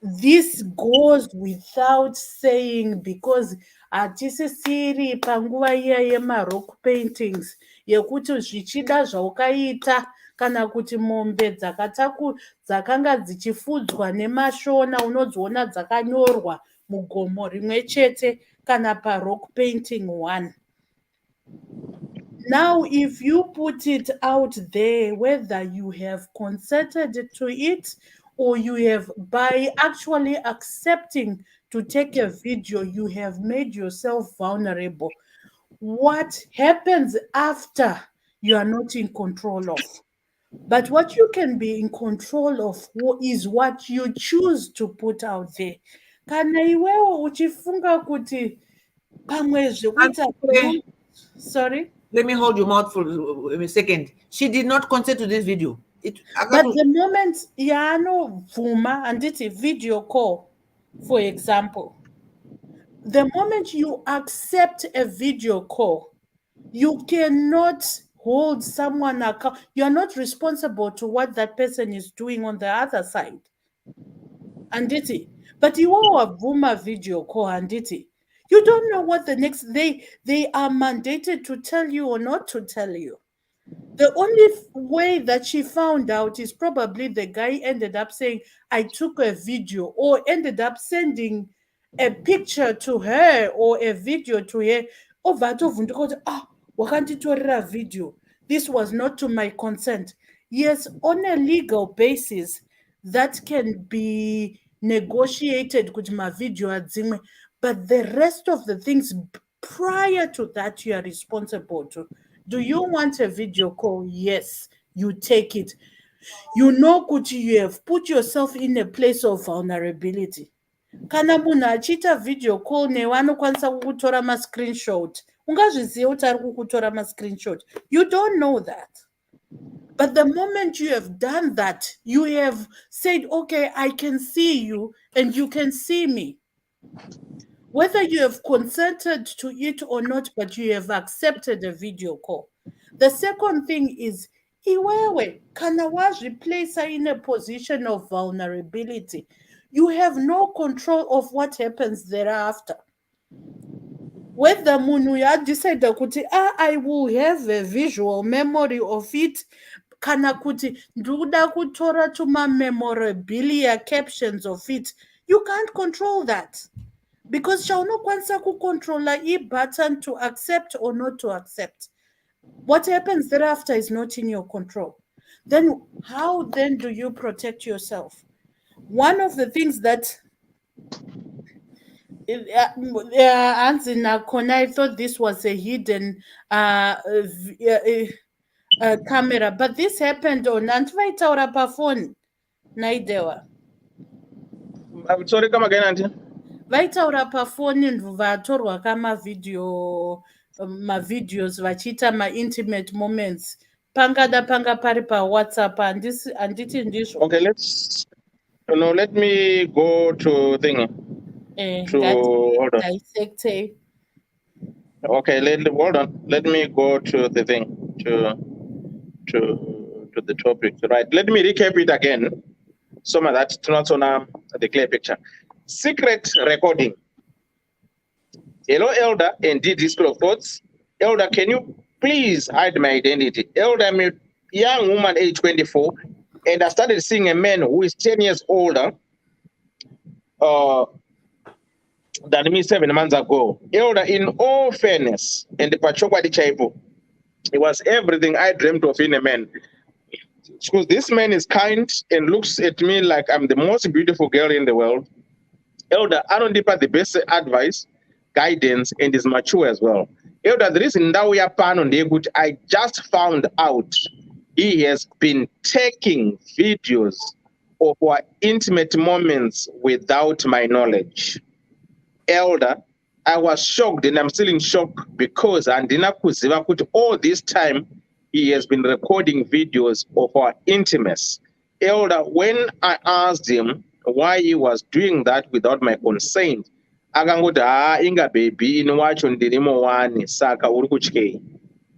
This goes without saying, because hatisisiri panguva iya yemarock paintings yekuti zvichida zvaukaita kana kuti mombe dzakanga dzichifudzwa nemashona unodziona dzakanyorwa mugomo rimwe chete kana parock painting one. Now, if you put it out there, whether you have consented to it or you have, by actually accepting to take a video, you have made yourself vulnerable. What happens after you are not in control of? But what you can be in control of is what you choose to put out there. Kana iwewe uchifunga kuti pamwe zvekuita sorry? Let me hold your mouth for a second. She did not consent to this video. But the moment Yano Vuma and did a video call, for example, the moment you accept a video call, you cannot hold someone account. You are not responsible to what that person is doing on the other side. Anditi. But you are a Vuma video call, Anditi. You don't know what the next they are mandated to tell you or not to tell you. The only way that she found out is probably the guy ended up saying, I took a video, or ended up sending a picture to her or a video to her. Wakanditorera video. This was not to my consent. Yes, on a legal basis, that can be negotiated with my video, but the rest of the things prior to that, you are responsible to. Do you want a video call? Yes, you take it. You know kuti you have put yourself in a place of vulnerability. Kana munhu achiita video call newe anokwanisa kukutora ma-screenshot. Ungazviziva kuti ari kukutora ma-screenshot. You don't know that. But the moment you have done that, you have said, okay, I can see you and you can see me. Whether you have consented to it or not, but you have accepted a video call. The second thing is, iwewe kana wazviplace in a position of vulnerability. You have no control of what happens thereafter. Whether munhu yadecide kuti I will have a visual memory of it, kana kuti ndoda kutora tuma memorabilia captions of it, you can't control that. Because chaunokwanisa kucontrola button to accept or not to accept. What happens thereafter is not in your control. Then how then do you protect yourself? One of the things that Anzi nakhona, I thought this was a hidden camera, but this happened on antivaitaura pafoni naidewa. I'm sorry, come again, Auntie. Vaitaura pafoni vatorwa mavideos vachiita ma-intimate moments. Pangada panga pari paWhatsApp handiti ndizvo. Okay, let me go to thing. Hold on. Dissect. Okay, hold on. Let me go to the thing, to the topic. Right. Let me recap it again. Some of that not on the clear picture. Secret recording. Hello, Elder and Ddc Skool Of Thoughts. Elder, can you please hide my identity? Elder, I'm a young woman, age 24, and I started seeing a man who is 10 years older than me 7 months ago. Elder, in all fairness, and the Pachokwa Chaipo, it was everything I dreamt of in a man. Because this man is kind and looks at me like I'm the most beautiful girl in the world. Elder, I don't depart the best advice, guidance, and is mature as well. Elder, the reason that we are pan on the good, I just found out he has been taking videos of our intimate moments without my knowledge. Elder, I was shocked and I'm still in shock because Andina Kuziva put all this time he has been recording videos of our intimacy. Elder, when I asked him why he was doing that without my consent, akangoti inga baby inowacho ndirimo wani saka uri kutyei.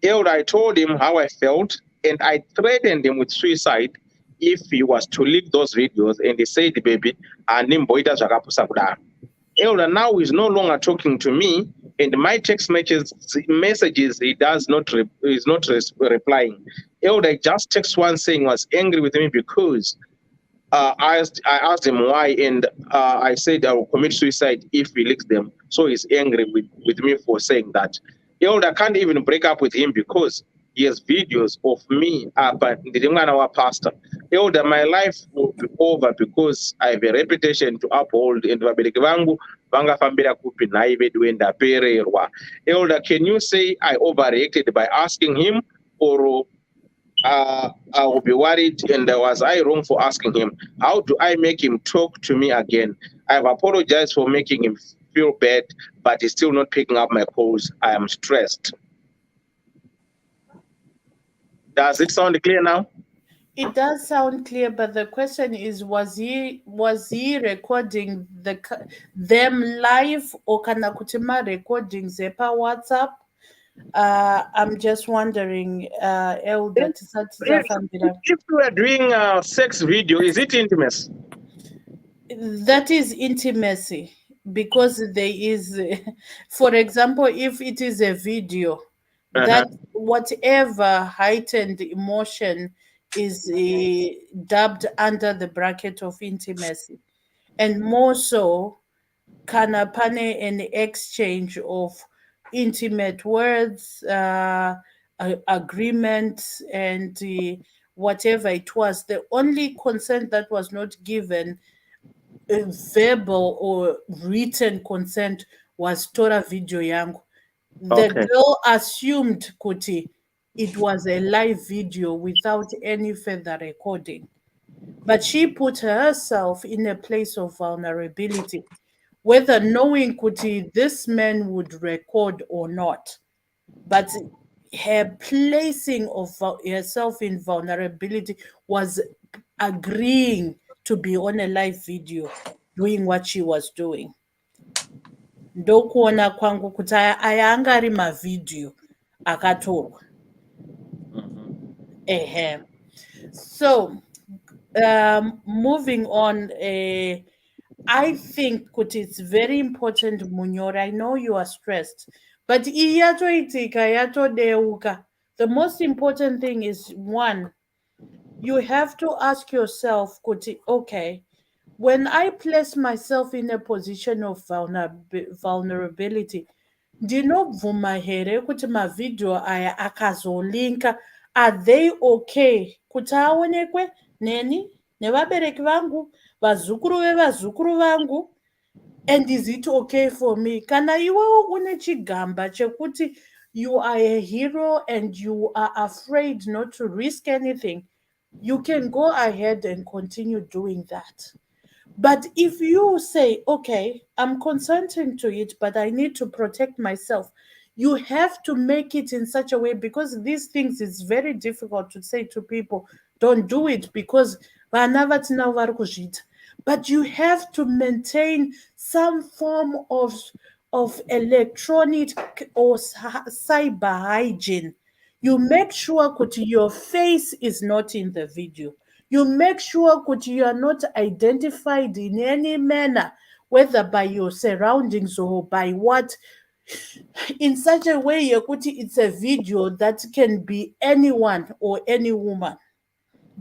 Elder, I told him how I felt and I threatened him with suicide if he was to leak those videos, and he said, baby, animboita zvakapusa kudaro. Elder now is no longer talking to me, and my text messages he does not replying. Elder just text one saying was angry with me because I asked him why, and I said I will commit suicide if he leaks them. So he's angry with me for saying that. Elder, I can't even break up with him because he has videos of me, but our pastor. Elder, my life will be over because I have a reputation to uphold, and vabereki vangu vangafambira kupi nai vedu endapererwa. Elder, can you say I overreacted by asking him, or I will be worried, and was I wrong for asking him? How do I make him talk to me again? I've apologized for making him feel bad, but he's still not picking up my calls. I am stressed. Does it sound clear now? It does sound clear, but the question is, was he recording them live or kana kutima recording zepa WhatsApp? I'm just wondering, Elder. If you are doing sex video, is it intimacy? That is intimacy, because there is, for example, if it is a video, that whatever heightened emotion is dubbed under the bracket of intimacy, and more so kana pane an exchange of intimate words, agreements, and whatever it was. The only consent that was not given, verbal or written consent, was Tora video yangu. The girl assumed kuti it was a live video without any further recording, but she put herself in a place of vulnerability, whether knowing kuti this man would record or not. But her placing of herself in vulnerability was agreeing to be on a live video doing what she was doing. Ndokuona kwangu kuti aya anga ari mavideo akatorwa. So moving on, I think kuti it's very important, Munyora. I know you are stressed, but the most important thing is, one, you have to ask yourself, kuti, okay, when I place myself in a position of vulnerability, ndinobvuma here kuti mavhidhiyo aya akazolinka, are they okay kuti aonekwe neni nevabereki vangu, vazukuru vevazukuru vangu? And is it okay for me? Kana iwewo une chigamba chekuti you are a hero and you are afraid not to risk anything, you can go ahead and continue doing that. But if you say, okay, I'm consenting to it, but I need to protect myself, you have to make it in such a way, because these things is very difficult to say to people, don't do it because vana vatina vari kuzviita. But you have to maintain some form of electronic or cyber hygiene. You make sure that your face is not in the video. You make sure that you are not identified in any manner, whether by your surroundings or by what, in such a way that it's a video that can be anyone or any woman.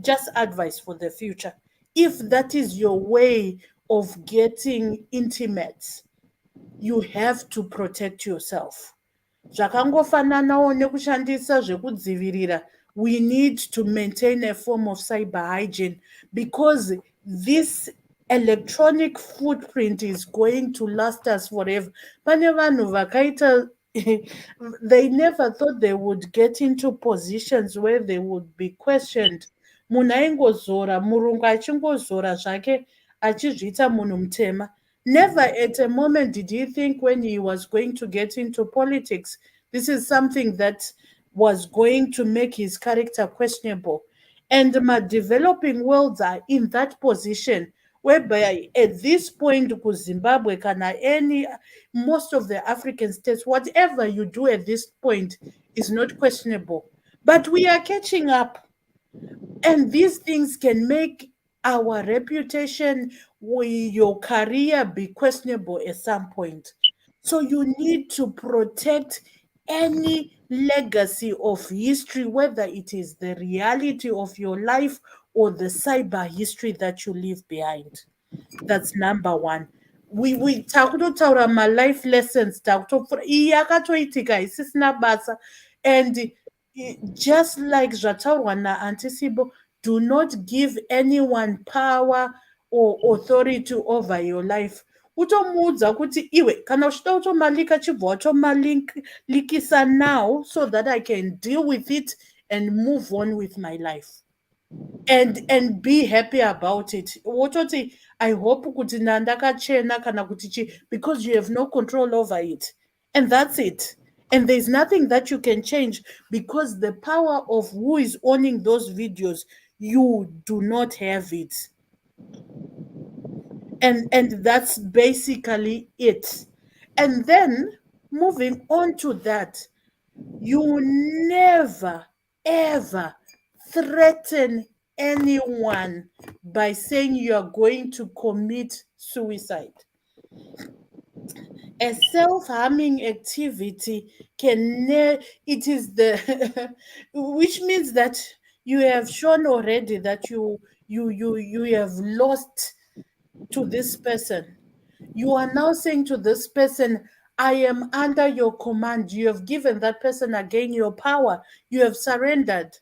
Just advice for the future. If that is your way of getting intimate, you have to protect yourself. Zvakangofananawo nekushandisa zvekudzivirira, we need to maintain a form of cyber hygiene, because this electronic footprint is going to last us forever. Pane vanhu vakaita they never thought they would get into positions where they would be questioned. Munhu aingozora, murungu achingozora zvake achizviita munhu mutema. Never at a moment did he think when he was going to get into politics, this is something that was going to make his character questionable. And my developing worlds are in that position whereby at this point, Zimbabwe, most of the African states, whatever you do at this point is not questionable. But we are catching up. And these things can make our reputation, your career be questionable at some point. So you need to protect any legacy of history, whether it is the reality of your life or the cyber history that you leave behind. That's number one. We takutotaura my life lessons yakatoitika isisina basa, and just like zvataurwa naAunty Sibo, do not give anyone power or authority over your life. Utomuudza kuti iwe kana uchida kutomalika chibva watomalikisa now, so that I can deal with it and move on with my life and be happy about it. Wototi I hope kuti ndakachena kana kuti chi, because you have no control over it, and that's it. And there's nothing that you can change, because the power of who is owning those videos, you do not have it. And that's basically it. And then moving on to that, you never ever threaten anyone by saying you are going to commit suicide. A self-harming activity it is the which means that you have shown already that you have lost to this person. You are now saying to this person, I am under your command. You have given that person again your power. You have surrendered,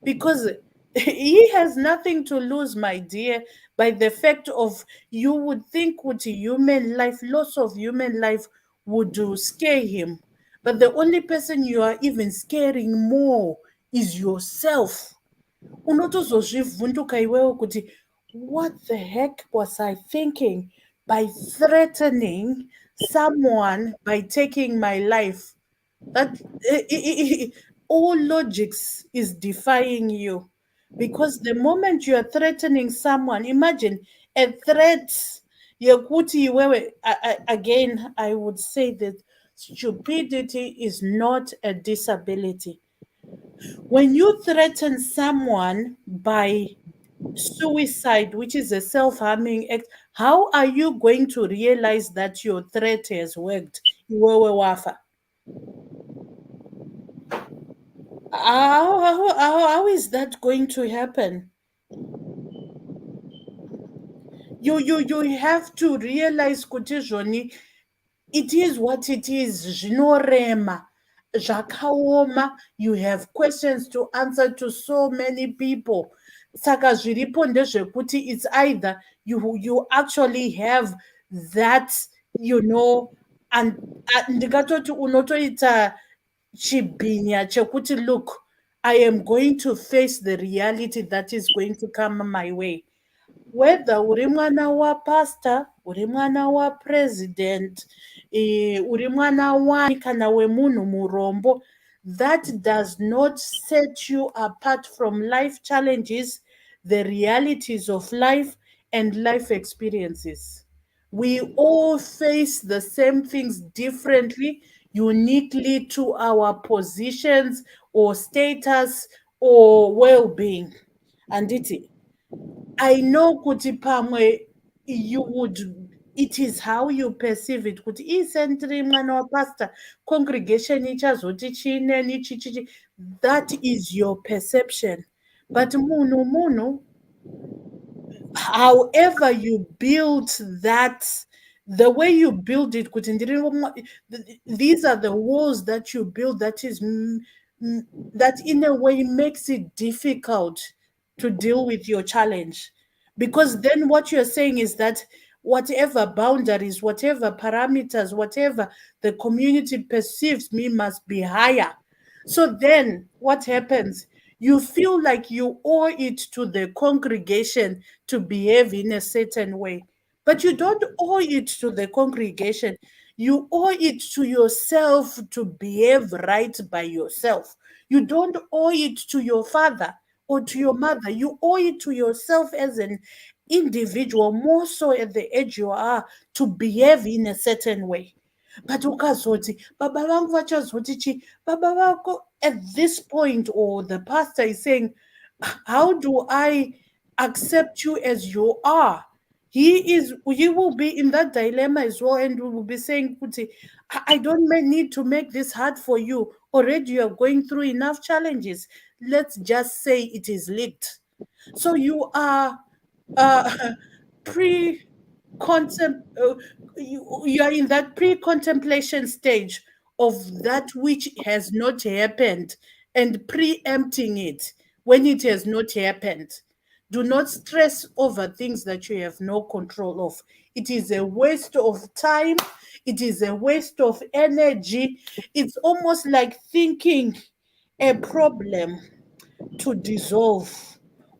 because he has nothing to lose, my dear, by the fact of, you would think with human life, loss of human life would scare him. But the only person you are even scaring more is yourself. Unotozozvivhunduka iwewe kuti, what the heck was I thinking by threatening someone by taking my life? That all logics is defying you, because the moment you are threatening someone, imagine a threat yekuti iwewe, again I would say that stupidity is not a disability. When you threaten someone by suicide, which is a self-harming act, how are you going to realize that your threat has worked? Iwewe wafa. How is that going to happen? You have to realize kuti zvoni it is what it is. Zvinorema, zvakaoma. You have questions to answer to so many people. Saka zviripo ndezvekuti it's either you actually have that, and ndingatoti unotoita chibhinya chekuti, look, I am going to face the reality that is going to come my way. Whether uri mwana wapastor, uri mwana wapresident, uri mwana wani kana wemunhu murombo, that does not set you apart from life challenges, the realities of life, and life experiences. We all face the same things differently, uniquely to our positions or status or well-being. Anditi, I know kuti pamwe it is how you perceive it, kuti isentri mwana wapastor, congregation ichazoti chineni chichichi, that is your perception. But munhu, however you build that, the way you build it, these are the walls that you build that in a way makes it difficult to deal with your challenge. Because then what you're saying is that whatever boundaries, whatever parameters, whatever the community perceives me must be higher. So then what happens? You feel like you owe it to the congregation to behave in a certain way. But you don't owe it to the congregation. You owe it to yourself to behave right by yourself. You don't owe it to your father or to your mother. You owe it to yourself as an individual, more so at the age you are, to behave in a certain way. But ukazoti baba vangu vachazoti chi, baba vako, at this point, or the pastor is saying, how do I accept you as you are? He will be in that dilemma as well, and will be saying, Kuti, I don't need to make this hard for you. Already you are going through enough challenges. Let's just say it is leaked. So you are you are in that pre-contemplation stage of that which has not happened and preempting it when it has not happened. Do not stress over things that you have no control of. It is a waste of time. It is a waste of energy. It's almost like thinking a problem to dissolve.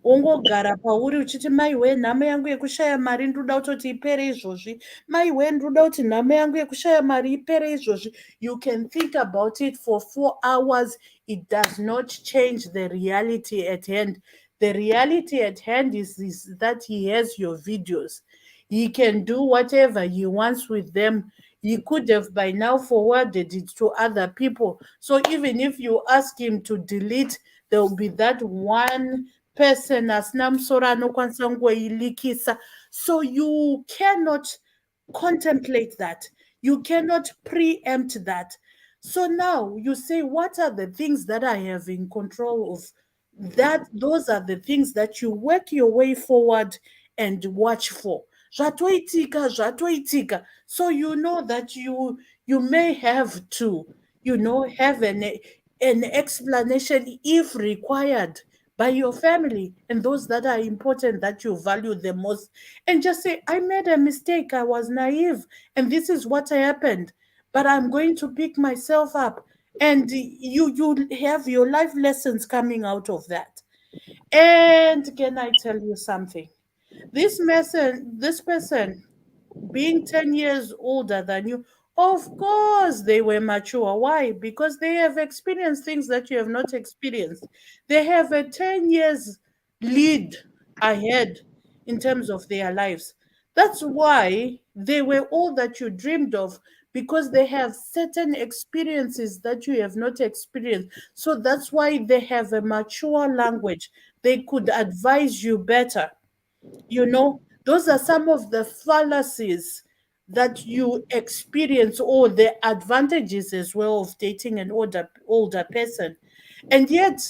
Ongogara pauri uchiti maiwe, nhamo yangu yekushaya mari ndoda kutoti ipere izvozvi. Maiwe, ndoda kuti nhamo yangu yekushaya mari ipere izvozvi. You can think about it for 4 hours. It does not change the reality at hand. The reality at hand is that he has your videos. He can do whatever he wants with them. He could have by now forwarded it to other people. So even if you ask him to delete, there will be that one person asina musoro anokwanisa kungoilikisa. So you cannot contemplate that. You cannot preempt that. So now you say, what are the things that I have in control of? Those are the things that you work your way forward and watch for. Zvatoitika. So you know that you may have to, have an explanation if required by your family and those that are important, that you value the most, and just say, I made a mistake, I was naive, and this is what happened, but I'm going to pick myself up. And you have your life lessons coming out of that. And can I tell you something? This person being 10 years older than you, of course they were mature. Why? Because they have experienced things that you have not experienced. They have a 10 years lead ahead in terms of their lives. That's why they were all that you dreamed of, because they have certain experiences that you have not experienced. So that's why they have a mature language. They could advise you better. Those are some of the fallacies that you experience, or the advantages as well of dating an older person. And yet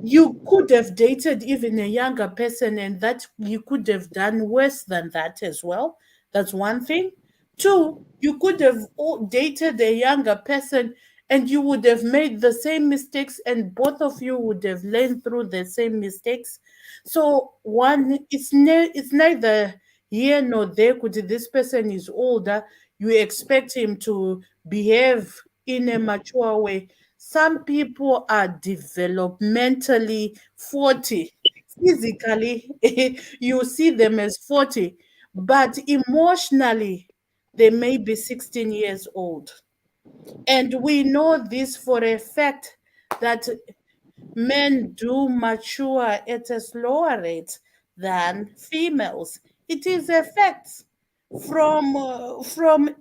you could have dated even a younger person, and that you could have done worse than that as well. That's one thing. Two, you could have dated a younger person and you would have made the same mistakes and both of you would have learned through the same mistakes. So one, it's neither here nor there. Could this person is older, you expect him to behave in a mature way. Some people are developmentally 40. Physically, you see them as 40, but emotionally, they may be 16 years old. And we know this for a fact that men do mature at a slower rate than females. It is a fact from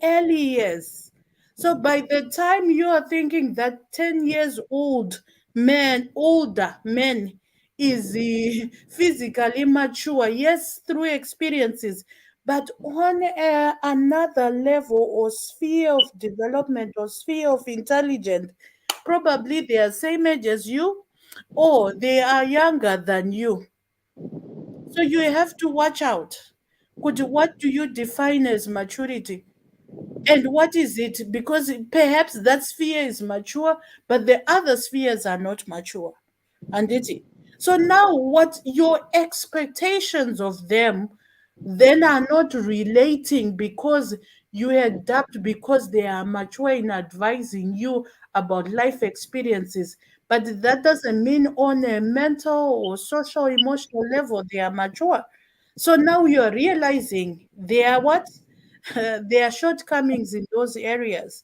early years. So by the time you are thinking that 10 years old man, older men, is physically mature, yes, through experiences, but on another level or sphere of development or sphere of intelligence, probably they are same age as you or they are younger than you. So you have to watch out. What do you define as maturity? And what is it? Because perhaps that sphere is mature, but the other spheres are not mature. And it. So now what your expectations of them then are not relating because you adapt because they are mature in advising you about life experiences. But that doesn't mean on a mental or social emotional level they are mature. So now you're realizing they are what? There are shortcomings in those areas.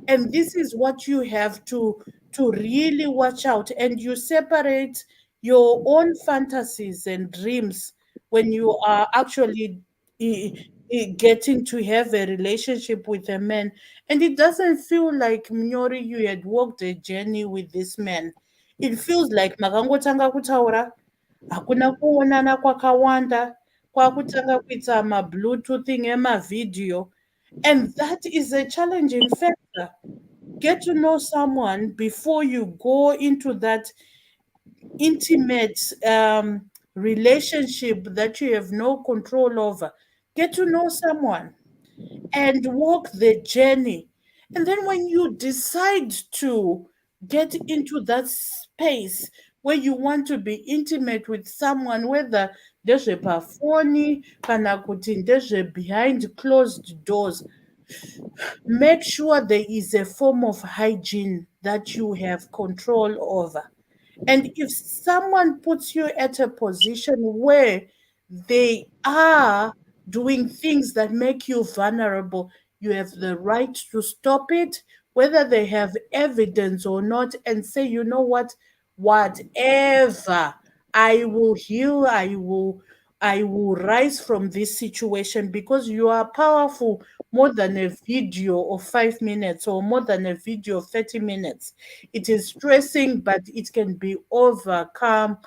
And this is what you have to really watch out, and you separate your own fantasies and dreams when you are actually getting to have a relationship with a man. And it doesn't feel like, Mnyori, you had walked a journey with this man. It feels like makangotanga kutaura, hakuna kuonana kwakawanda, kwakutanga kuita mabluetoothing emavideo, and that is a challenging factor. Get to know someone before you go into that intimate relationship that you have no control over. Get to know someone and walk the journey. And then when you decide to get into that space where you want to be intimate with someone, whether ndezvepafoni kana kuti ndezve behind closed doors, make sure there is a form of hygiene that you have control over. And if someone puts you at a position where they are doing things that make you vulnerable, you have the right to stop it, whether they have evidence or not, and say, you know what, whatever, I will heal, I will rise from this situation, because you are powerful more than a video of 5 minutes or more than a video of 30 minutes. It is stressing, but it can be overcome.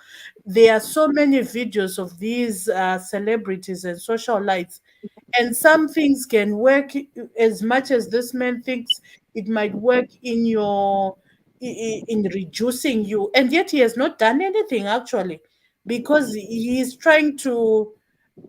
There are so many videos of these celebrities and socialites, and some things can work as much as this man thinks it might work in in reducing you, and yet he has not done anything actually, because he is trying to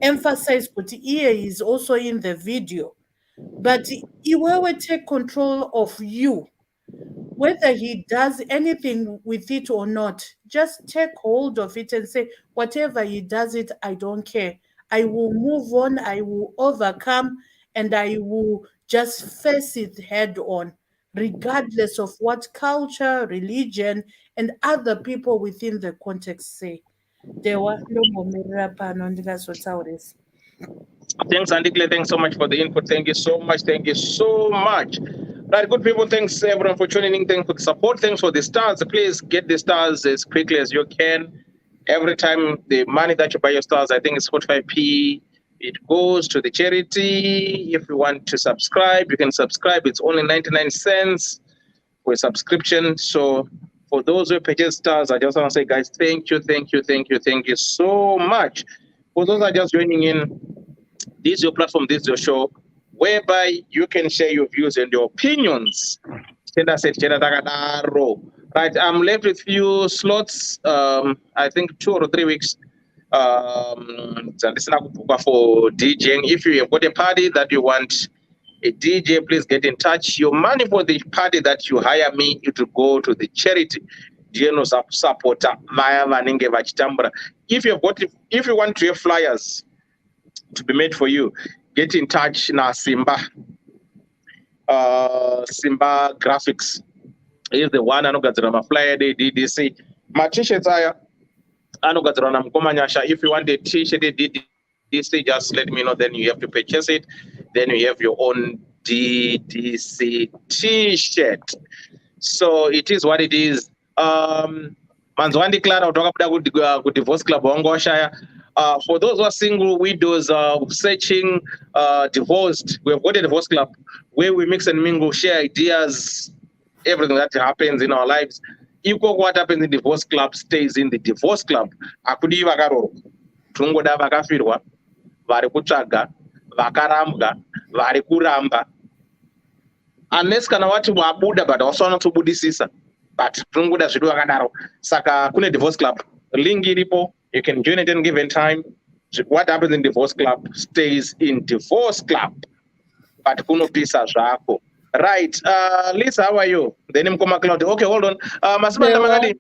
emphasize that he is also in the video. But he will take control of you. Whether he does anything with it or not, just take hold of it and say, whatever he does it, I don't care. I will move on, I will overcome, and I will just face it head on, regardless of what culture, religion, and other people within the context say. Dewa, ndombomirira pano ndikazotaurisa. Thanks, Andy Clay. Thanks so much for the input. Thank you so much. Thank you so much. Right, good people. Thanks everyone for tuning in. Thanks for the support. Thanks for the stars. Please get the stars as quickly as you can. Every time the money that you buy your stars, I think it's 45p. It goes to the charity. If you want to subscribe, you can subscribe. It's only 99 cents for a subscription. So for those who purchase stars, I just want to say, guys, thank you so much. For those that are just joining in, this is your platform, this is your show, whereby you can share your views and your opinions. Right, I'm left with few slots, I think 2 or 3 weeks for DJing. If you have got a party that you want a DJ, please get in touch. Your money for the party that you hire me, it will go to the charity. General supporter Maya Vanenge Vachitambra. If you want to have flyers to be made for you, get in touch na Simba. Simba Graphics is the one anogadzira maflyer DDC. My t-shirts are anogadzira na mkomanyasha. If you want a t-shirt DDC, just let me know, then you have to purchase it. Then you have your own DDC t-shirt. So it is what it is. Manzwandi Clara talk about the divorce club Wangwashire. For those who are single, widows, searching, divorced, we have got a divorce club where we mix and mingle, share ideas, everything that happens in our lives. Equal what happens in the divorce club stays in the divorce club. Akudi vakaro, tungoda vakafirwa, vari kutsvaga, vakarambwa, vari kuramba. Unless kana wati wabuda but wasona tobudisisa. But tungoda zvidu vakadaro. Saka kune divorce club. Link iripo. You can join it any given time. What happens in divorce club stays in divorce club. But kuno pisa zvako. Right. Lisa, how are you? Then Mkoma Cloud. Okay, hold on. Masibanda Magadi.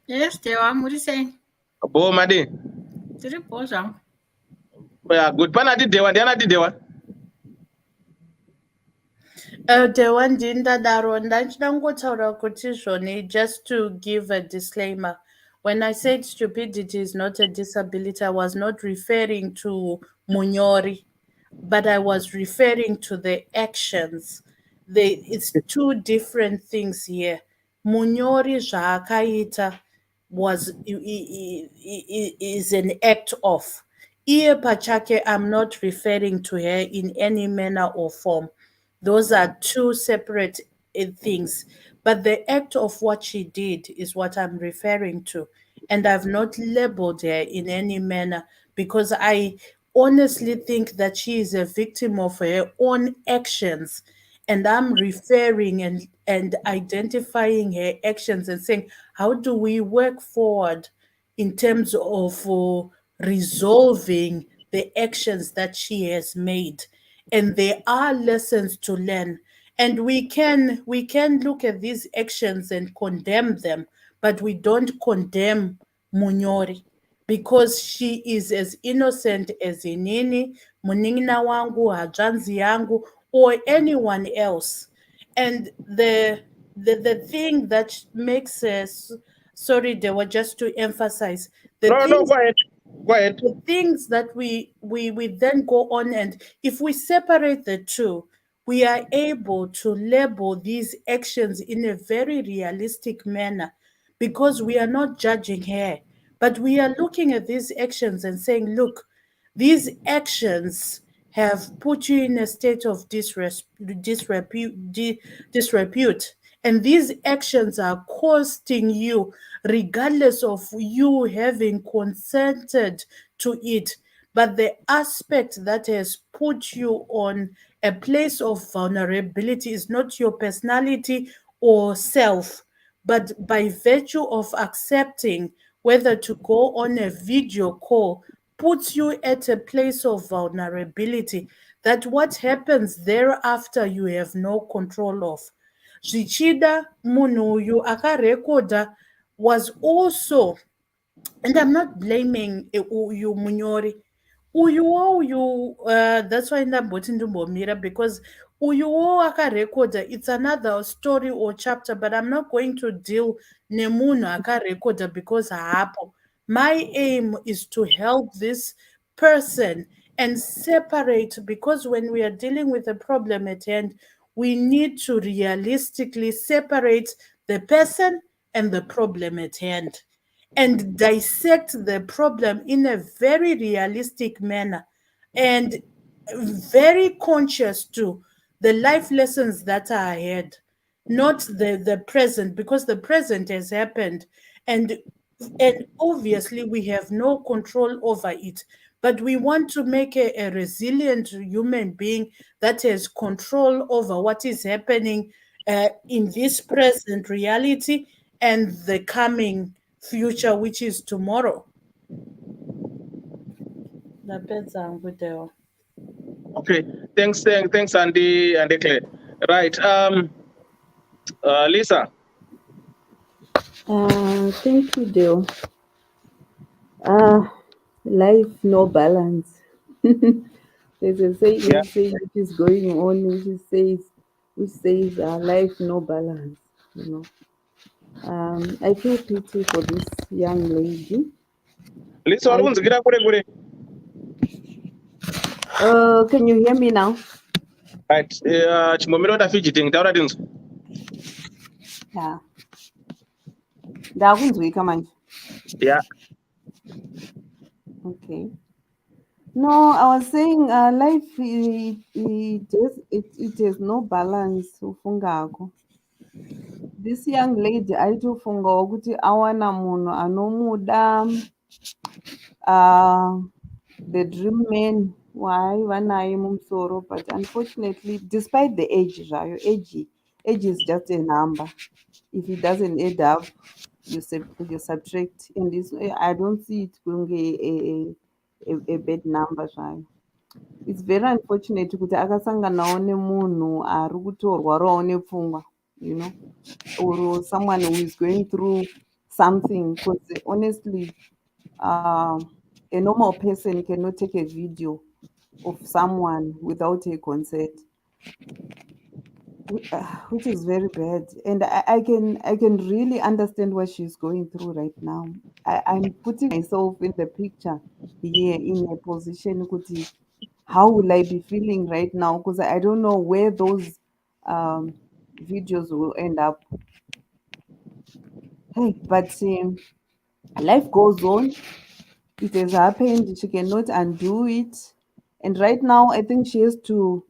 Yes, Dewa, what are you saying? Bo Madi. Did it pause on? Yeah, good. Panadi Dewa. Diana Dewa. Dewa ndinda daro ndachinangotaura kuti zvone, just to give a disclaimer. When I said stupidity is not a disability, I was not referring to Munyori, but I was referring to the actions. It's two different things here. Munyori zvaakaita is an act of. Iye pachake, I'm not referring to her in any manner or form. Those are two separate things. But the act of what she did is what I'm referring to. And I've not labeled her in any manner because I honestly think that she is a victim of her own actions. And I'm referring and identifying her actions and saying, how do we work forward in terms of resolving the actions that she has made? And there are lessons to learn. And we can look at these actions and condemn them, but we don't condemn Munyori because she is as innocent as Inini, Muningina wangu, Hajanzi yangu, or anyone else. And the thing that makes us, sorry, they were just to emphasize the No, go ahead. Go ahead. The things that we then go on, and if we separate the two, we are able to label these actions in a very realistic manner because we are not judging her, but we are looking at these actions and saying, look, these actions have put you in a state of disrepute. And these actions are costing you, regardless of you having consented to it. But the aspect that has put you on a place of vulnerability is not your personality or self, but by virtue of accepting whether to go on a video call puts you at a place of vulnerability that what happens thereafter you have no control of. Zvichida munhu uyu akarekodha was also, and I'm not blaming uyu Munyori, that's why ndamboti ndimbomira, because uyuwo akarekodha, it's another story or chapter, but I'm not going to deal nemunhu akarekodha because haapo. My aim is to help this person and separate, because when we are dealing with a problem at hand, we need to realistically separate the person and the problem at hand and dissect the problem in a very realistic manner and very conscious to the life lessons that are ahead, not the present, because the present has happened and obviously we have no control over it. But we want to make a resilient human being that has control over what is happening in this present reality and the coming future, which is tomorrow. Okay, Thanks, Andy Claire. Right. Lisa. Thank you, Dale. Life no balance. There's a Yeah. saying which is going on, which says life no balance. You know. I feel pity for this young lady. Lisa, I, can you hear me now? right. Chimomero ta fidgeting. Taura things. Yeah. Ndakunzwika manje. Yeah. Okay. No, I was saying life it has no balance ufungako. This young lady aitofungawo kuti awana munhu anomuda, the dream man waaiva naye mumusoro, but unfortunately despite the age zvayo, age is just a number. If it doesn't add up, you subtract, and I don't see it being a bad number zvayo. It's very unfortunate kuti akasanganawo nemunhu ari kutorwarawo nepfungwa, you know, or someone who is going through something, because honestly a normal person cannot take a video of someone without a consent, which is very bad. And I can really understand what she's going through right now. I'm putting myself in the picture here in a position kuti, how will I be feeling right now, because I don't know where those videos will end up. Hey, but life goes on. It has happened. She cannot undo it. And right now, I think she has to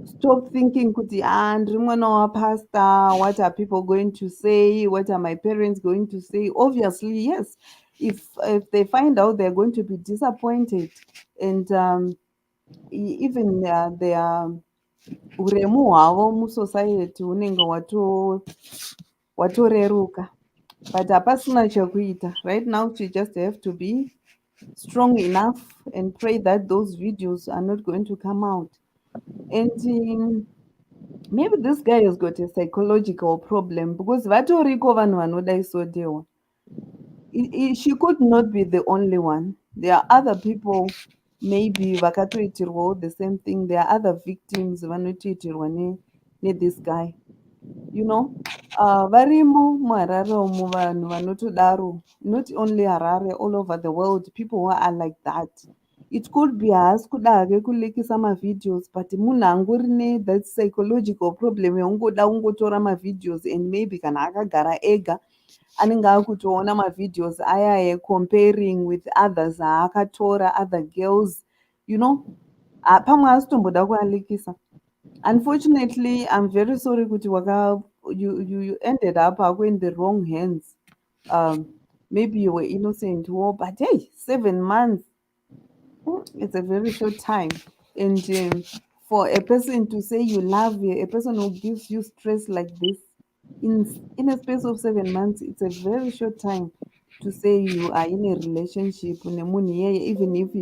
stop thinking, kuti ndiri mwana wapastor, what are people going to say? What are my parents going to say? Obviously, yes. If they find out, they're going to be disappointed. And even their uremu hwavo musociety hunenge watoreruka. But hapasina chekuita. Right now, she just have to be strong enough and pray that those videos are not going to come out. And maybe this guy has got a psychological problem, because vatoriko vanhu vanodaisodewa. She could not be the only one. There are other people, maybe vakatoitirwawo the same thing. There are other victims vanotoitirwa this guy, you know. Varimo muharare umu vanhu vanotodaro, not only Harare, all over the world, people who are like that. It could be haasi kuda hake kulekisa mavideos, but munhu angori that psychological problem yeungoda kungotora mavideos, and maybe kana akagara ega anenge akutoona mavideos aya comparing with others aakatora, other girls, you know, pamwe asitomboda kualekisa. Unfortunately, I'm very sorry kuti you ended up in the wrong hands. Maybe you were innocent, but hey, 7 months, it's a very short time. And for a person to say you love you, a person who gives you stress like this in a space of 7 months, it's a very short time to say you are in a relationship nemunhu iyeye. Even if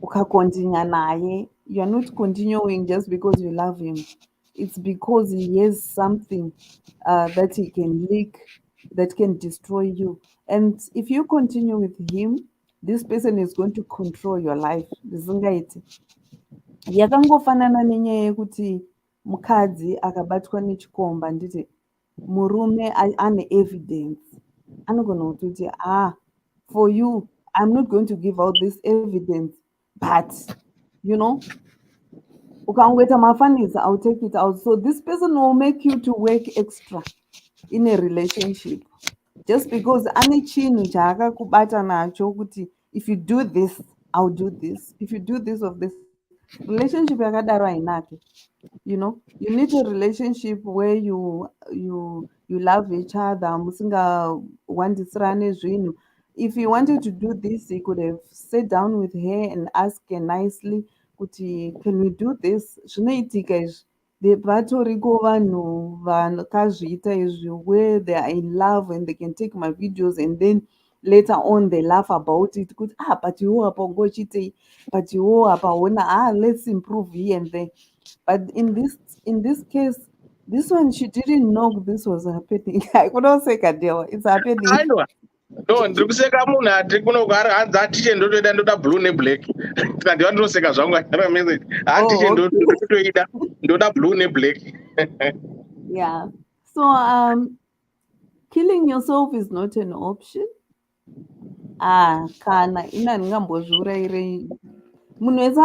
ukakontinua naye, you are not continuing just because you love him. It's because he has something that he can leak, that can destroy you. And if you continue with him, this person is going to control your life. Zvisingaiti. Yakangofanana nenyaya yekuti mukadzi akabatwa nechikomba, nditi murume ane evidence, anogona kutoti for you, I'm not going to give out this evidence, but you know, ukangoita mafanisa, I'll take it out. So this person will make you to work extra in a relationship just because ane chinhu chaakakubata nacho kuti if you do this, I'll do this. If you do this of this, relationship yakadaro hainaki. You know, you need a relationship where you love each other, musingawandisirane zvinhu. If he wanted to do this, he could have sat down with her and asked her nicely kuti, can we do this? Zvinoitika izvi, vatoriko vanhu vakazviita izvi, where they are in love and they can take my videos and then later on they laugh about it. Good, but you apa ngochite, but you apa wona, let's improve here and there. But in this case, this one she didn't know this was happening. I couldn't say Kadeo, it's happening. Aiwa. No, ndiri kuseka munhu ati kunogara hanzi atiche ndoda blue neblack. Kandiwa ndinoseka zvangu achara message. Atiche Oh, okay. ndotoida ndoda blue neblack. Yeah. So killing yourself is not an option. Kana ina ndingambozviurayirei. Munhu wese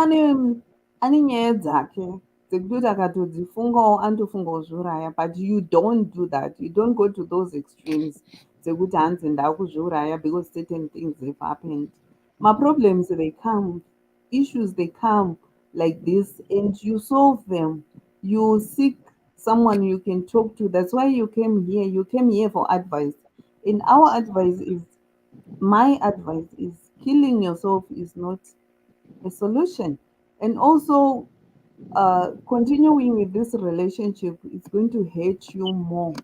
ane nyaya dzake dzekutoti akatodzifungawo anotofunga kuzviuraya, but you don't do that. You don't go to those extremes dzekuti hanzi ndakuzviuraya because certain things have happened. My problems, they come, issues, they come like this, and you solve them. You seek someone you can talk to. That's why you came here. You came here for advice. And our advice is, my advice is, killing yourself is not a solution. And also, continuing with this relationship is going to hurt you more.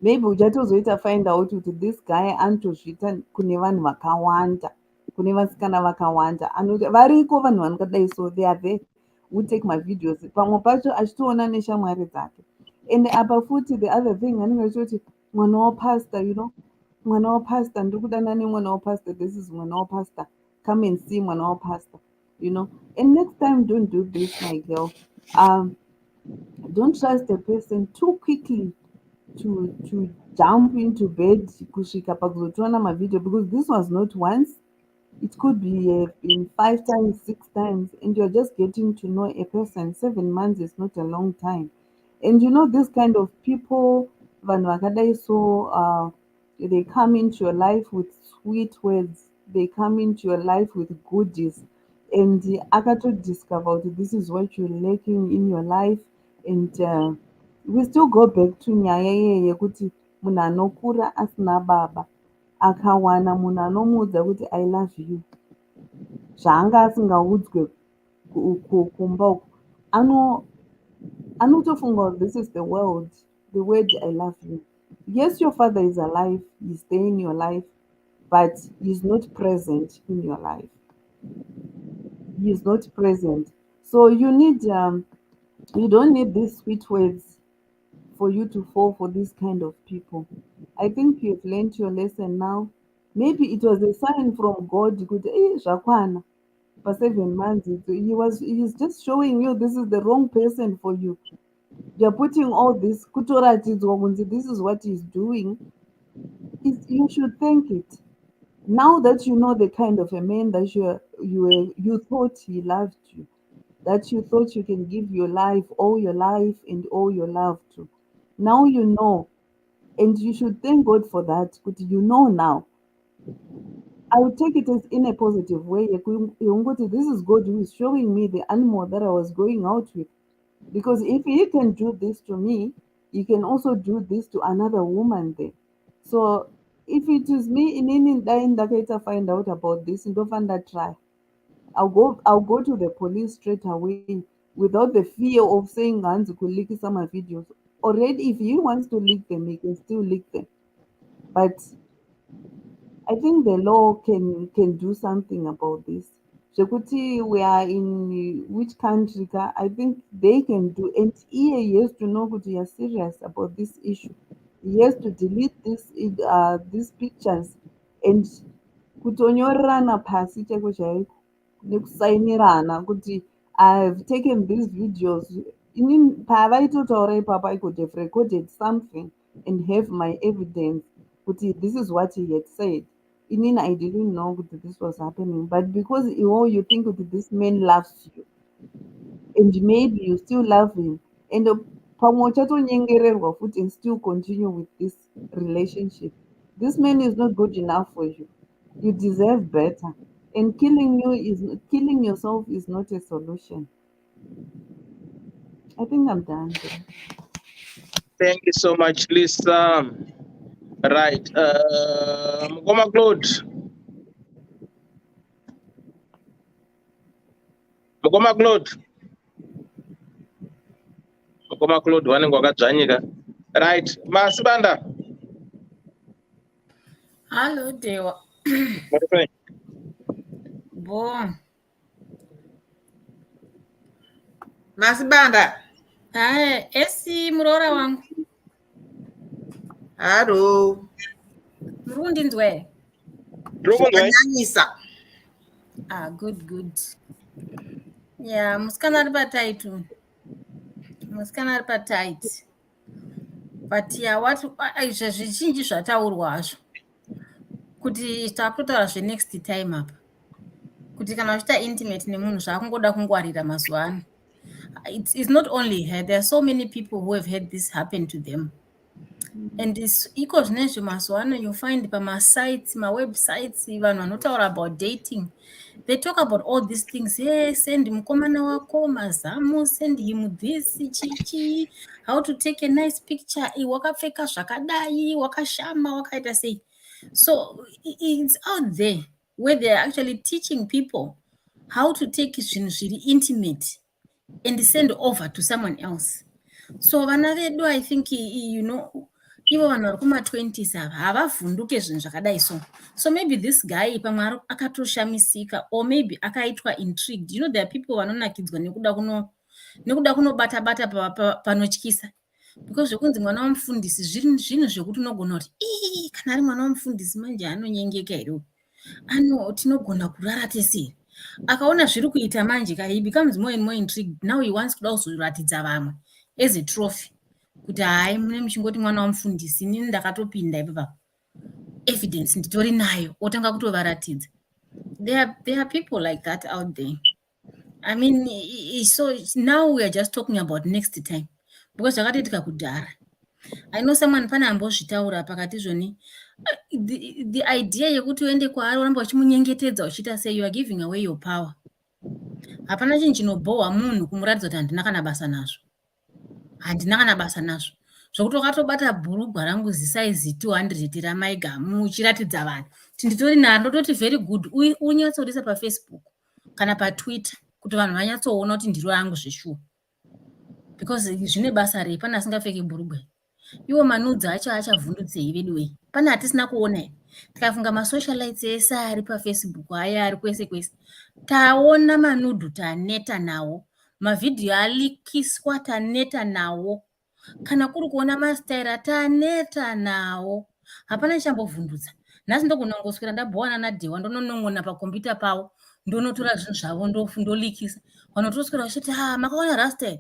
Maybe uchatozoita find out kuti this guy anotozviita kune vanhu vakawanda, kune vasikana vakawanda, variko vanhu vanokadai, so they are there who take my videos, pamwe pacho achitoona neshamwari dzake. And apa futi the other thing anenge achitoti mwana wapastor, you know, mwana wapastor, ndiri kudana nemwana wapastor, this is mwana wapastor, come and see mwana wapastor, you know. And next time, don't do this, my girl. Don't trust a person too quickly to jump into bed kusvika pakuzotoona mavideo, because this was not once, it could be been 5 times, 6 times, and you're just getting to know a person. 7 months is not a long time. And you know, this kind of people, vanhu vakadai, so they come into your life with sweet words, they come into your life with goodies, and akato discover that this is what you're lacking in your life. And we still go back to nyaya yekuti munhu anokura asina baba akawana munhu anomuudza kuti I love you, zvaanga asingaudzwe kumba uko, anotofunga kuti this is the world, the word I love you. Yes, your father is alive, he's there in your life, but he's not present in your life. He's not present. So you need, you don't need these sweet words for you to fall for this kind of people. I think you've learned your lesson now. Maybe it was a sign from God. Zvakwana, for 7 months, he's just showing you this is the wrong person for you. You're putting all this, this is what he's doing. You should thank it. Now that you know the kind of a man that you thought he loved you, that you thought you can give your life, all your life and all your love to. Now you know, and you should thank God for that. But you know now. I would take it as in a positive way. This is God who is showing me the animal that I was going out with. Because if he can do this to me, he can also do this to another woman there. So if it is me in indicator find out about this, don't find that try. I'll go to the police straight away without the fear of saying Hans could leak some of my videos. Already, if he wants to leak them, he can still leak them. But I think the law can do something about this. Shekuti, we are in which country? I think they can do, and he has to know that you are serious about this issue. He has to delete these pictures and kutonyorana pasi chako chaiko nekusainirana kuti I've taken these videos. Pavaitotaura ipapa, I could have recorded something and have my evidence. But this is what he had said. I didn't know that this was happening, but because you think that this man loves you, and maybe you still love him, and and still continue with this relationship. This man is not good enough for you. You deserve better. And killing yourself is not a solution. I think I'm done there. Thank you so much, Lisa. Right. Mukoma Claude. Mukoma Claude. Mukoma Claude vanenge vakadzvanyika. Right. Masibanda. Hello, Dewa. Bo. Masibanda. Esi murora wangu. Haro. Murundi ndwe. Zvakanyanyisa. Good. Yeah, musikana ari pataitu. Musikana ari patight. But yeah, izvo zvizhinji zvataurwa hazvo. Kuti takutotaura next time apa. Kuti kana uchiita intimate nemunhu zvakungoda kungwarira mazuva ano. It's not only her. There are so many people who have had this happen to them. And this equals mazuva you find sites, websites, even vanotaura about dating. They talk about all these things. Hey, send mukomana wako mazamu, send him this, chichi, how to take a nice picture. Wakapfeka zvakadai, wakashama, wakaita sei. So it's out there where they're actually teaching people how to take zvinhu intimate and send over to someone else. So vana vedu, I think, ivo vanhu vari kuma-20s ava havavhunduke zvinhu zvakadai so maybe this guy pamwe akatoshamisika or maybe akaitwa intrigued. There are people vanonakidzwa nekuda kunobata-bata panotyisa, because zvekunzi mwana wamufundisi zvinhu zvekuti unogona kuti kana ari mwana wamufundisi manje anonyengeka here, tinogona kurara teseri. Akaona zviri kuita manje he becomes more and more intrigued. Now he wants kuda kuzoratidza vamwe as a trophy kuti hai mune muchingoti mwana wamufundisi, inini ndakatopinda ipapa, evidence nditori nayo, otanga kutovaratidza. There are people like that out there. I mean, so now we are just talking about next time, because zvakatoitika kudhara. I know someone pana ambozvitaura pakati zvoni, the idea yekuti uende kwaari uramba uchimunyengetedza uchiita sei, you are giving away your power. Hapana chinhu chinobhohwa munhu kumuratidza kuti handina kana basa nazvo. Zvokuti wakatobata bhurugwa rangu zisaizi 200 ramaiga muchiratidza vanhu kuti nditori naro, ndototi very good, unyatsorisa paFacebook kana paTwitter kuti vanhu vanyatsoona kuti ndiro rangu zveshuwa, because zvine basa rei pana asingapfeki bhurugwa. Iwo manudzi acho achavhundutsei veduwei, pana hatisina kuona here. Tikafunga masocialites ese ari paFacebook aya ari kwese kwese, taona manudhu taneta nawo, mavhidhiyo alikiswa taneta nawo, kana kuri kuona mastaira taneta nawo, hapana chambovhundutsa. Nhasi ndogona kungoswera ndabhuwana naDhewa ndononong'ona pakombiyuta pawo, ndonotora zvinhu zvavo ndolikisa. Vanotoswera vachiti makaona rasta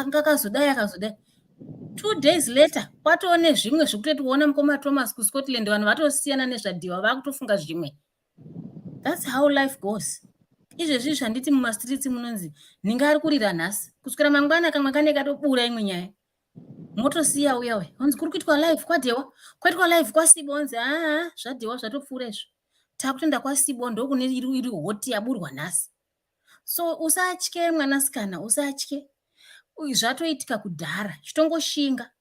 ngakazodai akazodai. 2 days later kwatoone zvimwe zvekutoti kuona mukoma Thomas kuScotland vanhu vatosiyana nezvaDhewa vakutofunga zvimwe. That's how life goes. Izvezvi zvanditi mumastreets munonzi ninga ari kurira nhasi, kuswera mangwana kamwe kane katobura imwe nyaya, motosiya uyawe onzi kuri kuitwa live kwaDhewa, kwaitwa live kwaSibo, onzi zvaDhewa zvatopfuura izvo, takutoenda kwaSibo ndokune iri hoti yaburwa nhasi. So usatye mwanasikana, usatye. Zvatoitika kudhara, chitongoshinga.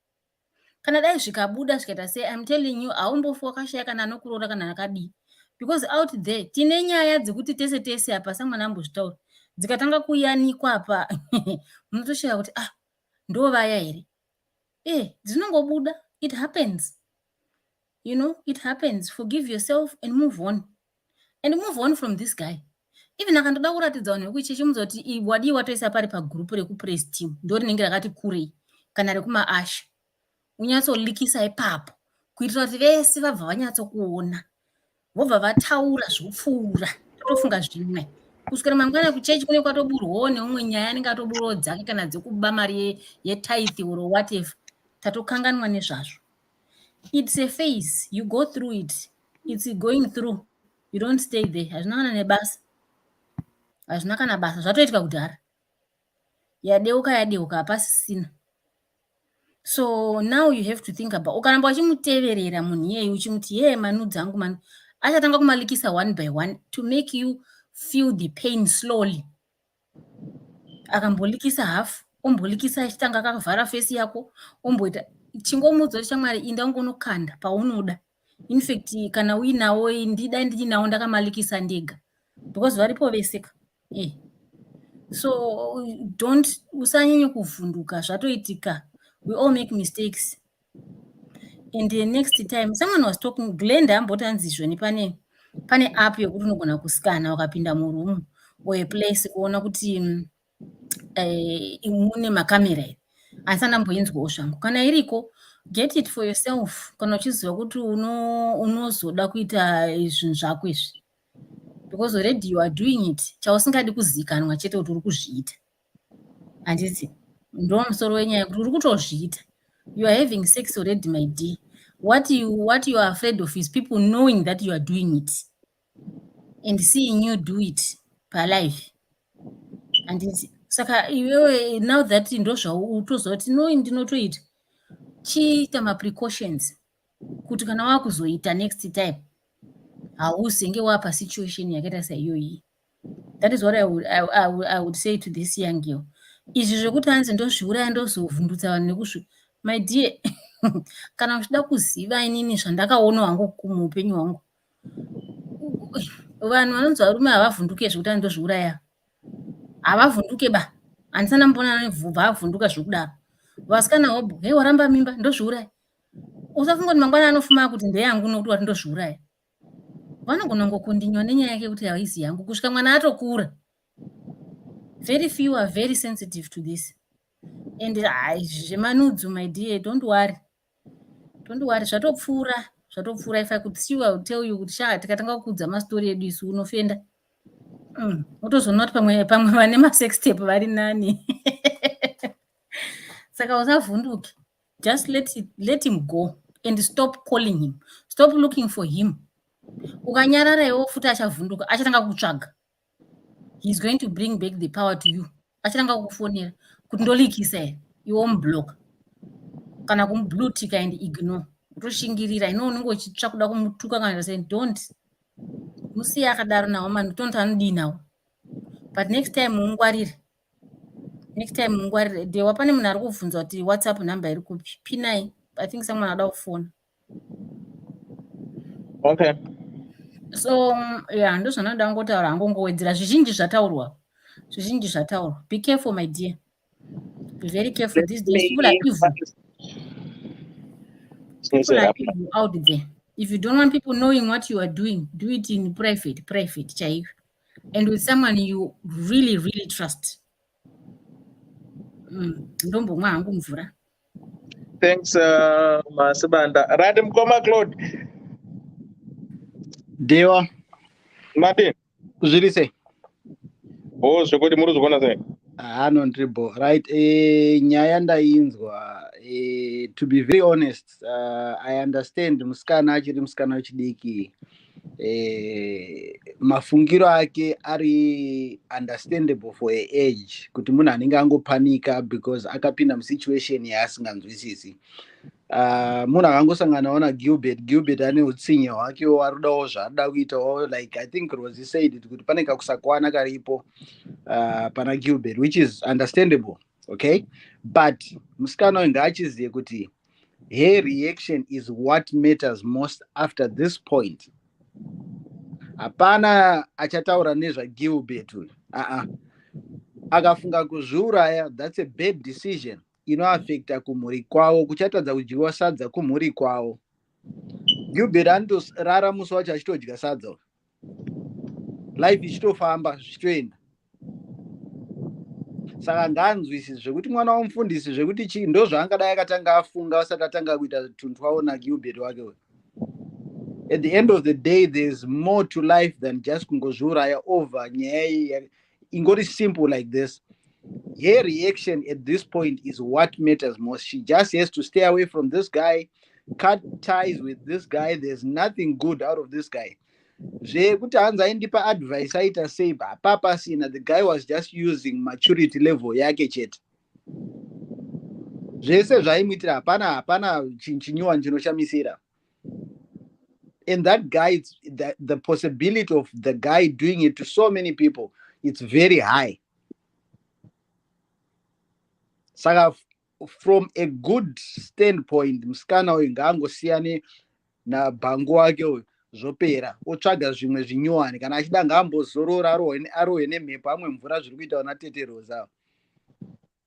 Kana dai zvikabuda zvikaita sei, I'm telling you, haumbofi wakashaya kana anokuroora kana akadii. Because out there tine nyaya dzekuti tese apa samwana ambozvitaura, dzikatanga kuyanikwa apa munotoshaya kuti ndo vaya here. Dzinongobuda. It happens. It happens. Forgive yourself and move on. And move on from this guy. Even akandoda kuratidza vanhu vekuichi chimuzoti wadi watoisa pari pagrupu rekupress team ndo rinenge rakati kurei kana rekumaasha, unyatsolikisa ipapo kuitira kuti vese vabva vanyatsokuona, vobva vataura zvopfuura, totofunga zvimwe. Kuswera mangwana kuchechi kune kwatoburwawo neumwe nyaya anenge atoburwawo dzake kana dzekuba mari yetithe or whatever, tatokanganwa nezvazvo. It's a phase, you go through it. It's going through, you don't stay there. Hazvina kana nebasa, hazvina kana basa, zvatoitika kudhara. Yadeuka hapasisina. So now you have to think about, ukaramba uchimuteverera munhu iyeye uchimuti manudzi angu achatanga kumalikisa one by one to make you feel the pain slowly. Akambolikisa half, ombolikisa achitanga akavhara face yako, omboita chingomudza chamwari inda ungonokanda paunoda. In fact kana uinawo ndida ndinawo ndakamalikisa ndega, because varipo veseka. So usanyanye kuvhunduka, zvatoitika. We all make mistakes. And the next time, someone was talking, Glenda ambotanzi zvoni pane pane app yokuti unogona kuskana ukapinda muroom weplace kuona kuti mune makamera here. Asi andamboinzwawo zvangu. Kana iriko, get it for yourself. Kana uchiziva kuti unozoda kuita zvinhu zvako izvi. Because already you are doing it. Chausingadi kuzikanwa chete kuti uri kuzviita. Handiti? Ndo musoro wenyaya kuti uri kutozviita. You are having sex already, my dear. What you are afraid of is people knowing that you are doing it and seeing you do it per life. Handiti? Saka iwewe now that ndo zvautozoti no ndinotoita. Chiita ma-precautions kuti kana wakuzoita next time hauzenge wapa situation yakaita saiyoyi. That is what I would say to this young girl. Izvi zvekuti hanzi ndozviuraya ndozovhundutsa vanhu nekusvi, my dear, kana uchida kuziva inini zvandakaona hangu muupenyu hwangu, vanhu vanonzi varume havavhunduke zvekuti ndozviuraya, havavhunduke ba. Handisana mbona vavhunduka zvekudaro. Vasikana hobo, hei waramba mimba ndozviuraya. Usafunga kuti mangwana anofuma kuti ndeyangu nokuti wati ndozviuraya. Vanogona ngokondinywa nenyaya yake kuti haizi yangu kusvika mwana atokura. Very few are very sensitive to this. And zvemanudzu, my dear, don't worry. Don't worry, zvatopfuura. If I could see you, I would tell you kuti tikatanga kukudza mastori edu isu unofenda. Utozoona kuti pamwe vane masex tape vari nani. Saka usavhunduke. Just let him go and stop calling him. Stop looking for him. Ukanyarara iwo futi achavhunduka, achatanga kutsvaga. He's going to bring back the power to you. Achatanga kukufonera kuti ndolikisa here, iwo mublock. Kana kumublutika and ignore. Utoshingirira ino unenge uchitsva kuda kumutuka kana say don't. Musiye akadaro nawo man, don't anodi nawo. But next time mungwarire. Dewa pane munhu ari kubvunza kuti WhatsApp number iri kupi? P9. I think someone ada kufona. Okay. So, yeah, ndozvanoda ngotaura angongowedzera zvizhinji zvataurwa. Be careful, my dear. Be very careful. These days, people are evil. People are evil out there. If you don't want people knowing what you are doing, do it in private, chaiyo. And with someone you really, really trust. Ndombomwa hangu mvura. Thanks, Masibanda. Radim Koma Claude. Dewa. Martin. Kuzvirise. Oh, zvekuti muri kuzvibona sei? Nondribo. Right. Nyaya ndainzwa. To be very honest, I understand musikana achiri musikana wechidiki. Mafungiro ake ari understandable for her age. Kuti munhu anenge angopanika because akapinda musituation yaasinganzwisisi. Munhu akangosanganawo naGilbert ane utsinye hwake warudawo zvaada kuitawo, like I think Rosie said it, kuti pane kakusakwana karipo pana Gilbert, which is understandable, okay? But musikana uyu ngaachizive kuti her reaction is what matters most after this point. Hapana achataura nezvaGilbert uyu. Akafunga kuzviuraya, that's a bad decision. Inoaffecta kumhuri kwavo, kuchatadza kudyiwa sadza kumhuri kwavo. Gilbert andorara musi wacho achitodya sadza. Life ichitofamba zvichitoenda. Saka ngaanzwisise zvekuti mwana womufundisi zvekuti chii ndo zvaangadai akatanga afunga asati atanga kuita tuntu wawo naGilbert wake. At the end of the day, there's more to life than just kungozviuraya over nyaya ingori simple like this. Her reaction at this point is what matters most. She just has to stay away from this guy, cut ties with this guy. There's nothing good out of this guy. Zvekuti hanzi aindipa advice aita sei papa sina, the guy was just using maturity level yake chete. Zvese zvaimuitira hapana chinyuwa chinoshamisira. And that guy, the possibility of the guy doing it to so many people, it's very high. Saka from a good standpoint, musikana uyu ngaangosiyane na bhangu wake uyu zvopera, otsvaga zvimwe zvinyuwani, kana achida ngaambozorora arohwe nemhepo amwe mvura zviri kuita na teteroza.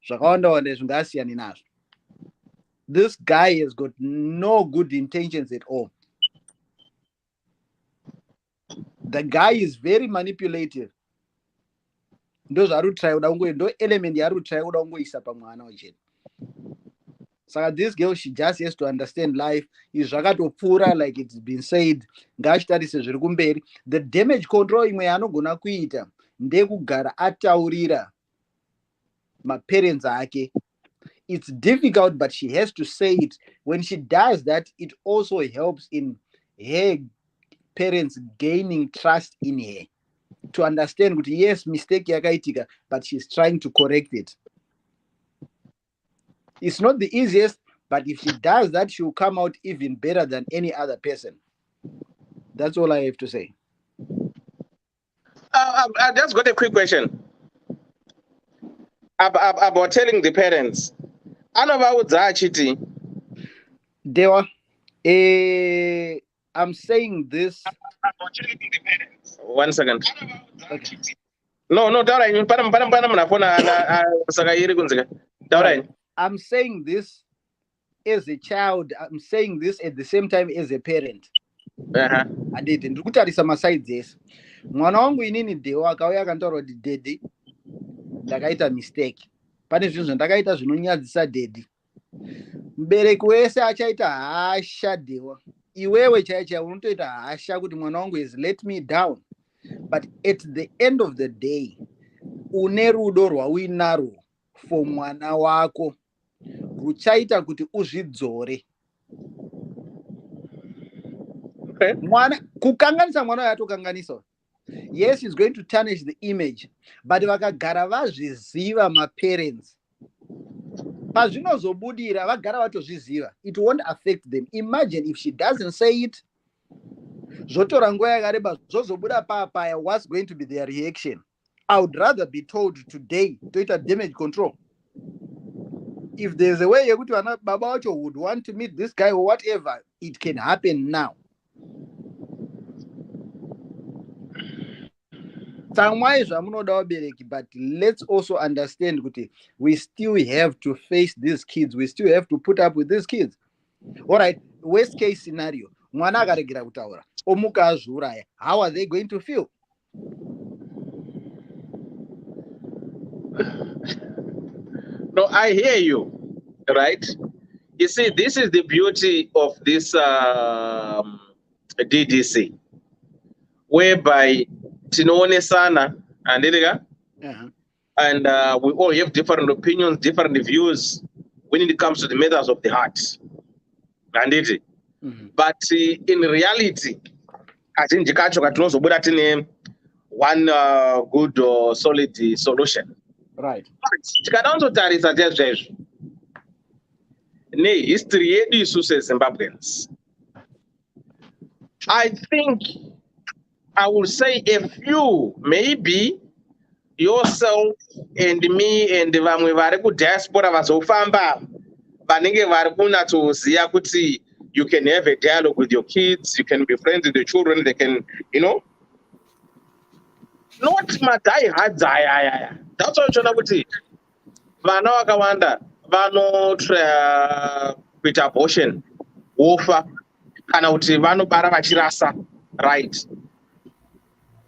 Zvakawanda zvingasiyane nazvo. This guy has got no good intentions at all. The guy is very manipulative. Those are try no element yaru try isa pamwana wacheni. So this girl, she just has to understand life is zvakatopfura, like it's been said. Ngachitarise zviri kumberi. The damage control imwe yaanogona kuita ndekugara ataurira maparents ake. It's difficult, but she has to say it. When she does that, it also helps in her parents gaining trust in her to understand that yes, mistake yakaitika, but she's trying to correct it. It's not the easiest, but if she does that, she'll come out even better than any other person. That's all I have to say. I just got a quick question about telling the parents. Dewa, I'm saying this. One second. Okay. No, I'm saying this as a child. I'm saying this at the same time as a parent. Anditi ndikutarisa masides ese. Mwana wangu inini Dewa akauya akantaura kuti daddy ndakaita mistake. Pane zvinhu zvandakaita zvinonyadzisa daddy. Mubereki wese achaita hasha Dewa. Iwewe chaicha unotoita hasha kuti mwana wangu has let me down. But at the end of the day, une rudo rwauinarwo for mwana wako ruchaita kuti uzvidzore. Mwana kukanganisa mwana yatokanganisa. Yes, he's going to tarnish the image, but vakagara vazviziva maparents. Pazvinozobudira vagara vatozviziva. It won't affect them. Imagine if she doesn't say it. Zvotora nguva yakareba zvozobuda papaya, what's going to be their reaction? I would rather be told today to it a damage control. If there's a way Baba Wacho would want to meet this guy or whatever, it can happen now. But let's also understand we still have to face these kids. We still have to put up with these kids. All right, worst case scenario. How are they going to feel? No, I hear you, right? You see, this is the beauty of this DDC, whereby Tinoone Sana and and we all have different opinions, different views when it comes to the matters of the heart. And but in reality, I think one good or solid solution. Right. History Zimbabweans. I think I will say a few, maybe yourself and me and the vamwe diaspora vasofamba vanenge vari kunatsoziva kuti you can have a dialogue with your kids, you can be friends with the children, they can, not madai hadzaya. That's why chona kuti vana vakawanda vanotra kuita abortion wofa kana kuti vanobara vachirasa, right?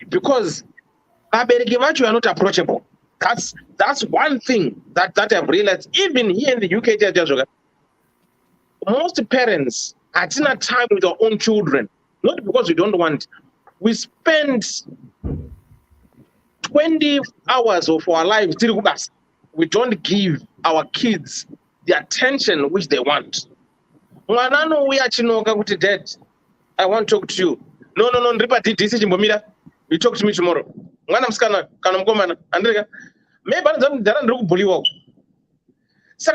Because vabereki vacho are not approachable. That's one thing that I've realized even here in the UK. Most parents are not time with our own children, not because we don't want. We spend 20 hours of our lives. We don't give our kids the attention which they want. Dad, I want to talk to you. No, Ddc chimbomira. You talk to me tomorrow. Maybe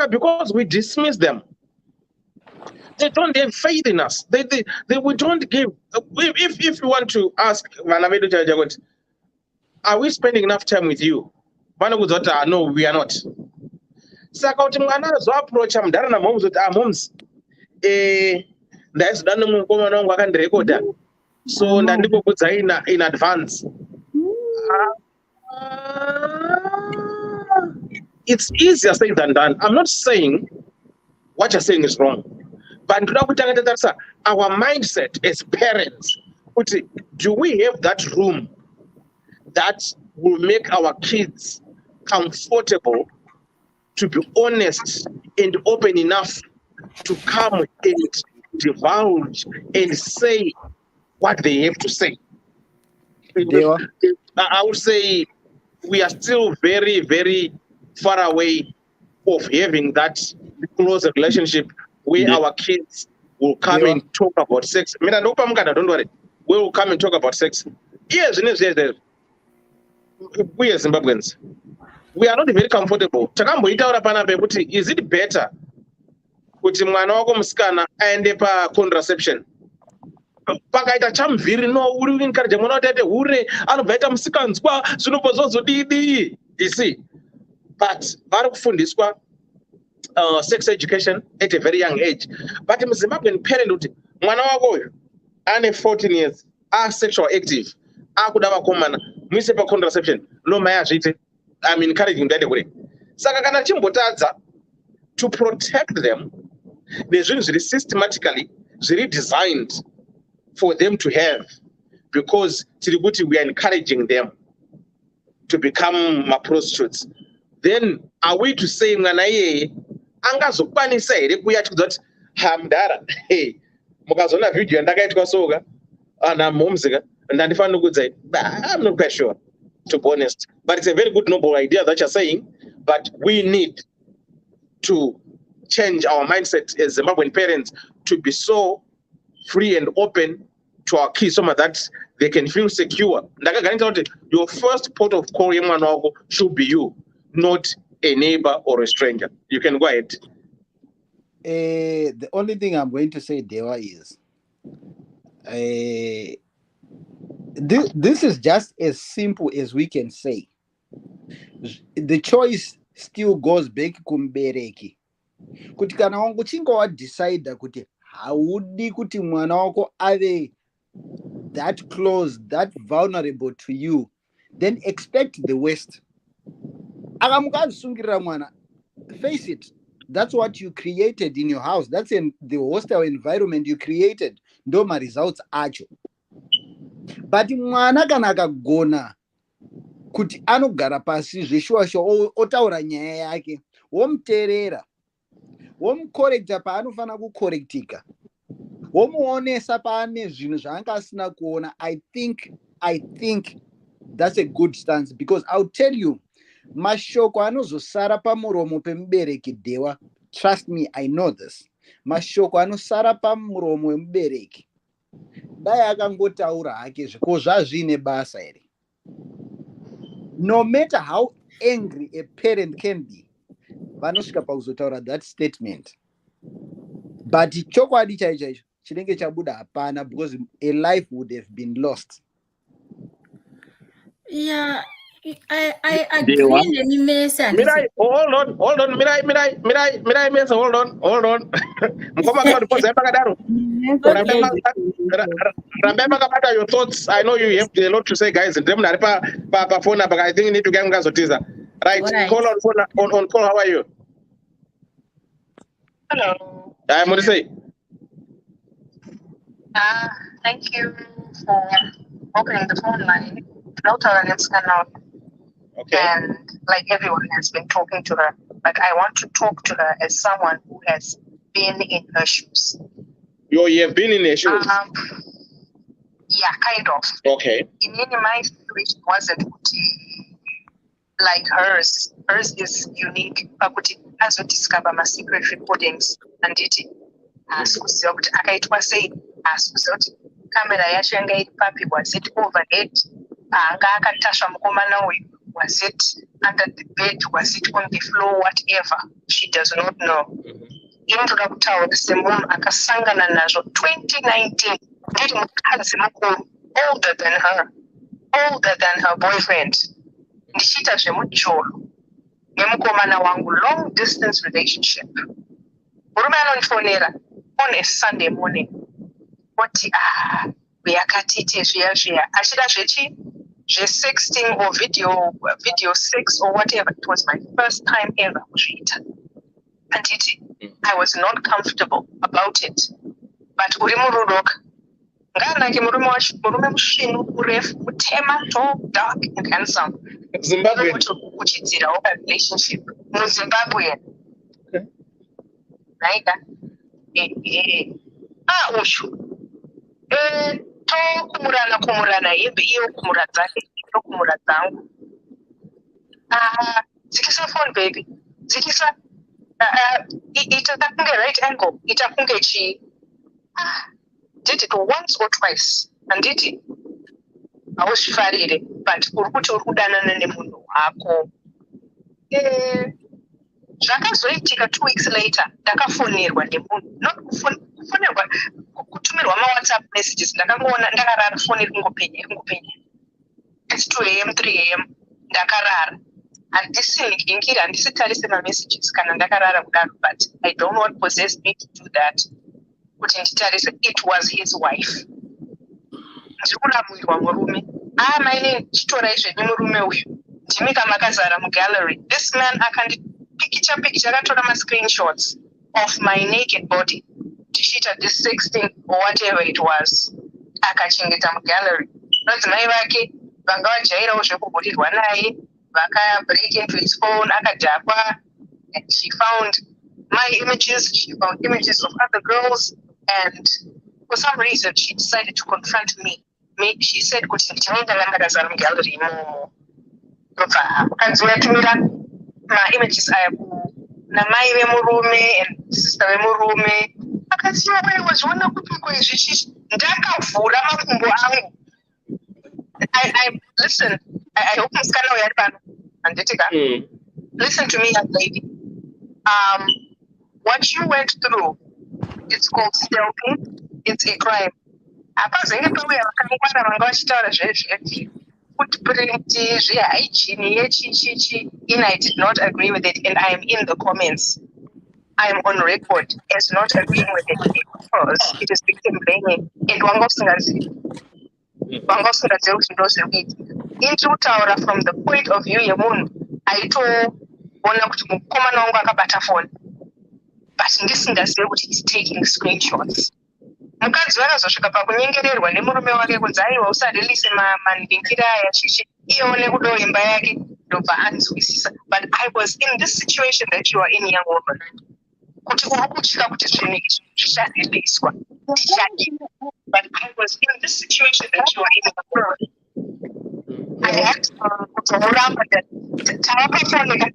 because we dismiss them. They don't have faith in us. We don't give. If you want to ask, are we spending enough time with you? No, we are not. Approach moms. So in advance. It's easier said than done. I'm not saying what you're saying is wrong, but our mindset as parents do we have that room that will make our kids comfortable to be honest and open enough to come and divulge and say what they have to say? I would say we are still very, very far away of having that close relationship where our kids will come and talk about sex. Don't worry. We will come and talk about sex. Yes, we as Zimbabweans, we are not very comfortable. Is it better kuti mwana wako musikana aende contraception? Pakaita chamviri no uri encourage mwana wati aite hure anobva aita musikanzwa zvinobvazozodii. You see, but vari kufundiswa sex education at a very young age. But muZimbabwean parent kuti mwana wako uyu ane 14 years asexual active akuda vakomana muise contraception no mai azviite. I'm encouraging that way. Saka kana chimbotadza to protect them, nezvinhu zviri systematically zviri designed for them to have, because we are encouraging them to become prostitutes. Then are we to say mwana iyeye angazokwanisa here kuya kuti hamdara hey mukazona video yandakaitwa soga ana momzika ndandifanira kudzai? I'm not quite sure, to be honest, but it's a very good noble idea that you're saying. But we need to change our mindset as Zimbabwean parents to be so free and open to our kids so that they can feel secure. Your first port of call should be you, not a neighbor or a stranger. You can go ahead. The only thing I'm going to say, Dewa, is this is just as simple as we can say. The choice still goes back kumbereki. Kuti kana wangu chinga wa decide kuti haudi kuti mwana wako ave that close, that vulnerable to you, then expect the worst. Akamukasungira mwana, face it. That's what you created in your house. That's in the hostile environment you created. Ndoma results acho. But mwana kana akagona kuti anogara pasi zveshuwa otaura nyaya yake, womuteerera, womukorekta paanofana kukorektika, womuonesa paane zvinhu zvaanga asina kuona. I think that's a good stance, because I'll tell you, mashoko anozosara pamuromo pemubereki Dewa, trust me, I know this. Mashoko anosara pamuromo wemubereki dai akangotaura hake zviko zvazvine basa here. No matter how angry a parent can be, vanosvika pakuzotaura that statement. But chokwadi chaicho chinenge chabuda hapana, because a life would have been lost. Yeah, I agree. Mirai, hold on. Mirai, Mesa, hold on. Remember your thoughts. I know you have a lot to say, guys. Phone, but I think you need to get Gazotiza. Right. Call on call. How are you? Hello. I'm going to say. Thank you for opening the phone line. Okay. And like everyone has been talking to her, but I want to talk to her as someone who has been in her shoes. You have been in her shoes? Yeah, kind of. Okay. In my situation wasn't like hers. Hers is unique. As we discover my secret recordings and it camera yacho yanga iri papi, was it overhead? Anga akatasva mukomana uyu, was it under the bed, was it on the floor, whatever, she does not know. Inotoda kutaura semunhu akasangana nazvo 2019 ndiri mukadzi mukuru, older than her boyfriend, ndichiita zvemujoro nemukomana wangu, long distance relationship. Murume anondifonera on a Sunday morning, oti yakatite zviya achida sexting or video sex or whatever. It was my first time ever kuzviita, and I was not comfortable about it. But uri murudo Nganake murume wacho murume mushinu murefu mutema tall dark and handsome. Zimbabwe. Kuchidzirawo relationship muZimbabwe. Naika. Ushu. Kumurana hembe iyo kumura dzake kumura dzangu. Dzikisa phone baby. Dzikisa itakunge right angle. Itakunge chi. Did it once or twice. Anditi. Aushifarire but urikuti urikudanana nemunhu wako. Zvakazoitika 2 weeks later ndakafonerwa nemunhu. Not kufonerwa kutumirwa WhatsApp messages ndakangoona ndakarara phone ikungopenya. It's 2 am 3 am ndakarara. Handisiningira handisitarise messages kana ndakarara kudaro but I don't know what possessed me to do that. Kuti nditarise it was his wife. Ndikuramuirwa murume. Maine chitorai zvenyu murume uyu. Ndimi kamakazara mugallery. This man akandipikicha akatora ma-screenshots of my naked body. Tichita this sexting or whatever it was. Akachengeta mugallery. Madzimai vake vanga vajairawo zvekuburirwa naye. Vaka break into his phone. Akadhakwa. And she found my images. She found images of other girls. And for some reason, she decided to confront me. She said, gallery my images na mai vemurume and sister vemurume. Akaziva wewe waziona kuti kwezvichi ndakavhura makumbo angu. I listen, I hope musikana uyu ari pano. Anditika. Listen to me, young lady. What you went through, it's called stalking. It's a crime. Apazenge pauya vakangwana vanga vachitaura footprint zvehygiene yechichichi. I did not agree with it and I am in the comments. I am on record as not agreeing with it because it is victim blaming. And wanga usingazivi kuti ndozvirikuitika. Intiri kutaura from the point of view yemunhu aitoona kuti mukomana wangu akabata phone. But ndisingazivi kuti he's taking screenshots. Mukadzi vakazosvika pakunyengererwa nemurume wake kunzi aiwa usarilise mandingira aya chichi ione kudo imba yake ndobva anzwisisa. But I was in this situation that you are in, young woman. Kuti uri kutya kuti zvinhu izvi zvichariliswa tichadini. But I was in this situation that you are in. I had kutomuramba tavapafoneka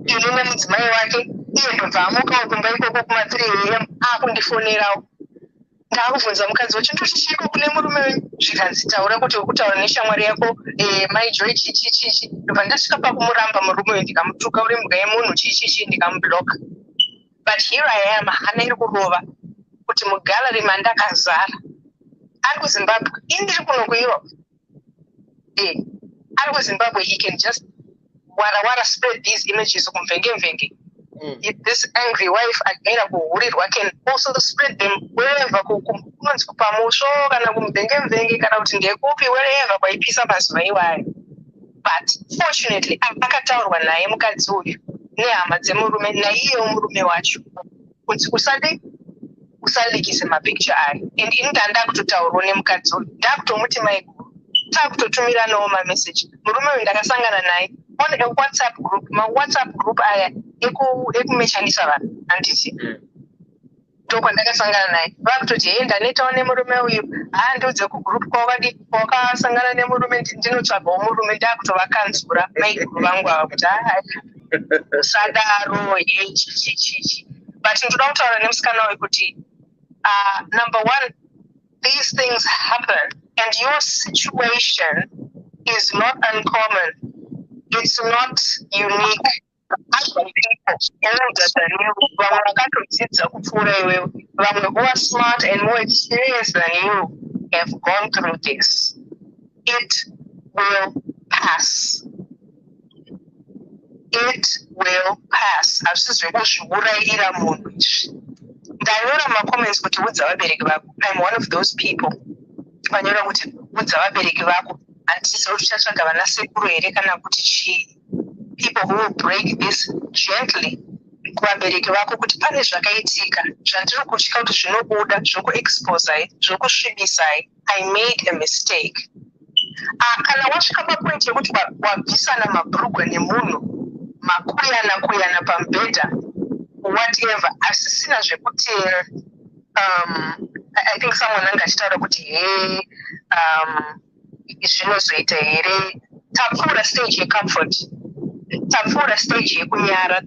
ini nemudzimai wake iye ndobva amukawo kumba ikoko kuma 3 am akundifonerawo. Ndakubvunza mukadzi wacho ndochichiko kune murume wenyu zvikanzi taura kuti urikutaura neshamwari yako mai joy chichichichi. Ndobva ndasvika pakumuramba murume wenyu ndikamutuka uri mhuka yemunhu chichichi ndikamubloka. But here I am, hana iri kurova kuti mugallery mandakazara. Ari kuZimbabwe indiri kuno kuEurope. Ari kuZimbabwe he can just wara spread these images kumvenge. If this angry wife agaira kuhurirwa can also spread them wherever kunonzi kupamusho kana kumvenge kana kuti ndekupi wherever kwaipisa mazuva iwayo. But fortunately akataurwa naye mukadzi uyu nehama dzemurume naiyewo murume wacho kuti usalikise mapicture ayo. And ini ndakutotaurwa nemukadzi uyu ndakutomuti maiguru takutotumiranawo mamessage. Murume uyu ndakasangana naye on a WhatsApp group. WhatsApp group aya ekumechanisa vanhu handiti ndokwa ndakasangana naye. Vakutoti ndanetawo nemurume uyu ndiudze kugroup kwakasangana nemurume ndinotsvagawo murume ndakutovakanzura maiguru vangu ava kuti usadaro chichichichi. But ndoda kutaura nemusikana uyu kuti number one, these things happen and your situation is not uncommon. It's not unique. Other people older than you, vamwe vakatodzidza kupfuura iwewe, vamwe who are smart and more experienced than you have gone through this. It will pass. It will pass. Hazvisi zvekuzviurayira munhu izvi. Ndanyora macomments kuti udza vabereki vako. I'm one of those people. Vanyora kuti udza vabereki vako. Handisi kuti uchatsvaga vanasekuru here kana kuti chii. People who will break this gently kuvabereki vako kuti pane zvakaitika zvandiri kutya kuti zvinobuda zvokuexposai zvokusvibisai. I made a mistake. Kana wasvika papoint yekuti wabvisana mabhurugwa nemunhu makuyana pamubhedha whatever asisina zvekuti I think someone anga achitaura kuti zvinozoita here tapfuura stage yecomfort, tapfuura stage yekunyara.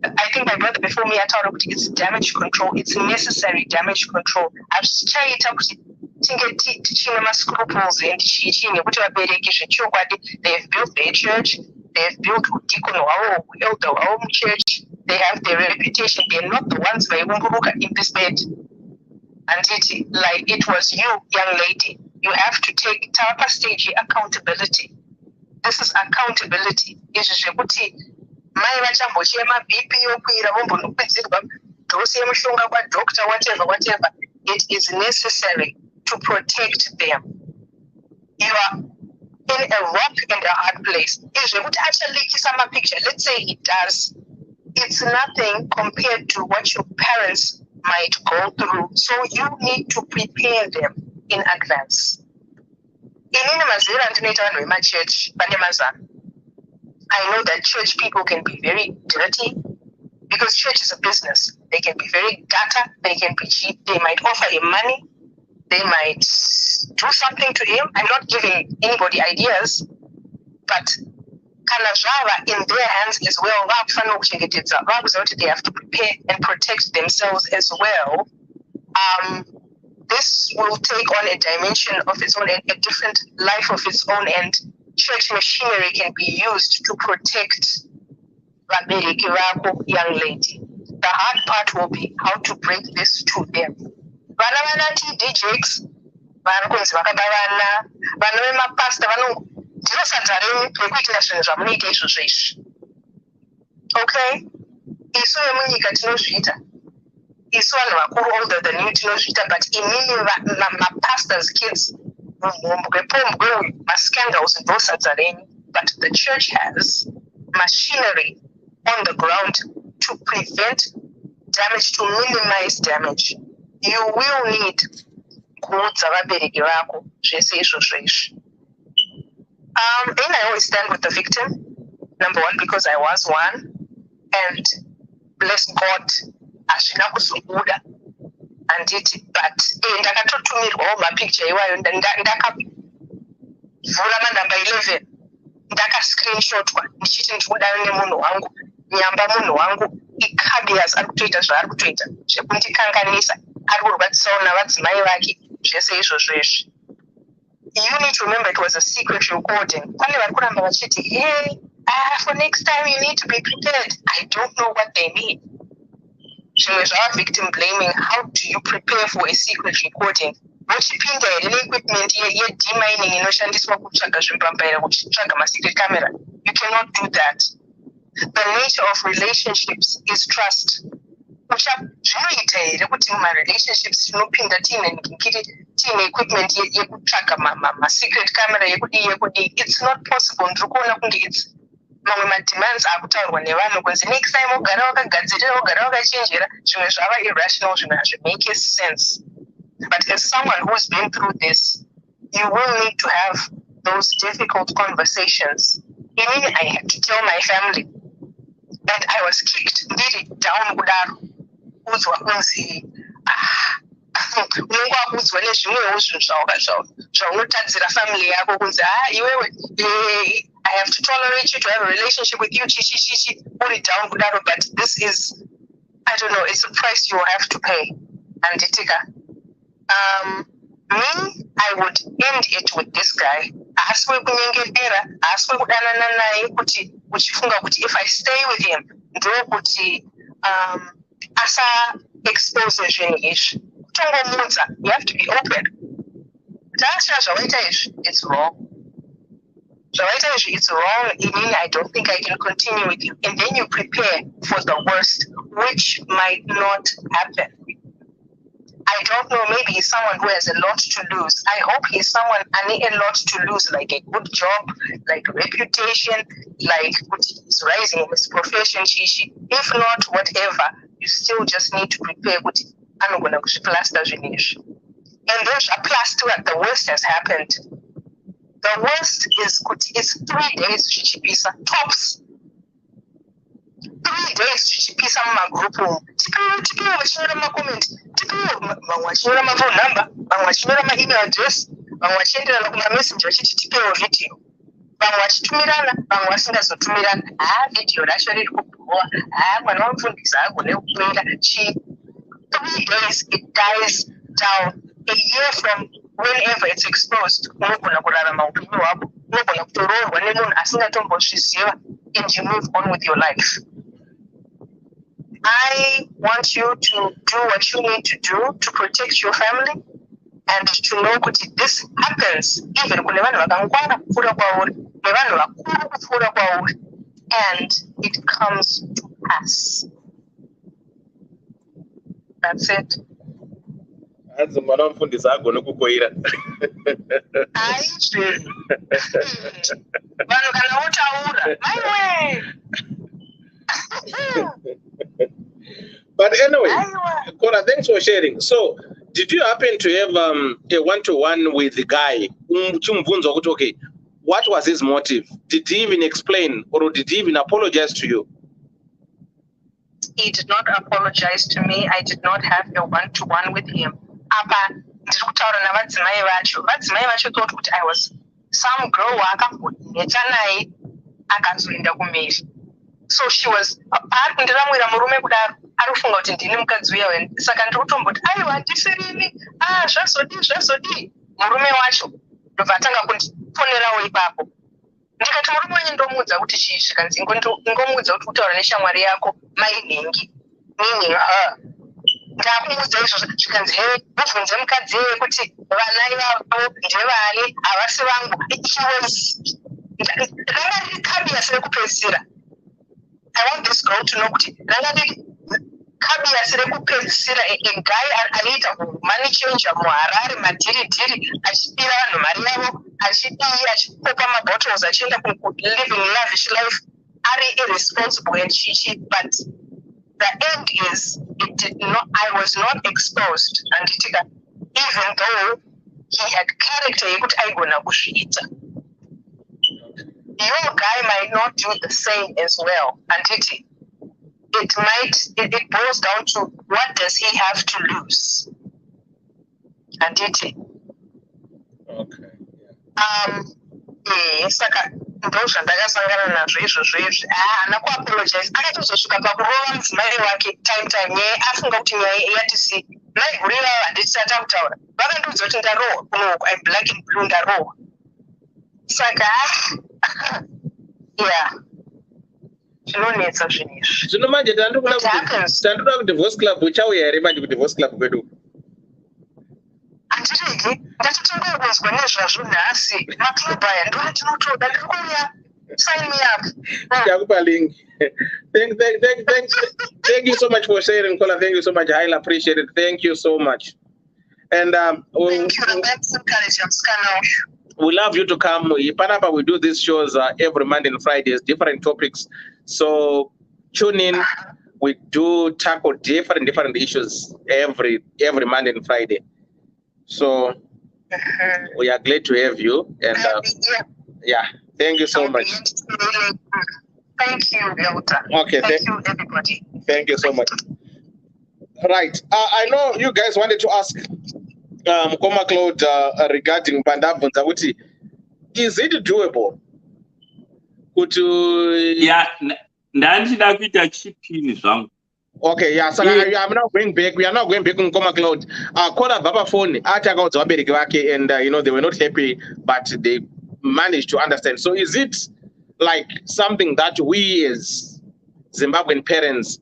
I think my brother before me ataura kuti it's damage control, it's necessary damage control. Hazvichaita kuti tinge tichine mascruples and chichi nekuti vabereki zvechokwadi. They have built their church, they have built udikon hwavo, elder hwavo muchurch, they have their reputation. They're not the ones vaivumburuka in this bed. And like it was you, young lady. You have to take tapa stage accountability. This is accountability. Izvi zvekuti mai vachambochema maBP yokwira vombonokwidzirwa dhosi yemushonga kwadoctor whatever. It is necessary to protect them. You are in a rock and a hard place. Izvi zvekuti achalikisa mapicture, let's say he does. It's nothing compared to what your parents might go through. So you need to prepare them in advance. Inini mazera ndinoita vanhu vemachurch vane mazano. I know that church people can be very dirty because church is a business. They can be very gutter, they can be cheap, they might offer him money, they might do something to him. I'm not giving anybody ideas, but kana zvava in their hands as well. They have to prepare and protect themselves as well. This will take on a dimension of its own, a different life of its own, and church machinery can be used to protect vabereki vako, young lady. The hard part will be how to break this to them. Vana vanati DJs, vanokunzi vakabavana, vana vemapasta, ndinosadza renyu rekuitira zvinhu zvamunoita izvozvo izvi. Okay? Isu vemunyika tinozviita. Isu vanhu vakuru older than you tinozviita, but inini mapastors kids mumbwe mascandals ndosadza renyu. But the church has machinery on the ground to prevent damage, to minimize damage. You will need kuudza vabereki vako zvese izvozvo izvi. Then I always stand with the victim. Number one, because I was one, and bless God, ashina kuzobuda. And but ndakatotumirwawo mapicture iwayo ndakavhura manamba 11 ndakascreenshotwa ndichiti ndikudayo nemunhu wangu, nyamba munhu wangu ikabias ari kutoita zvaari kutoita zvekundikanganisa, ari kurwadzisawo navadzimai vake, zvese izvozvo izvi. You need to remember it was a secret recording. Pane vari kuramba vachiti, hey, for next time you need to be prepared. I don't know what they mean. Zvimwe zvava victim blaming. How do you prepare for a secret recording? Muchipinda here neequipment ye-demining inoshandiswa kutsvaga zvimbambaira kutsvaga ma-secret camera. You cannot do that. The nature of relationships is trust. Zvinoita here kuti muma-relationships tinopinda tiine equipment yekutsvaga ma-secret camera yekudii. It's not possible. Ndiri kuona kunge it's mamwe ma-demands akutaurwa nevanhu kunzi next time ogara wakagadzirira, ogara wakachenjera. Zvimwe zvava irrational, zvimwe hazvimake sense. But as someone who's been through this, you will need to have those difficult conversations. I had to tell my family that I was kicked down kudaro. Uzwa kunzi unenge wakuudzwa nezvimwewo zvinhu zvaunotadzira family yako kunzi iwewe I have to tolerate you to have a relationship with you chichi uri down kudaro. But this is, I don't know, it's a price you have to pay. Anditika. Me, I would end it with this guy. Aswe kunyengerera, aswe kudanana naye kuti uchifunga kuti if I stay with him, ndo kuti asa expose zvinhu izvi. Kutongomudza, you have to be open. Tasha zvawaita izvi, it's wrong. Zvawaita izvi, it's wrong. I don't think I can continue with you. And then you prepare for the worst, which might not happen. I don't know, maybe he's someone who has a lot to lose. I hope he's someone having a lot to lose, like a good job, like reputation, like he's rising in his profession. If not, whatever, you still just need to prepare kuti anogona kuzviplasta zvinezvi. And then zvaplastwa, the worst has happened. The worst is kuti it's 3 days zvichipisa tops. 3 days zvichipisa mumagrupu. Tipiwe vachinyora makomenti, tipiwe vamwe vachinyora mafone number, vamwe vachinyora maemail address, vamwe vachienderana kumamessenger vachiti tipiwe video. Vamwe vachitumirana, vamwe vasingazotumirana. Video racho riri kubhuwa. Mwana wamufundisi agone kupinda. 3 days it dies down. A year from whenever it's exposed, unogona kurarama upenyu hwako, unogona kutoroorwa nemunhu asingatombozviziva, and you move on with your life. I want you to do what you need to do to protect your family and to know that this happens even kune vanhu vakangwara kupfuura kwauri nevanhu vakuru kupfuura kwauri, and it comes to pass. That's it. Hanzi mwana wamufundisi agone kukoira. Aizve. Vanhu kana votaura. Maiwe. But anyway, Cora, thanks for sharing. So, did you happen to have a one-to-one with the guy? Okay, what was his motive? Did he even explain, or did he even apologize to you? He did not apologize to me. I did not have a one-to-one with him. Vadzimai vacho thought that I was some girl wakangoneta naye akazoenda kumeri. So she was ndiramwira murume kudaro ari kufunga kuti ndini mukadzi uya wena. Saka ndiri kutomboti aiwa ndisirini, zvazodii. Murume wacho ndobva atanga kundifonerawo ipapo. Ndikati murume wenyu ndomuudza kuti chii, zvikanzi ingomuudza kuti utaura neshamwari yako mainhingi, meaning her. Ndakumuudza izvozvo zvikanzi ubvunze mukadzi iye kuti vana ivavo ndevani, havasi vangu. Ranga riri kabiyasi rekupedzisira. I want this girl to know kuti ranga riri kabiyasi rekupedzisira. A guy aiita money changer muHarare, madhiridhiri, achipira vanhu mari yavo, achipopa mabottles, achienda living lavish life, ari irresponsible and chichi. But the end is, I was not exposed. And even though he had character, your guy might not do the same as well. And it boils down to what does he have to lose. And okay. ndakasangana nazvo izvozvo izvi. Haana kuapologize. Akatozosvika pakurova mudzimai wake time yeye afunga kuti nyaya yatisi mai guru ivava handisati kutaura. Vakandiudza kuti ndarohwa kunoku, I black and blue ndarohwa. Saka yeah, zvinonetsa zvinezvi. Zvino manje tandoda kudivorce club uchauya here manje kudivorce club kwedu? Handiregi, ndatotanga kunzwa nezvazvo nhasi. Maklub aya ndona tinotoda, ndiri kuuya. Sign me up. Ndakupa link. Thank you so much for sharing, Kola. Thank you so much. Highly appreciate it. Thank you so much. And thank you. That's encouraging. We love you to come. Panapa, we do these shows every Monday and Fridays, different topics. So tune in. We do tackle different issues every Monday and Friday. So we are glad to have you. And yeah, thank you so much. Thank you, Elta. Okay, thank you, everybody. Thank you so much. Right. I know you guys wanted to ask Koma Claude regarding Pandabunza. Is it doable? Yeah, ndandida kuita chipini zvangu. Okay, yeah, so I'm not going back. We are not going back on Koma Cloud. Call a Baba phone, and they were not happy, but they managed to understand. So is it like something that we as Zimbabwean parents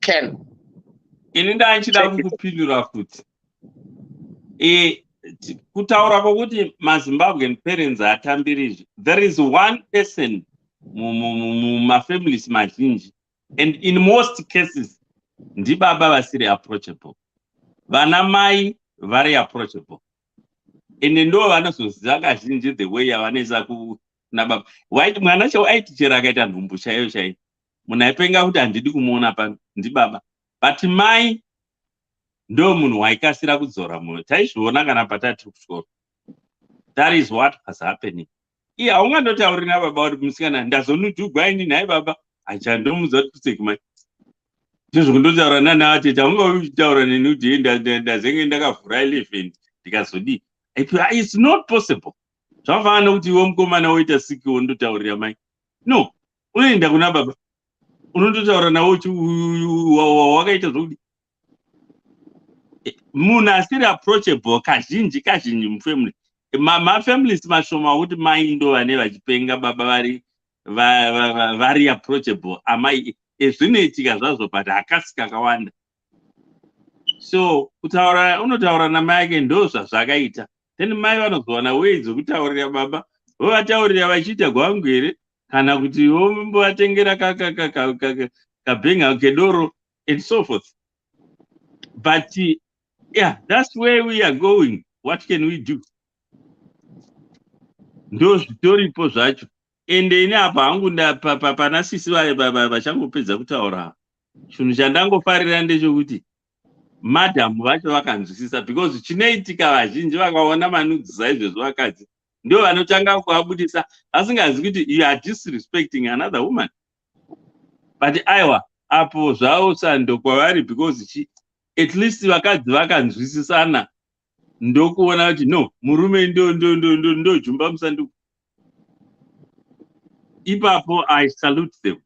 can? Kutaura kokuti maZimbabwean parents atambirije. There is one person mumafamilies mazhinji, and in most cases ndibaba vasiri approachable, vana mai vari approachable, and ndo vanozoziva kazhinji the way yavanoisa kuna baba. Mwana chawo aiti chero akaita nhumbu chaiyo chaiyo, munaipenga kuti handidi kumuona pano ndibaba, but mai ndo munhu waikasira kudzora mwoyo. Taizviona kana patati kuchikoro. That is what was happening. Iye haungandotauri nababa kuti musikana ndazonudhugwa ini naye baba achandomuudza kuti kusekimai ndizvokundotaura nanaatete haunga uchitaura neni kuti ndazenge ndakavhura 11 ndikazodii. It's not possible. Zvakafanana nokuti iwe mukomana woita siki wondotaurira mai. No, unoenda kuna baba unondotaura nawo wakaita zvokuti munhu asiri approachable kazhinji mufamily. Mafamilies mashoma kuti mai ndo vane vachipenga baba vari approachable, amai zvinoitika zvazvo but hakasika kawanda. So unotaura namai ake ndo zvazvakaita, then mai vanozowana ways okutaurira baba, vovataurira vachiita gwangu here kana kuti vombovatengera kabhenga kedoro and so forth. But yeah, that's where we are going. What can we do? Ndo zvitoripo zvacho. Ende ine apa hangu pana sisi vachangopedza kutaura. Chinhu chandangofarira ndechekuti madhamu vacho vakanzwisisa, because chinoitika vazhinji vakaona manudzi saizvezvo vakadzi ndio vanotanga kuabudisa vasingazi kuti you are disrespecting another woman. But aiwa apo zvavo sando kwavari, because at least vakadzi vakanzwisisana ndokuona kuti no, murume ndo jumba musanduku. Ipapo I salute them,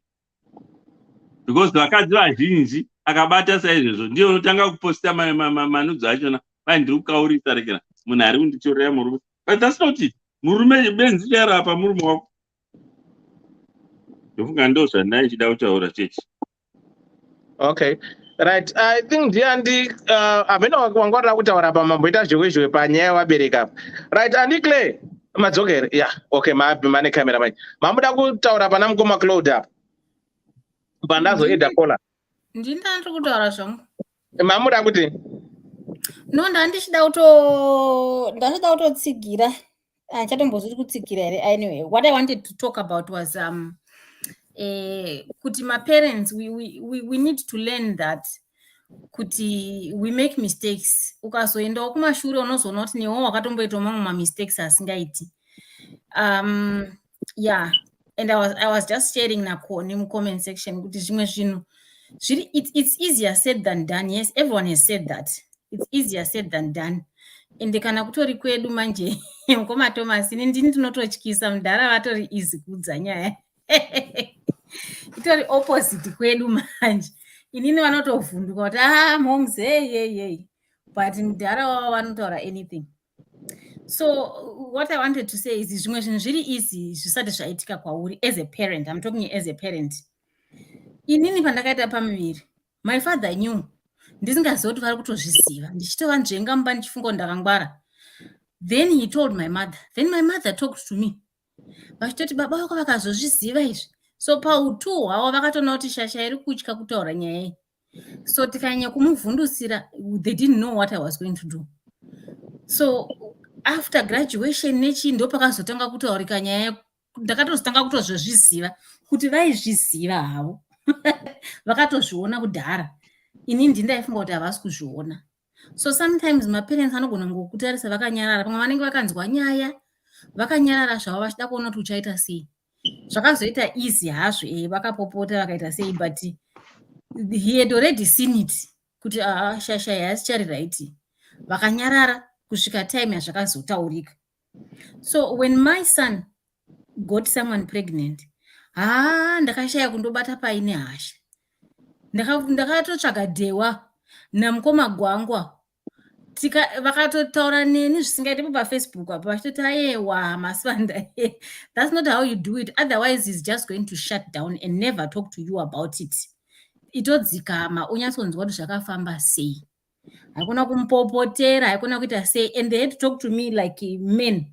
because vakadzi vazhinji akabata saizvezvo ndio unotanga kuposta manudzi achona pai ndiri kukaurisa rekera munhu ari kunditorera murume. But that's not it. Murume benzi charo apa murume wako. Ndofunga ndo zvandaichida kutaura chechi. Okay. Right, I think Diandi ameno wangwara kutaura pamamboita zhokwe panyaya wabereka apa. Right, andikle madzokere. Yeah, okay, mane camera manje. Mamuda kutaura pana mukoma Claude apa. Pandazo eda kola. Ndinda ndiri kutaura zvangu. Mamuda kuti No, ndandishida kutotsigira. Achatombozoti kutsigira here. Anyway, what I wanted to talk about was kuti my parents, we need to learn that kuti we make mistakes. Ukazoendawo kumashure unozoona kuti newo wakatomboita mamwe mamistakes asingaiti. Yeah, and I was just sharing nako comment section kuti zvimwe zvinhu it's easier said than done. Yes, everyone has said that. It's easier said than done. Ende kana kutori kwedu manje mukoma Thomas ndini tinototyisa mudhara vatori easy kudza nyaya. Itori opposite kwedu manje. Inini vanotovhunduka kuti moms hey. But mudhara wavo vanotaura anything. So what I wanted to say is zvimwe zvinhu zviri easy zvisati zvaitika kwauri as a parent. I'm talking as a parent. Inini pandakaita pamuviri, my father knew ndisingazivi kuti vari kutozviziva ndichitova nzvenga mba ndichifunga kuti ndakangwara. Then he told my mother. Then my mother talked to me. Vachitoti baba vako vakazozviziva izvi. So pautu hwavo vakatoona kuti shasha iri kutya kutaura nyaya iyi. So tikanyanya kumuvhundusira, they didn't know what I was going to do. So after graduation nechi ndo pakazotanga kutaurika nyaya, ndakatozotanga kutozviziva kuti vaizviziva havo. Vakatozviona kudhara. Inini ndindaifunga kuti havasi kuzviona. So sometimes my parents anogona ngokutarisa vakanyarara, pamwe vanenge vakanzwa nyaya vakanyarara zvavo vachida kuona kuti uchaita sei. Zvakazoita easy hazvo vakapopota vakaita sei, but he had already seen it kuti shasha haasichari right. Vakanyarara kusvika time yazvakazotaurika. So when my son got someone pregnant, ndakashaya kundobata paine hasha. Ndakatotsvaga dhewa namukoma gwangwa. Vakatotaura neni zvisingaitipo paFacebook apa vachitoti ayewa masivanda. That's not how you do it. Otherwise he's just going to shut down and never talk to you about it. Itodzikama unyatsonzwa kuti zvakafamba sei. Haikona kumupopotera, haikona kuita sei. And they had to talk to me like men.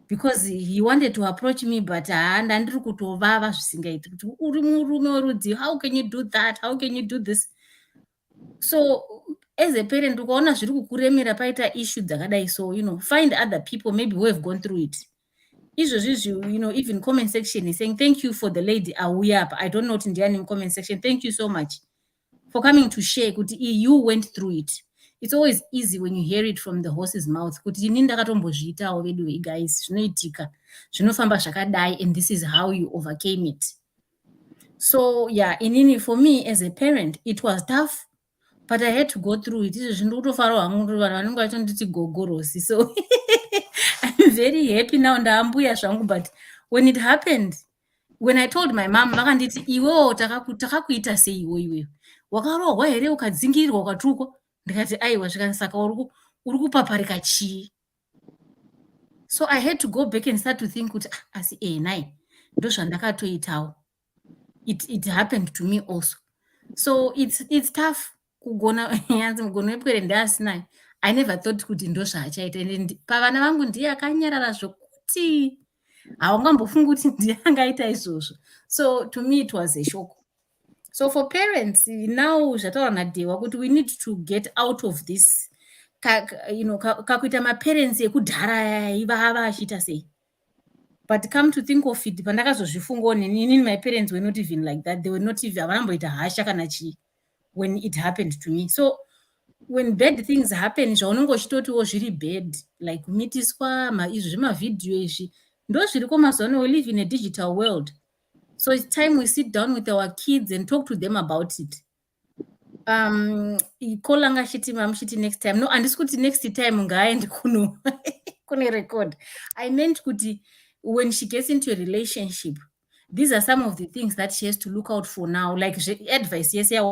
Because he wanted to approach me, but ndandiri kutovava zvisingaiti kuti uri murume werudzi, how can you do that? How can you do this? So as a parent ukaona zviri kukuremera paita issue dzakadai, so find other people maybe who have gone through it. you know, even comment section is saying thank you for the lady Awuyap. I don't know in comment section. Thank you so much for coming to share. You went through it. It's always easy when you hear it from the horse's mouth. Guys, and this is how you overcame it. So yeah, for me as a parent, it was tough, but I had to go through it. So I'm very happy now, but when it happened, when I told my mom, takakuita sei iwewe. Wakarohwa here ukadziingirwa ukatukwa. Ndikati aiwa zvikanisaka uri kupaparika chii. So I had to go back and start to think kuti asi nai ndozvandakatoitawo. It happened to me also. So it's tough kugona yanzi mugono wepwere ndasina. I never thought kuti ndozvachaita, and pavana vangu ndiye akanyarara zvokuti haungambofungi kuti ndiye angaita izvozvo. So to me it was a shock. So for parents now zvataura naDewa kuti we need to get out of this, you know, kakuita maparents ekudhara ivava achita sei. But come to think of it, pandakazozvifungawo nini, my parents were not even like that. They were not even avaramboita hasha kana chi when it happened to me. So when bad things happen, zvaunongo uchitotiwo zviri bad, like kumitiswa izvo zvemavidhiyo izvi ndo zviriko mazuva. We live in a digital world. So it's time we sit down with our kids and talk to them about it. Ikolanga shiti mamshiti next time. No, and kuti next time ngaendi kuno kune record. I meant kuti when she gets into a relationship, these are some of the things that she has to look out for now, like advice. Yes, yeah.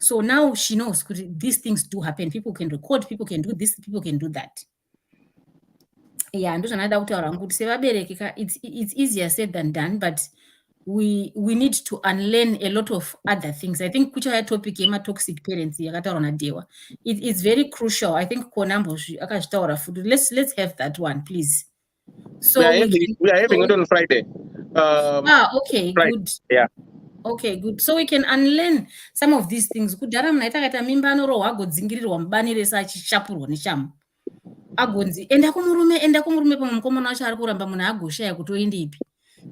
So now she knows these things do happen. People can record, people can do this, people can do that. Yeah, and it's easier said than done, but we need to unlearn a lot of other things. I think kuchaya topic yema toxic parents yakataura Dewa. It's very crucial. I think konambo akazvitaura futhi. Let's have that one, please. So we are having it on Friday. Okay, Friday. good. Yeah. Okay, good. So we can unlearn some of these things. Kudhara mnaita kaita mimba anorohwa agodzingirirwa mubanire sachishapurwa neshamu. Agonzi enda kumurume pamukomana wacho ari kuramba munhu agoshaya kuti oende ipi.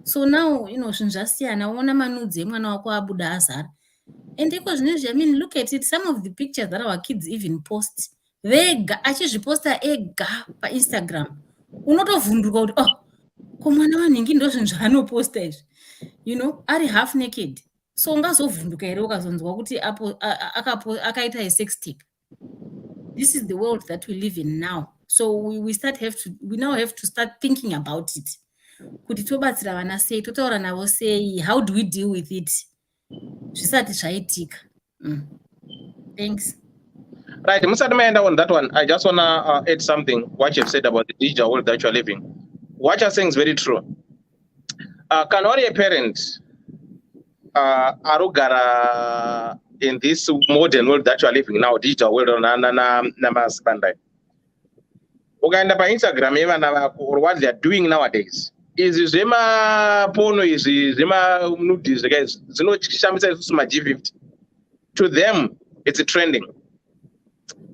So now, you know, zvinhu zvasiyana, uona manudzi emwana wako abuda azara. And iko zvinezvi, I mean, look at it, some of the pictures that our kids even post, vega achizviposta ega paInstagram. Unotovhunduka kuti ko mwana wanhingi ndo zvinhu zvaanoposta izvi, you know, ari half naked. So ungazovhunduka here ukazonzwa kuti apo akaita sex tape. This is the world that we live in now. So we now have to start thinking about it. Kuti tobatsira vana sei, totaura navo sei, how do we deal with it? Zvisati zvaitika. Thanks. Right, Mr. Amanda, on that one, I just want to add something, what you've said about the digital world that you're living. What you're saying is very true. Can only a parent arugara in this modern world that you're living now, digital world, namaspandai. Ukaenda pa Instagram or what they're doing nowadays is zema porno, is zema nudies, guys. G50. To them, it's trending.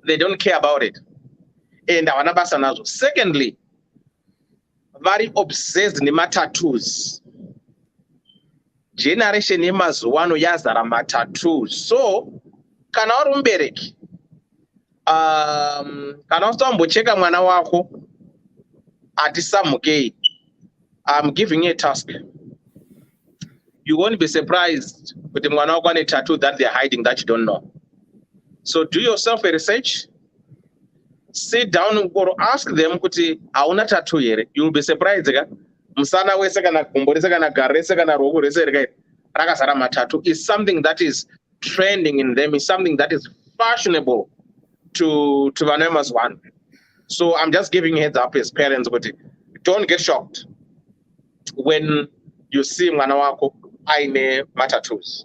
They don't care about it. And secondly, very obsessed nima tattoos. Generation yemazuwano yazara matattoos. So kana uri mubereki kana usambocheka mwana wako atisamukei, I'm giving you a task. You won't be surprised with the mwana wako ane tattoo that they're hiding that you don't know. So do yourself a research. Sit down or ask them kuti hauna tattoo here. You'll be surprised. Musana wese kana gumbo rese kana gare rese kana rogo rese rakazara matatu is something that is trending in them, is something that is fashionable to Vanemas one. So I'm just giving heads up as parents, but don't get shocked when you see mwana wako aine matattoos.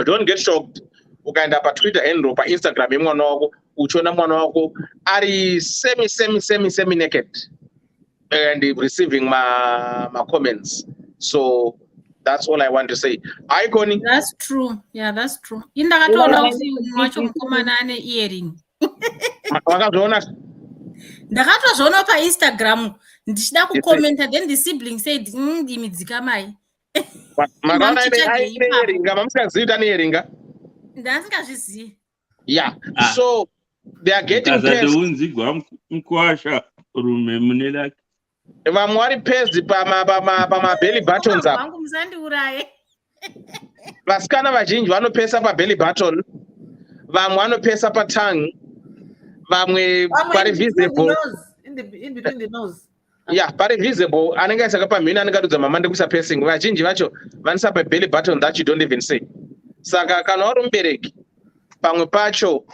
Don't get shocked ukaenda pa Twitter and pa Instagram mwana wako uchiona mwana wako ari semi naked and receiving my comments. So that's all I want to say. Iconi. That's true. Yeah, that's true. Indakatola usi mwacho mkomana ane earring. ndakatozviona paInstagram ndichida kukomenta, then the sibling said imi dzikamai. Makaona eringa mamusingazivi kuti anoeringa. Ndasingazvizivi. Yeah. So they are getting pissed. Mkwasha rume mune lake. Vamwe vari pissed pama belly buttons apa. Wangu musandiuraye. Vasikana vazhinji vanopesa pa belly button. Vamwe vanopesa pa tongue. Vamwe pari visible. In between the nose. Yeah, pari visible. Anenge saka pamhino anenge tudza mama ndikusa pacing. Vazhinji vacho vanisa pa belly button that you don't even see. Saka kana uri mubereki pamwe pacho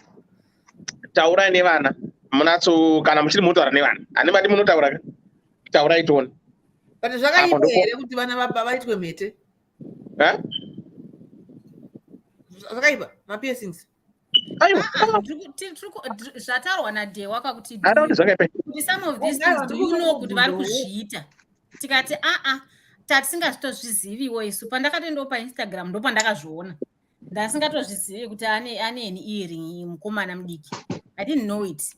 taurai nevana. Munatso kana muchiri munotaura nevana. Ane mati munotaura ka? Taurai tione. But zvakaipa here kuti vana vaitwe mhete. Eh? Zvakaipa mapiercings. Aiwa. Zvataurwa naDhewa kwakuti some of these things do you know kuti vari kuzviita. Tikati tatisingazvitozviziviwo isu. Pandakatendawo paInstagram ndo pandakazviona. Ndasingatozvizivi kuti ane earring mukomana mudiki. I didn't know it.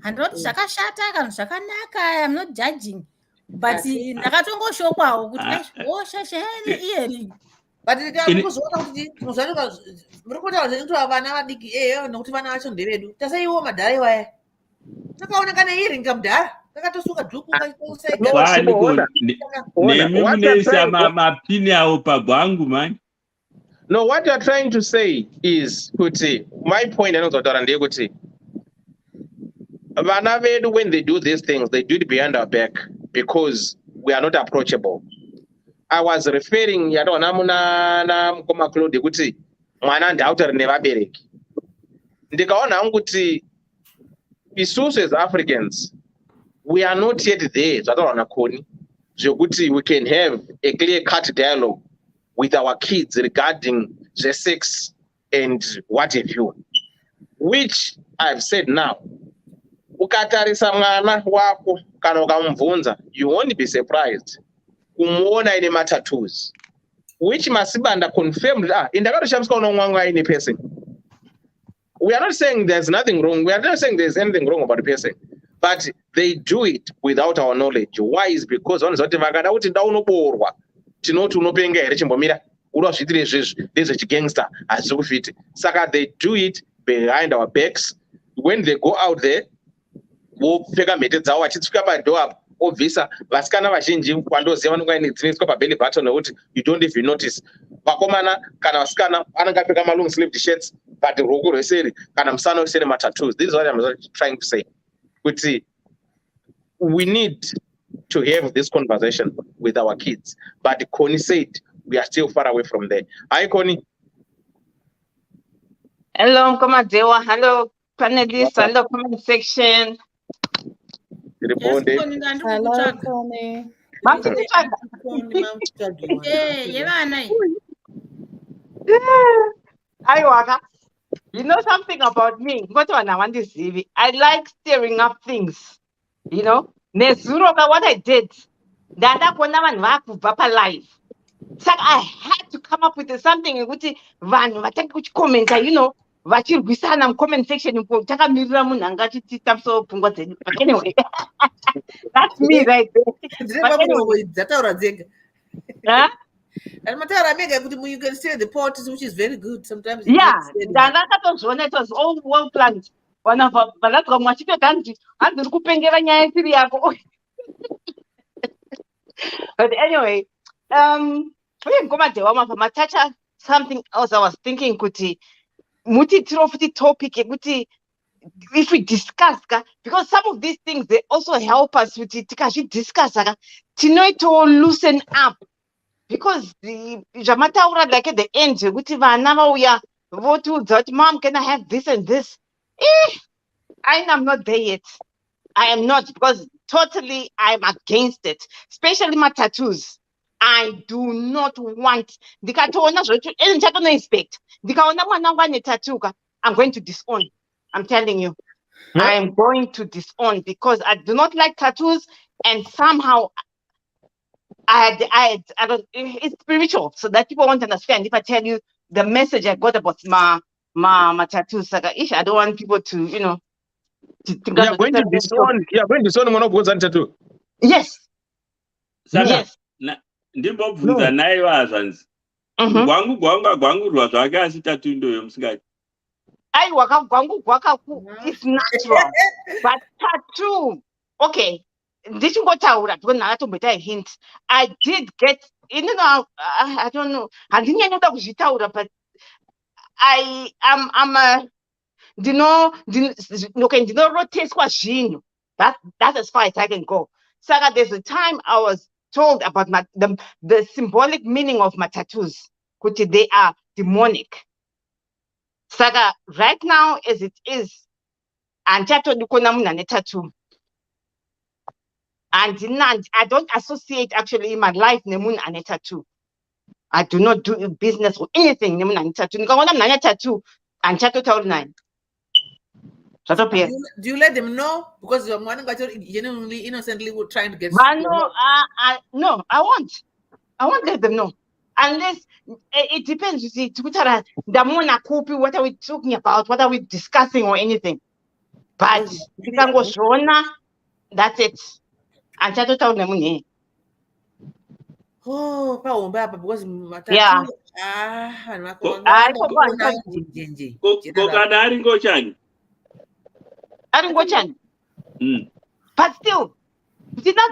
Handoti zvakashata kana zvakanaka, I'm not judging. But ndakatongoshokwawo kuti shashe earring. But ndikuzoona kuti muzvanika murikuta zvinoitwa vana vadiki nokuti vana vacho ndevedu. Tasaiwo madhara waya. Takaoneka neearring kamudhara. Takatosuka dhuku nemi munoisa mapini awo pagwangu mani. No, what you are trying to say is kuti my point anozotaura ndeyekuti vana vedu when they do these things they do it behind our back because we are not approachable. I was referring yataona muna mukoma Claude kuti mwana ndautauri nevabereki. Ndikaona hangu kuti isusu as Africans we are not yet there zvataura naKoni zvekuti we can have a clear cut dialogue with our kids regarding the sex and what have you, which I've said now. Ukatarisa mwana wako kana ukamubvunza, you won't be surprised kumuona ine tattoos, which Masibanda confirmed. Indakatoshamisa kuona mwana aine piercing. We are not saying there's nothing wrong. We are not saying there's anything wrong about piercing, but they do it without our knowledge. Why? Is because vanozoti vakada kuti daunoborwa tinoti unopenga here chimbomira urozviitire izvezvi ndezvechigangster hazvisi kufiti. Saka they do it behind our backs. When they go out there vopfeka mhete dzavo vachitsvika padoo apo obvisa. Vasikana vazhinji wandoziva vanonga ine dzinoiswa pabelly button nekuti you don't even notice. Vakomana kana vasikana anenge apfeka malong sleeved shirts but ruoko rweseri kana musana weseri matattoos. This is what I'm trying to say. Kuti we need to have this conversation with our kids. But Connie said we are still far away from there. Hi, Connie. Hello, Mkomadewa. Hello, panelists. Hello, comment section. Hello, Connie. You know something about me? What I want to see? I like stirring up things. You know? What I did, that life. So I had to come up with something. Comment, you know, comment section. But anyway, that's me right there. Huh? And you can say the politics, which is very good sometimes. Yeah, it was all well planned. One of our but anyway, something else I was thinking, Kuti, topic, if we discuss, because some of these things they also help us with it. Discuss, to loosen up. Because the Jamataura like at the end, we are mom, can I have this and this? I am not there yet. I am not, because totally I'm against it, especially my tattoos. I do not want the tattoo. I'm going to disown. I'm telling you, I am going to disown because I do not like tattoos, and somehow I don't, it's spiritual, so that people won't understand. If I tell you the message I got about my tattoos, I don't want people to, you know, You are going to disown mwana wobvunza tattoo. Yes. Saka, Yes. ndimbobvunza naye wazvanzi. Gwangurwa zvake asi tattoo ndoyo musikati. Aiwa kagwangu it's natural. But tattoo, okay. Ndichingotaura because ndakatomboita a hint. I did get, I don't know. Handinyanyoda kuzvitaura, but I'm a ndinoroteswa zvinhu. That's as far as I can go. Saka, there's a time I was told about the symbolic meaning of my tattoos. Kuti they are demonic. Saka, right now as it is, andichatodi kuona munhu ane tattoo. And I don't associate actually in my life nemunhu ane tattoo. I do not do business or anything nemunhu ane tattoo. Ndikaona munhu ane tattoo, andichatotauri naye. Do you let them know? Because you're genuinely, innocently trying to get. No, I won't. I won't let them know. Unless it depends. You see, Twitter, what are we talking about? What are we discussing or anything? But you can go Shona, that's it. And chat out them. Oh, because yeah. I don't go chan. But still,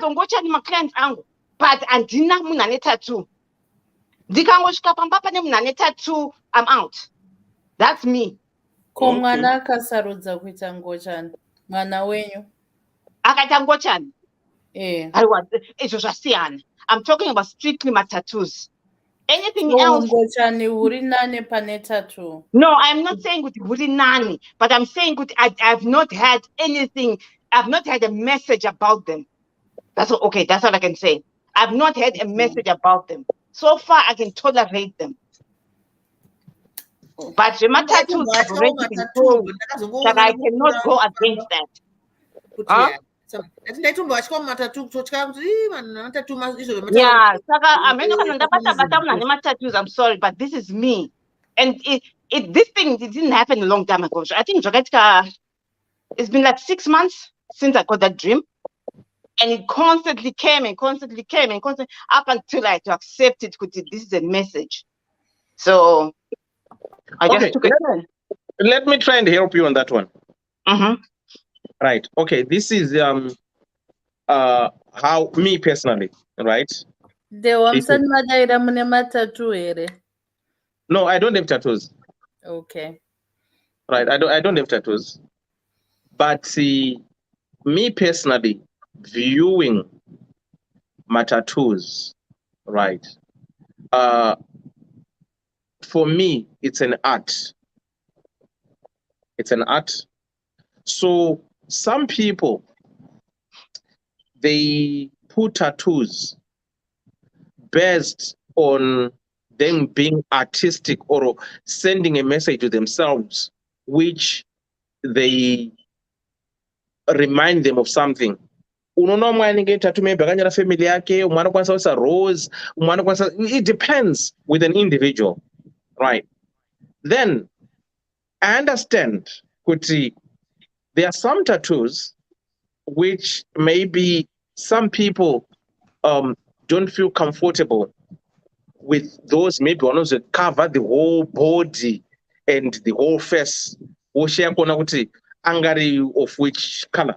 don't go chan my clients angle. But andina munane tattoo. Ndikangosvika pamba pane munhu ane tattoo, I'm out. That's me. Ko mwana akasarudza kuita ngochani? Mwana wenyu? Akaita ngochani? Aiwa, izvo zvasiyana. I'm talking about strictly my tattoos. Anything else? Ngochani uri nane pane tattoo? No, I'm not saying kuti uri nani, but I'm saying kuti I've not had anything. I've not had a message about them. That's what I can say. I've not had a message about them. So far, I can tolerate them. But my tattoos have already been told that I cannot go against that. Yeah, tattoos. I'm sorry, but this is me. And this thing didn't happen a long time ago. I think it's been like 6 months since I got that dream. And it constantly came up until I had to accept it. This is a message. So I just took it. Let me try and help you on that one. Right. Okay. This is how me personally, right? No, I don't have tattoos. Okay. Right. I don't have tattoos. But see, me personally, viewing my tattoos, right? For me, it's an art. It's an art. So some people, they put tattoos based on them being artistic or sending a message to themselves, which they remind them of something. It depends with an individual, right? Then I understand, Kuti, there are some tattoos which maybe some people don't feel comfortable with those, maybe one of the cover the whole body and the whole face. Angry of which color.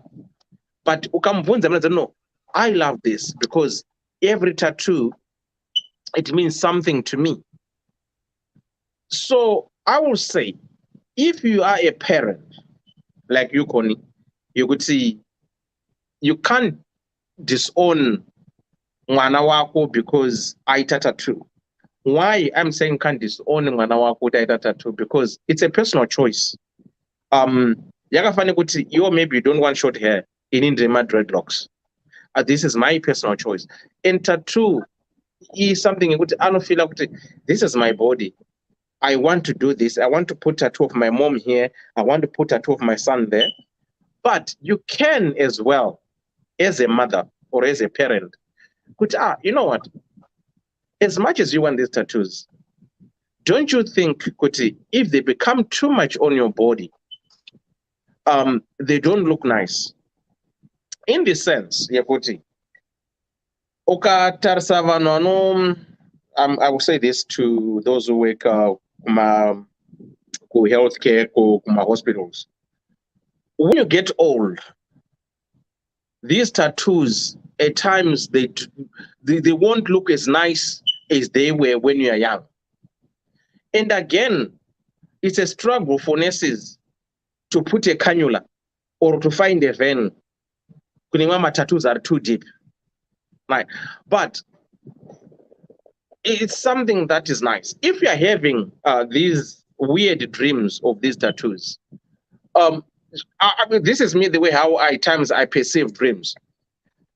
But no, I love this because every tattoo, it means something to me. So I will say, if you are a parent, like you, Connie, you could see, you can't disown mwana wako because I tattoo. Why I'm saying can't disown mwana wako tattoo? Because it's a personal choice. You maybe you don't want short hair in Indrema dreadlocks. This is my personal choice. And tattoo is something I don't feel like this is my body. I want to do this. I want to put tattoo of my mom here. I want to put tattoo of my son there. But you can as well, as a mother or as a parent, you know what? As much as you want these tattoos, don't you think, Kuti, if they become too much on your body, they don't look nice. In the sense, yekuti, ukatarisa vanhu I will say this to those who work healthcare, hospitals. When you get old, these tattoos at times they won't look as nice as they were when you are young. And again, it's a struggle for nurses to put a cannula or to find a vein. Kunimama tattoos are too deep, right? But it's something that is nice. If you are having these weird dreams of these tattoos, I mean, this is me the way how at times I perceive dreams.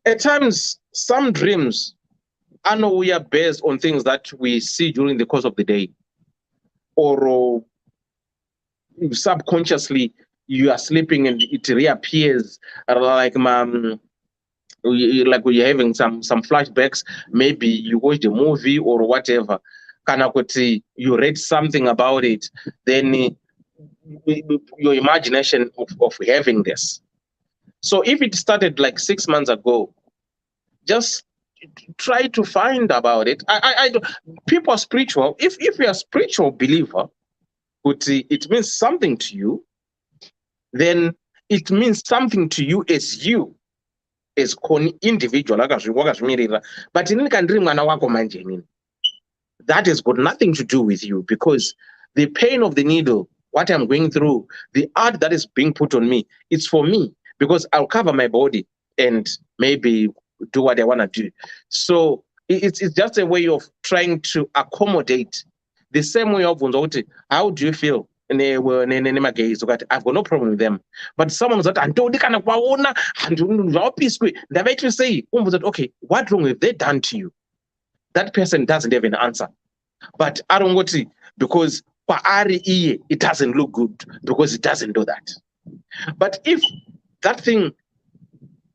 At times, some dreams I know we are based on things that we see during the course of the day, or subconsciously you are sleeping and it reappears, like you're having some flashbacks. Maybe you watched a movie or whatever. You read something about it, then your imagination of having this. So if it started like 6 months ago, just try to find about it. People are spiritual. If you're a spiritual believer, it means something to you, then it means something to you as individual. But that has got nothing to do with you, because the pain of the needle, what I'm going through, the art that is being put on me, it's for me, because I'll cover my body and maybe do what I want to do. So it's just a way of trying to accommodate. The same way of how do you feel? I've got no problem with them. But someone that to say, okay, what wrong have they done to you? That person doesn't have an answer. But I don't want to, because it doesn't look good, because it doesn't do that. But if that thing,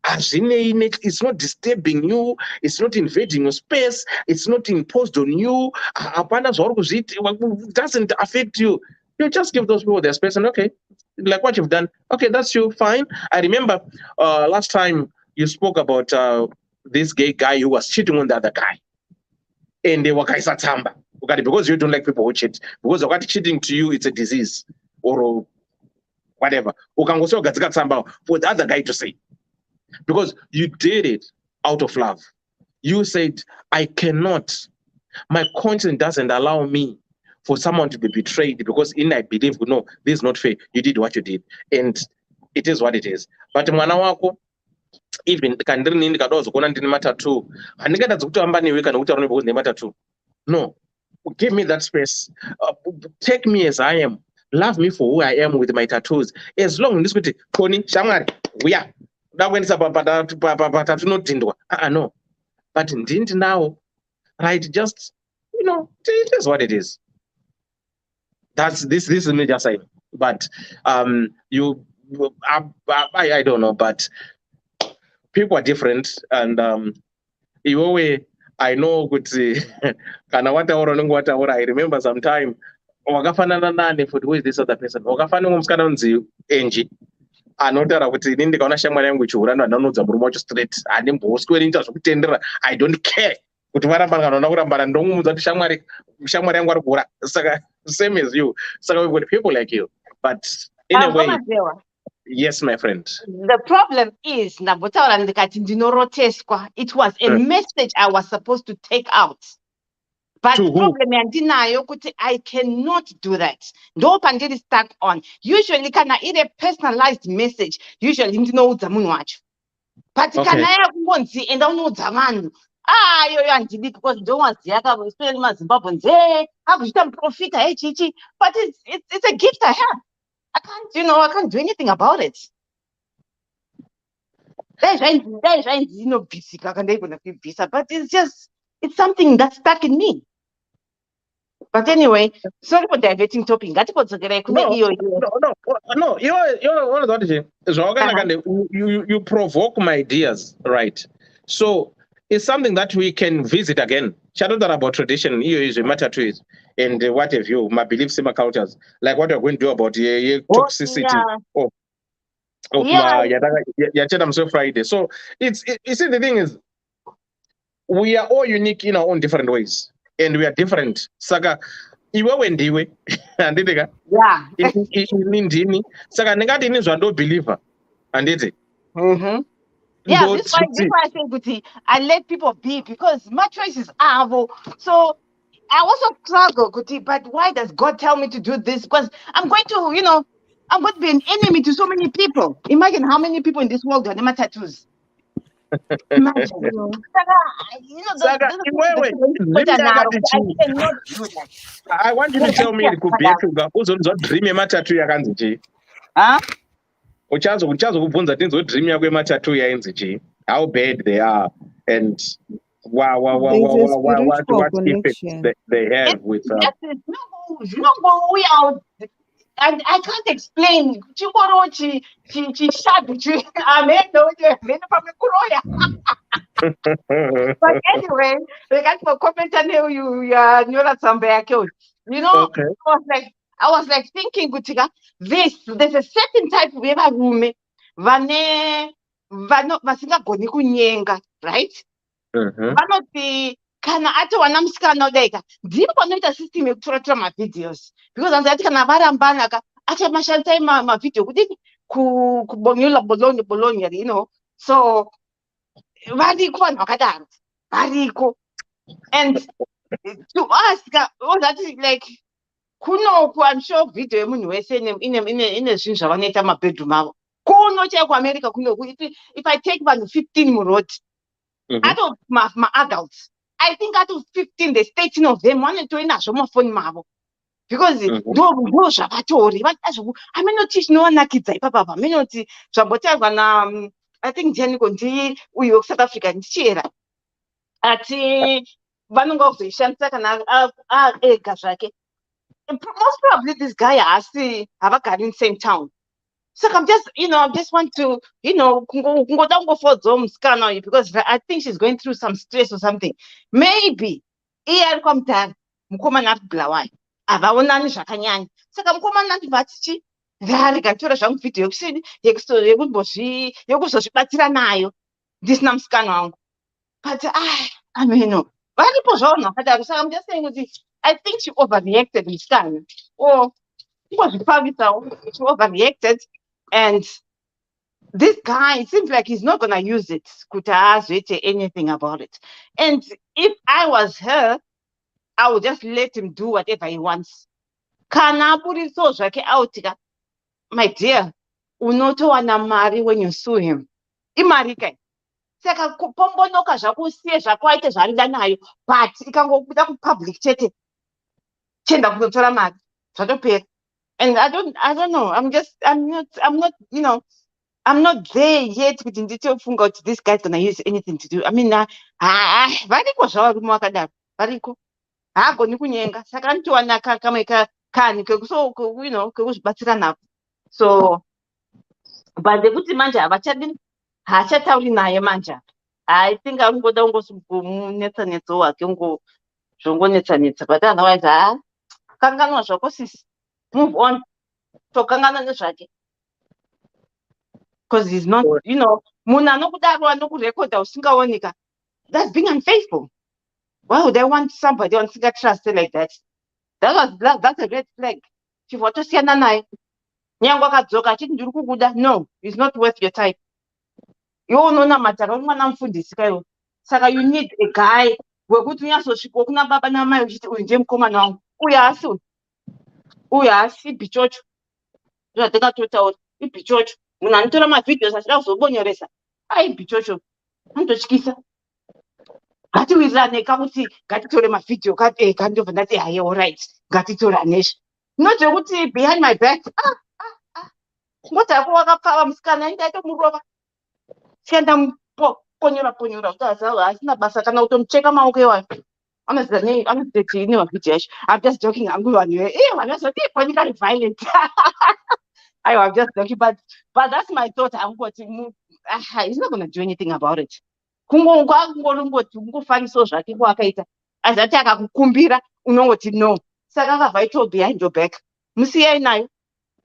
it's not disturbing you, it's not invading your space, it's not imposed on you, it doesn't affect you, you just give those people their space and okay, like what you've done, okay, that's you, fine. I remember last time you spoke about this gay guy who was cheating on the other guy. And they were because you don't like people who cheat, because what cheating to you, it's a disease or whatever. For the other guy to say, because you did it out of love. You said, I cannot, my conscience doesn't allow me for someone to be betrayed, because in I believe, no, this is not fair. You did what you did, and it is what it is. But mwana wako, even kandiri ndikadozo kuona ndine matatu handingatadzi kutamba newe kana kuti because ndine matatu. No, give me that space. Take me as I am. Love me for who I am with my tattoos. As long as this Koni Shamari, we are. That when it's about no. But didn't now, right? Just it is what it is. This is me just saying. But I don't know, but people are different, and I know good. I remember sometime wakafanana nani for who is this other person. Wakafana ngomskana unzi Angie. Anotara kuti nindi kaona shamwari yangu ichiurana nanodza murume wacho straight. Andimboswerinja zvokutendera. I don't care. Kuti varamba kana kurambana ndongumudza kuti shamwari yangu ari kuura. Saka same as you. Saka we've got people like you. But in a way, yes, my friend. The problem is, it was a message I was supposed to take out. But the problem I cannot do that. No pandemic stuck on. Usually, can I eat a personalized message? Usually, you know the moon watch. But can I have one see and don't know the man? Because don't want the other spend my Zimbabweans. How could you profit? But it's a gift I have. I can't do anything about it. But it's something that's stuck in me. But anyway, sorry for diverting topic. No, you're one of the you provoke my ideas, right? So it's something that we can visit again. Shadow that about tradition, is a matter to it. And what have you, my beliefs, my cultures, like what we're going to do about toxicity. of Yeah. yacheta musi Friday. So you see, the thing is, we are all unique in our own different ways, and we are different. Saka iwe wendiwe anditi ka Yeah. ini ndini saka ndingati ini zvandobhilivha anditi. Yeah, this is why I say, Guti, I let people be because my choices are. So I also struggle, Guti, but why does God tell me to do this? Because I'm going to, I'm going to be an enemy to so many people. Imagine how many people in this world have my tattoos. Imagine. Saka iwewe cannot do that. I want you to tell me kubhetuka uzodream yematatu yakanzi chii? Uchazokubvunza tinzodream yako yematatu yainzi chii? How bad they are and what effects they have with and I can't explain. But anyway, we got for comment and you okay. I was like thinking, Gutiga, there's a certain type of women vasingagoni kunyenga, right? Vanoti kana ati wana musikana udaika ndipo panoita system yekutora mavideos because anzati kana varambana ka acha mashandisa mavideo kudini kubonyola bolonye so variko vanhu vakadaro variko and to us that is like kunoku I'm sure video yemunhu wese ine zvinhu zvavanoita mabedroom avo kuno chai kuamerica kunoku if I take vanhu 15 muroad out of my adults I think out of 15 there's 13 of them vanotoinazvo mafoni mavo because ndo zvavatori amenoti chinowanakidza ipapa amenoti zvambotaurwa na I think ndianiko uyu wekusouth Africa ndichera ati vanonga kuzoishandisa kana ega zvake. Most probably this guy havagari in the same town. So I'm just, I just want to, because I think she's going through some stress or something. Maybe, mukomana blawai. Avaonani zvakanyanya. Saka mukomana vatichi rikatora zvangu video yekuzozvibatsira nayo. Ndisina musikana wangu. But varipo zvavo vakadaro. So I'm just saying I think she overreacted musikana. Or she overreacted. And this guy, it seems like he's not going to use it to anything about it. And if I was her, I would just let him do whatever he wants. My dear, unotowana mari when you sue him. Imari kai. Saka pombonoka zvakusiye zvakwaite zvarida nayo, but ikangobuda kupublic chete. Chenda kunotora mari. Zvatopera. And I don't know. I'm not, I'm not there yet with this guy's gonna use anything to do. I mean, variko zvavarume vakadaro. Variko. Haagoni kunyenga. Saka anotowana kamwe kani kekuzvibatsira nako. So, but kuti manje haachatauri naye manje. I think angoda kungomunetsanetsa wake zvongonetsanetsa. But otherwise, kanganwa zvako sisi. Move on. So kangana nezvake. Because he's not, munhu anokudaro anokurekodha usingaonika. That's being unfaithful. Why would I want somebody on singa trust like that? That's a red flag. Chivotosiyana naye. Nyangu akadzoka achiti ndiri kukuda. No, it's not worth your time. Iwo unonamata mwana mufundisi kaiwo. Saka you need a guy wekuti unyazosvika kuna baba namai uchiti uyu ndiye mukomana wangu. Uyu haasi ibhichocho. Zvatakatotaura ibhichocho. Munhu anotora mavidheos achida kuzobonyoresa. Ibhichocho. Anototyisa. Ngatiwirirane kakuti ngatitore mavidheo kandobva ndati haye all right. Ngatitoranezve. Not kuti behind my back. Mota yako wakapfava musikana ndatomurova. Sienda ponyora asina basa kana kutomucheka maoko ewayo. I'm just joking. I'm going violent. I'm just joking, but that's my thought. I'm going to move. He's not going to do anything about it. No. Saka behind your back. Musiyai nayo.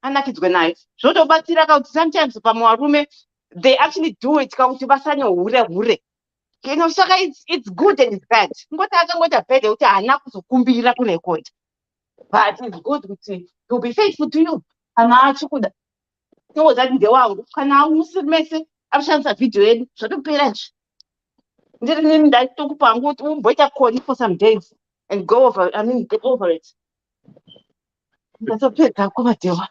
anakidzwe nayo zvotobatsira kuti sometimes pamwe varume they actually do it kuti vasanye hure saka it's good and it's bad. Ngoti akangoita bad kuti haana kuzokumbirira kurekodha, but it's good kuti to be faithful to you. Kana achikuda tozati ndewangu, kana musi mese akushandisa vhidhiyo yedu zvotopera izvi. Ndiri nini ndatokupa hangu kuti umboita koni for some days and get over it. Ndatopedza kuvadewa.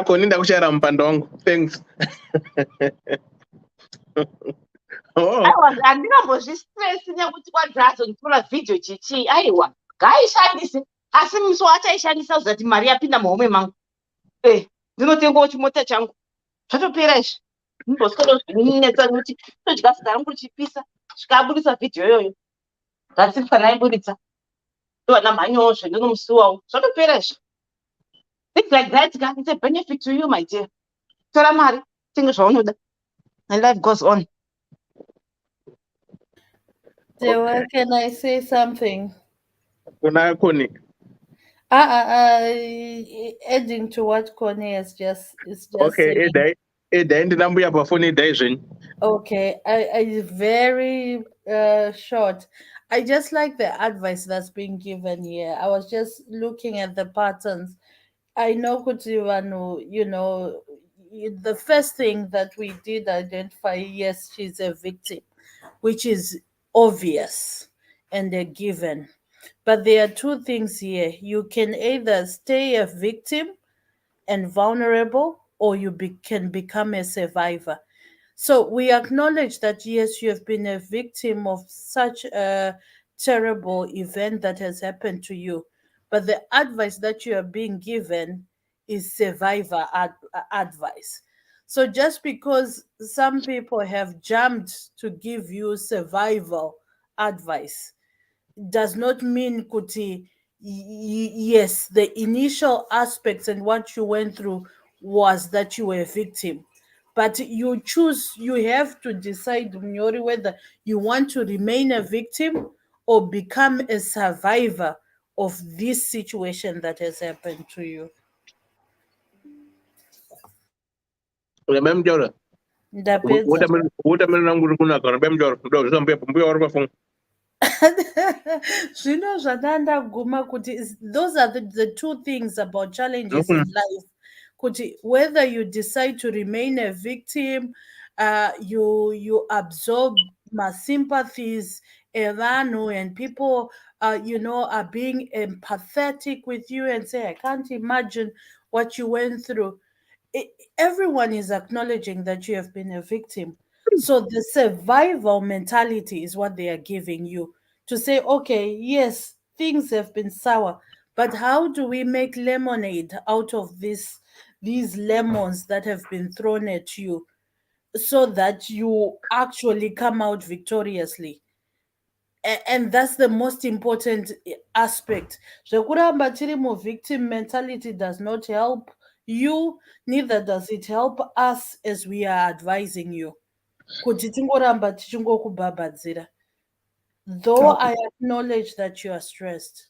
Koni ndakushara mpando wangu. Thanks. Handingambozvistress nekuti kwadzazonditora vhidhiyo chichi. Aiwa, ngaishandise. Asi musi wachaishandisa uzati mari yapinda muhomwe mangu. Ndinotengawo chimota changu. Zvatopera izvi. Ndimboswedozvininetsa nokuti todya sika rangu richipisa. Zvikabudisa vhidhiyo iyoyo. Ndatsipwa naiburitsa. Ndovana mhanyowo zvendinomusuwawo. Zvatopera izvi. Things like that, it's a benefit to you, my dear. Tora mari, tenga zvaunoda. And life goes on. Dewa, can I say something? Kuna Koni. Adding to what Connie has just okay, saying. Okay, I very short. I just like the advice that's being given here. I was just looking at the patterns. I know Kutivanu, the first thing that we did identify, yes, she's a victim, which is obvious and a given. But there are two things here. You can either stay a victim and vulnerable, or you can become a survivor. So we acknowledge that, yes, you have been a victim of such a terrible event that has happened to you. But the advice that you are being given is survivor advice. So just because some people have jumped to give you survival advice does not mean, Kuti, yes, the initial aspects and what you went through was that you were a victim. But you have to decide, Mnyori, whether you want to remain a victim or become a survivor of this situation that has happened to you. Those are the two things about challenges in life. Whether you decide to remain a victim, you absorb my sympathies, and people are being empathetic with you and say, I can't imagine what you went through. Everyone is acknowledging that you have been a victim. So the survival mentality is what they are giving you, to say, okay, yes, things have been sour, but how do we make lemonade out of these lemons that have been thrown at you so that you actually come out victoriously? And that's the most important aspect. Zvekuramba tiri mu victim mentality does not help you, neither does it help us as we are advising you. Kuti tingoramba tichingokubhabhadzira. Though I acknowledge that you are stressed.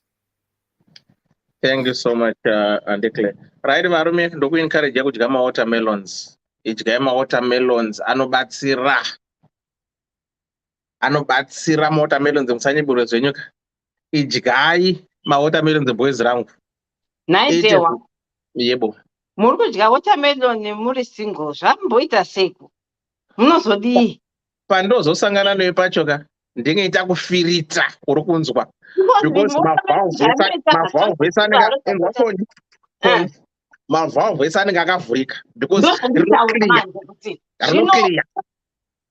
Thank you so much, Andekle. Right, varume ndokuencourage kudya watermelons. Idya watermelons anobatsira watermelons musanyeburo zvenyuka. Idyai watermelons boys rangu. Naidewa. Yebo. Muri kudya watermelon muri single, zvamboita seko. Munozodii? Pandozosangana newe pachoka ndingeita kufirita uri kunzwa. Because mavalve ese anenge akavhurika. Because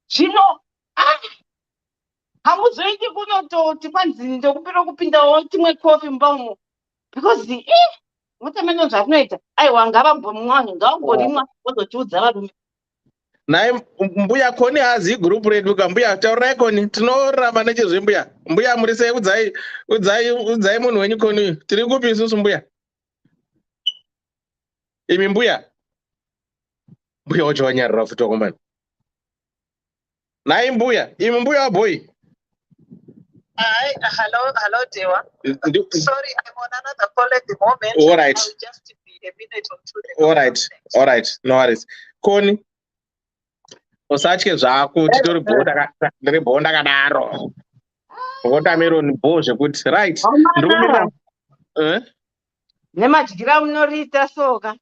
zvino hamuzoiti kunototi kwanzi ndokupira kupindawo timwe kofi mumba. Because watermelon zvazvinoita, aiwa ngavambomwa, ngavamborimwa vozotiudza varume. Naye mbuya Koni hazi group redu mbuya taurirai Koni tinoramba nechezvembuya. Mbuya muri sei udzai munhu wenyu Koni tiri kupi isusu mbuya? Imi mbuya wacho wanyarira futi wakomana. Naye mbuya, imi mbuya boy. Hi, hello, Dewa. Sorry, I'm on another call at the moment. All right. I'll just be a minute or two. All right, no worries. Koni, usatye zvako titori bhonda kadaro. Watermelon bho zvekuti right. Ndikumirira. Nemadyira munoriita soka.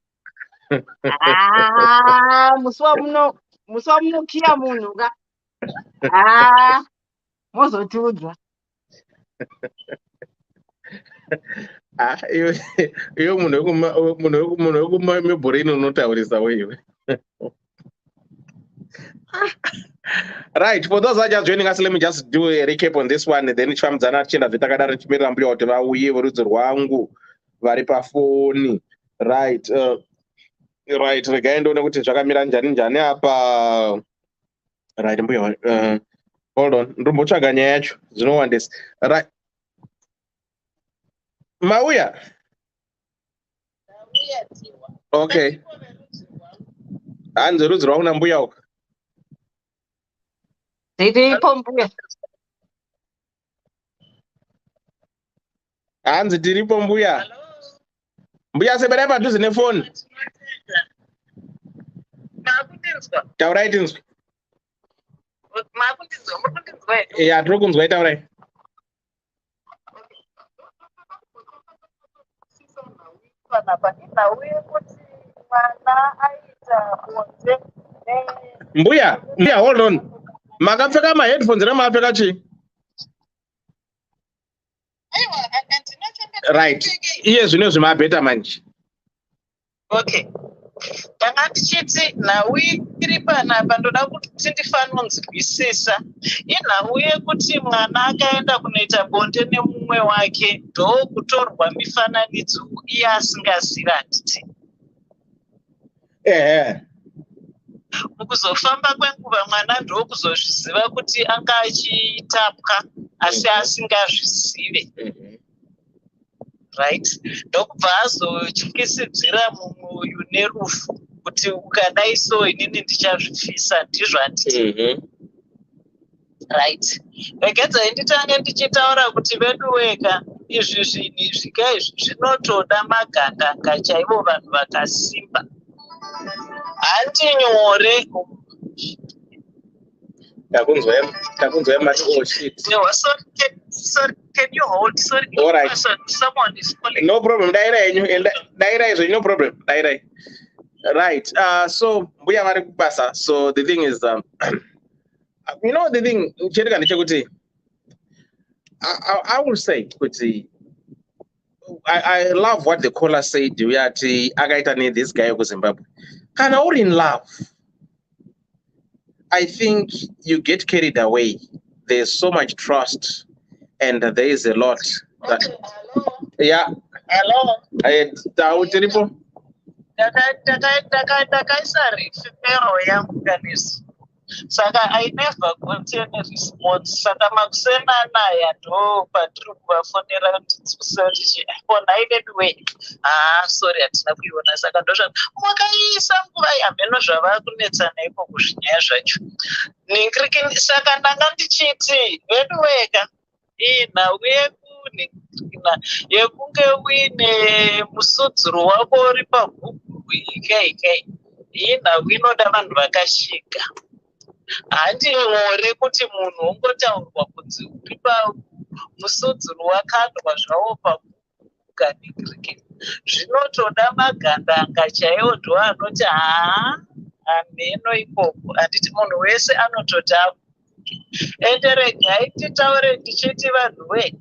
Muswa munokiya munhu ka. Mozotiudza. Iyo munhu wekumebhurini unotaurisa wewe. Right, for those who are just joining us, let me just do a recap on this one. Then chifambidzana tichienda zvetakadaro tichimirira mbuya kuti vauye vorudzi rwangu vari pafoni. Right, right, regai ndione kuti zvakamira njani apa. Right, mbuya, hold on, ndombotsvaga nyaya yacho zvinowandisa. Right, mauya. Okay, hanzi rudzi rwangu nambuya uka. Tiripo mbuya. Hanzi tiripo mbuya. Mbuya seberai padhuze nefoni. Taurai tinzwe. Ya, tiri kunzwai, taurai. Mbuya, hold on. Makapfeka ma-headphones ramapfeka chi? Right. Iye zvino zvimabheta manje. Okay. Ndanga ndichiti nhau iri panapa ndoda kuti ndifanira kunzwisisa. Inhau yekuti mwana akaenda kunoita bonde nemumwe wake ndokutorwa mifananidzo iye asingazivi handiti. Mukuzofamba kwenguva mwana ndokuzozviziva kuti anga achitapwa asi asingazvizive. Right, ndokubva azotyisidzira mumwoyo nerufu kuti ukadai so inini ndichazvifisa, ndizvo handiti. Right, regedzai nditange ndichitaura kuti vedu weka izvi zvinhu zvika izvi zvinotoda magandanga chaivo vanhu vakasimba. Handi nyore. Takunzwai mati, oh shit. Sorry, can you hold? Sorry, all right. Someone is calling. No problem. Dairai, no problem. Dairai. Right. So mbuya vari kupasa. So the thing is, you know, the thing. I will say, I love what the caller said. This guy was Zimbabwe. Kana all in love. I think you get carried away. There's so much trust, and there is a lot. That, yeah. Hello. Terrible. Saka I never got any response. Saka makusena naya ndo patiri kuvafonera kuti fonaided way. Sorry, hatina kuiona. Saka ndozva mwakaisa nguva yamheno zvava kunetsana ipo kuzvinyaya zvacho. Saka ndanga ndichiti vedu weka nhau yekunge uine musudzuru wako uri pabhuku ikai nhau inoda vanhu vakashika. Handi nyore kuti munhu ungotaurwa kunzi uri pamusudzuru wakandwa zvawo pabukaningirike. Zvinotoda magandanga chaiwo ndo anoti hameno ikoko. Handiti munhu wese anotota. Ende regai titaure tichiti vanhu we,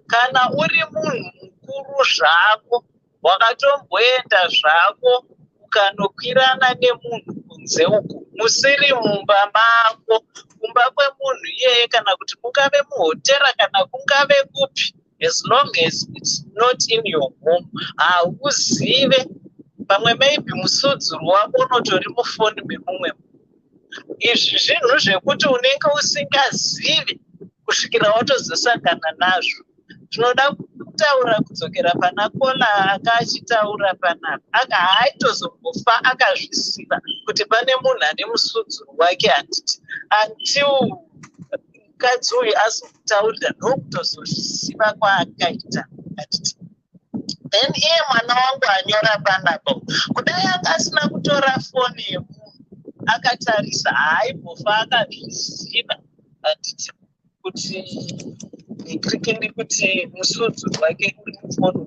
kana uri munhu mukuru zvako, wakatomboenda zvako ukanokwirana nemunhu kunze uku, musiri mumba mako, kumba kwemunhu iyeye, kana kuti mungave muhotera kana kungave kupi, as long as it's not in your home, hauzive. Pamwe maybe musudzuru wako unotori mufoni memumwe. Izvi zvinhu zvekuti unenge usingazivi kusvikira watozosangana nazvo. Tinoda kutaura kudzokera pana kola akachitaura panapa. Haitozombofa akazvisiva kuti pane munhu ane musudzuru wake handiti. Until mukadzi uyu azokutaurira ndokutozozviziva kwaakaita atiti. Then iye mwana wangu anyora panapo kudai anga asina kutora foni yemunhu akatarisa haimbofa akazviziva atiti kuti krikindi kuti musudzi wake uri mufoni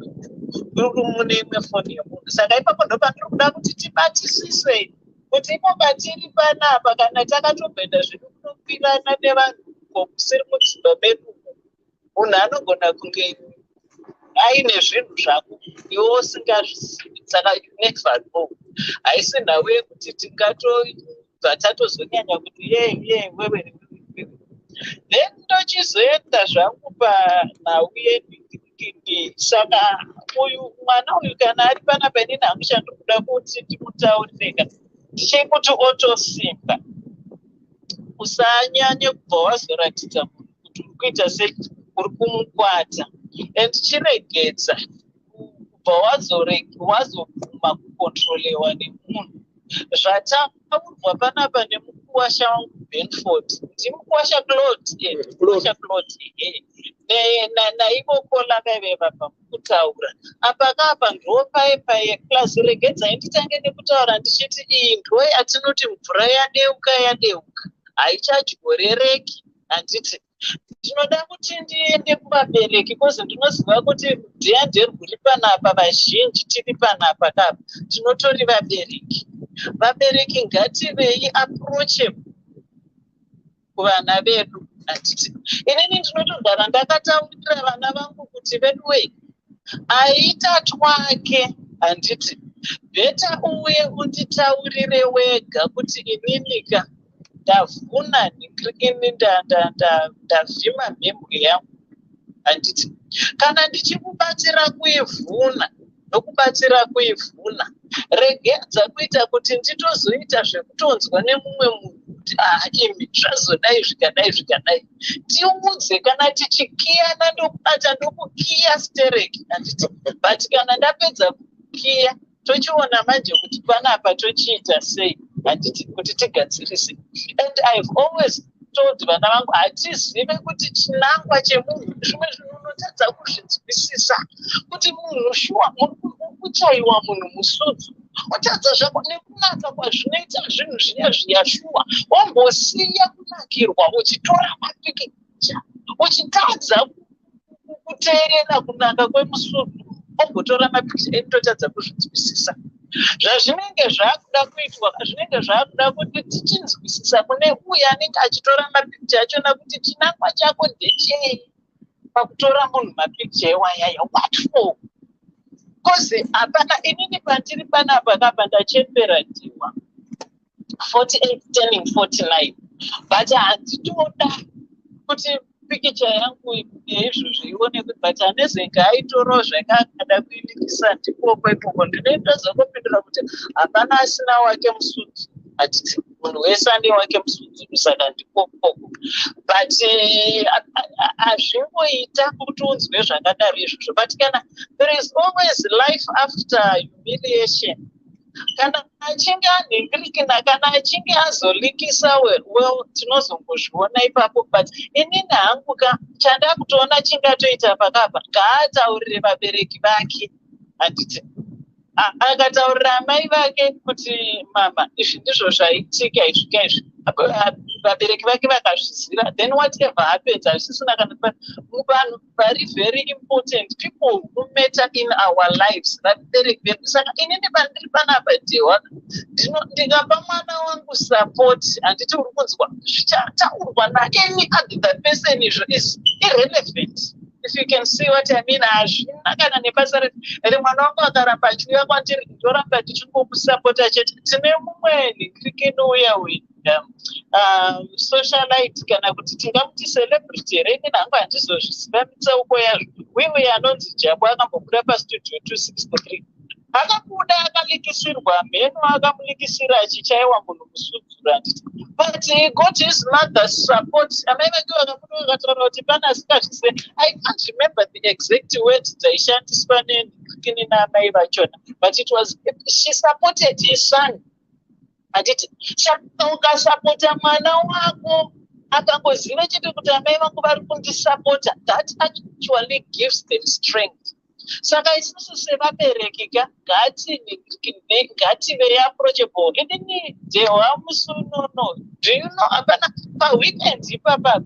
uri mune imwe foni yemunhu. Saka ipapo ndo pandiri kuda kuti tibatisise kuti ipoka tiri panapa kana takatobvenda zviri kunokwirana nevanhu kusiri mudzimba medu, munhu anogona kunge aine zvinhu zvako iwo usingazvizivi. Saka neverno haisi nhau yekuti tingatobva tatozonyanya kuti wewe. Then ndochizoenda zvangu panhau yekwikindi. Saka uyu mwana uyu kana ari panapa inini hangu chandikuda kuti timutaurire ndichekuti otosimba. Usanyanye kubva wazoratidza munhu kuti uri kuita sei uri kumukwata, and chiregedza kubva wazobvuma kukontrolewa nemunhu. Zvataurwa panapa nemukuwasha wangu Benford, ndimukuwasha Claude naivoko lakaveva pamukutaura apa kapa ndo paye klasi. Regedzai nditange nekutaura ndichiti iyi ndo yatinoti mvura yadeuka haichadyorereki. Handiti ndinoda kuti ndiende kuvabereki kozi ndinoziva kuti ndianderwuri panapa vazhinji tiri panapa kapa tinotori vabereki. Vabereki ngativei approachable kuvana vedu. Handiti inini ndinotogara ndakataurira vana vangu kuti veduwei aita twake. Handiti bheta uye unditaurire wega kuti ininika ndavhuna ini ndavhima mhembwe yangu. Handiti kana ndichikubatsira kuivhuna nokubatsira kuivhuna, regedza kuita kuti nditozoita zvekutonzwa nemumwe munhu kuti imi zvazodai zvikadai. Tiudze kana tichikiyana ndokubata ndokukiya stereki. Handiti but kana ndapedza kukiya tochiona manje kuti panapa tochiita sei. Handiti kuti tigadzirise. And I've always told vana vangu hatizive kuti chinangwa chemunhu zvimwe zvinonotadza kuzvinzwisisa kuti munhu shuwa kuchaiwa munhu musudzu otadza zvako nekunaka kwazvinoita zvinhu zviya shuwa wambosiya kunakirwa uchitora mapikicha uchitadza kuteerera kunaka kwemusudzu ombotora mapikicha etotadza kuzvinzwisisa. Zvazvinenge zvakuda kuitwa zvinenge zvakuda kuti tichinzwisisa kune uye anenge achitora mapikicha achona kuti chinangwa chako ndechei pakutora munhu mapikicha ewayaya what for. Kozi hapana inini pandiri panapa kapa ndachembera ndiwa 48 turning 49 but handitoda kuti pikicha yangu yeizvozvo ionekwe but anezenge aitorawo zvakada kuinikisa ndikoko ikoko. Ndinoenda zvakopindura kuti hapana asina wake musudzi. Hatiti munhu wese ane wake musudzi, saka ndikoko but hazvingoita kuti unzwe zvakadaro izvozvo. But kana there is always life after humiliation. Kana achinge anhingirikina kana achinge azolikisa well tinozombozviona ipapo. But inini hangu chanda kutoona chingatoita pakapa ngaataurire vabereki vake. Handiti akataurira amai vake kuti mama izvi ndizvo zvaitika izvi vabereki vake vakazviziva, then whatever happens hazvisina kana vanhu vari very important people who matter in our lives vabereki vedu. Saka inini pandiri panapa ndihwaka ndingapa mwana wangu support handiti uri kunzwa zvichataurwa naani other person izvo is irrelevant. If you can see what I mean, hazvina kana nebasa remwana wangu akaramba achiuya kwandiri ndoramba ndichingopusapota chete. Tine mumwe nhikrikeni uya socialite kana kuti tingamuti celebrity here, inini hangu handizozviziva mitsauko yazvo. Wiwi anonzi Jabu akambobuda pastudio 263 akabuda akalikisirwa mheno akamulikisira achichaiwa munhu musudzura. But he got his mother's support. Amai vake vakabuda vakataura kuti pana asikazvise. I can't remember the exact words dzaishandiswa nenhikrikeni naamai vachona, but it was she supported her son. Handiti saka ukasapota mwana wako akangoziva chete kuti amai vangu vari kundisapota, that actually gives them strength. Saka isusu sevabereki ngativei approachable. Inini Jehovah musunono, do you know apana paweekend ipapa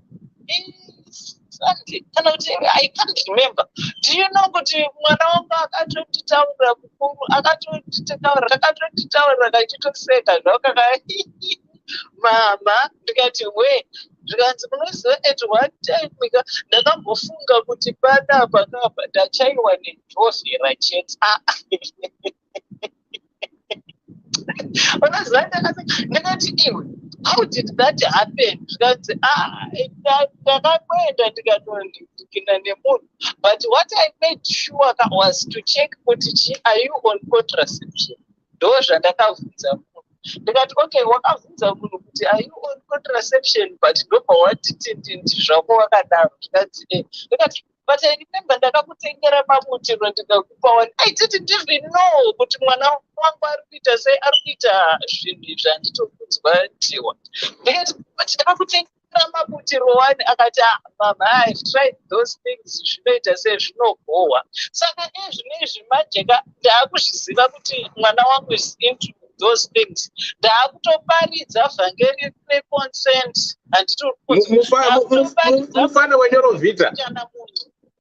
Sunday kana kuti I can't remember. Do you know kuti mwana wangu akatonditaurira kukuru, akatonditaurira kachitoseka zvakaka mama ndikati we zvikanzi munoziva at one time ndakambofunga kuti panapa kapa ndachaiwa nedhofera chete. Unoziva ndakati iwe, how did that happen? Zvikanzi ndakakwenda ndikatondikina nemunhu, but what I made sure was to check kuti are you on contraception. Ndo zvandakabvunza munhu. Ndikati okay, wakabvunza munhu kuti are you on contraception, but ndobva watiti zvako wakadaro. Ndikati but I remember ndakakutengera mabutiro ndikakupa one. I didn't even know kuti mwana wangu ari kuita sei, ari kuita zvinhu zvanditokudzwa ndiwa. Ndikati but ndakakutengera mabutiro one. Akati mama, I've tried those things, zvinoita sei zvinogohwa. Saka ezvinezvi majeka ndaakuzviziva kuti mwana wangu is into those things. Ndakutoparidza vhangeri reconsent mufana wenyorovhita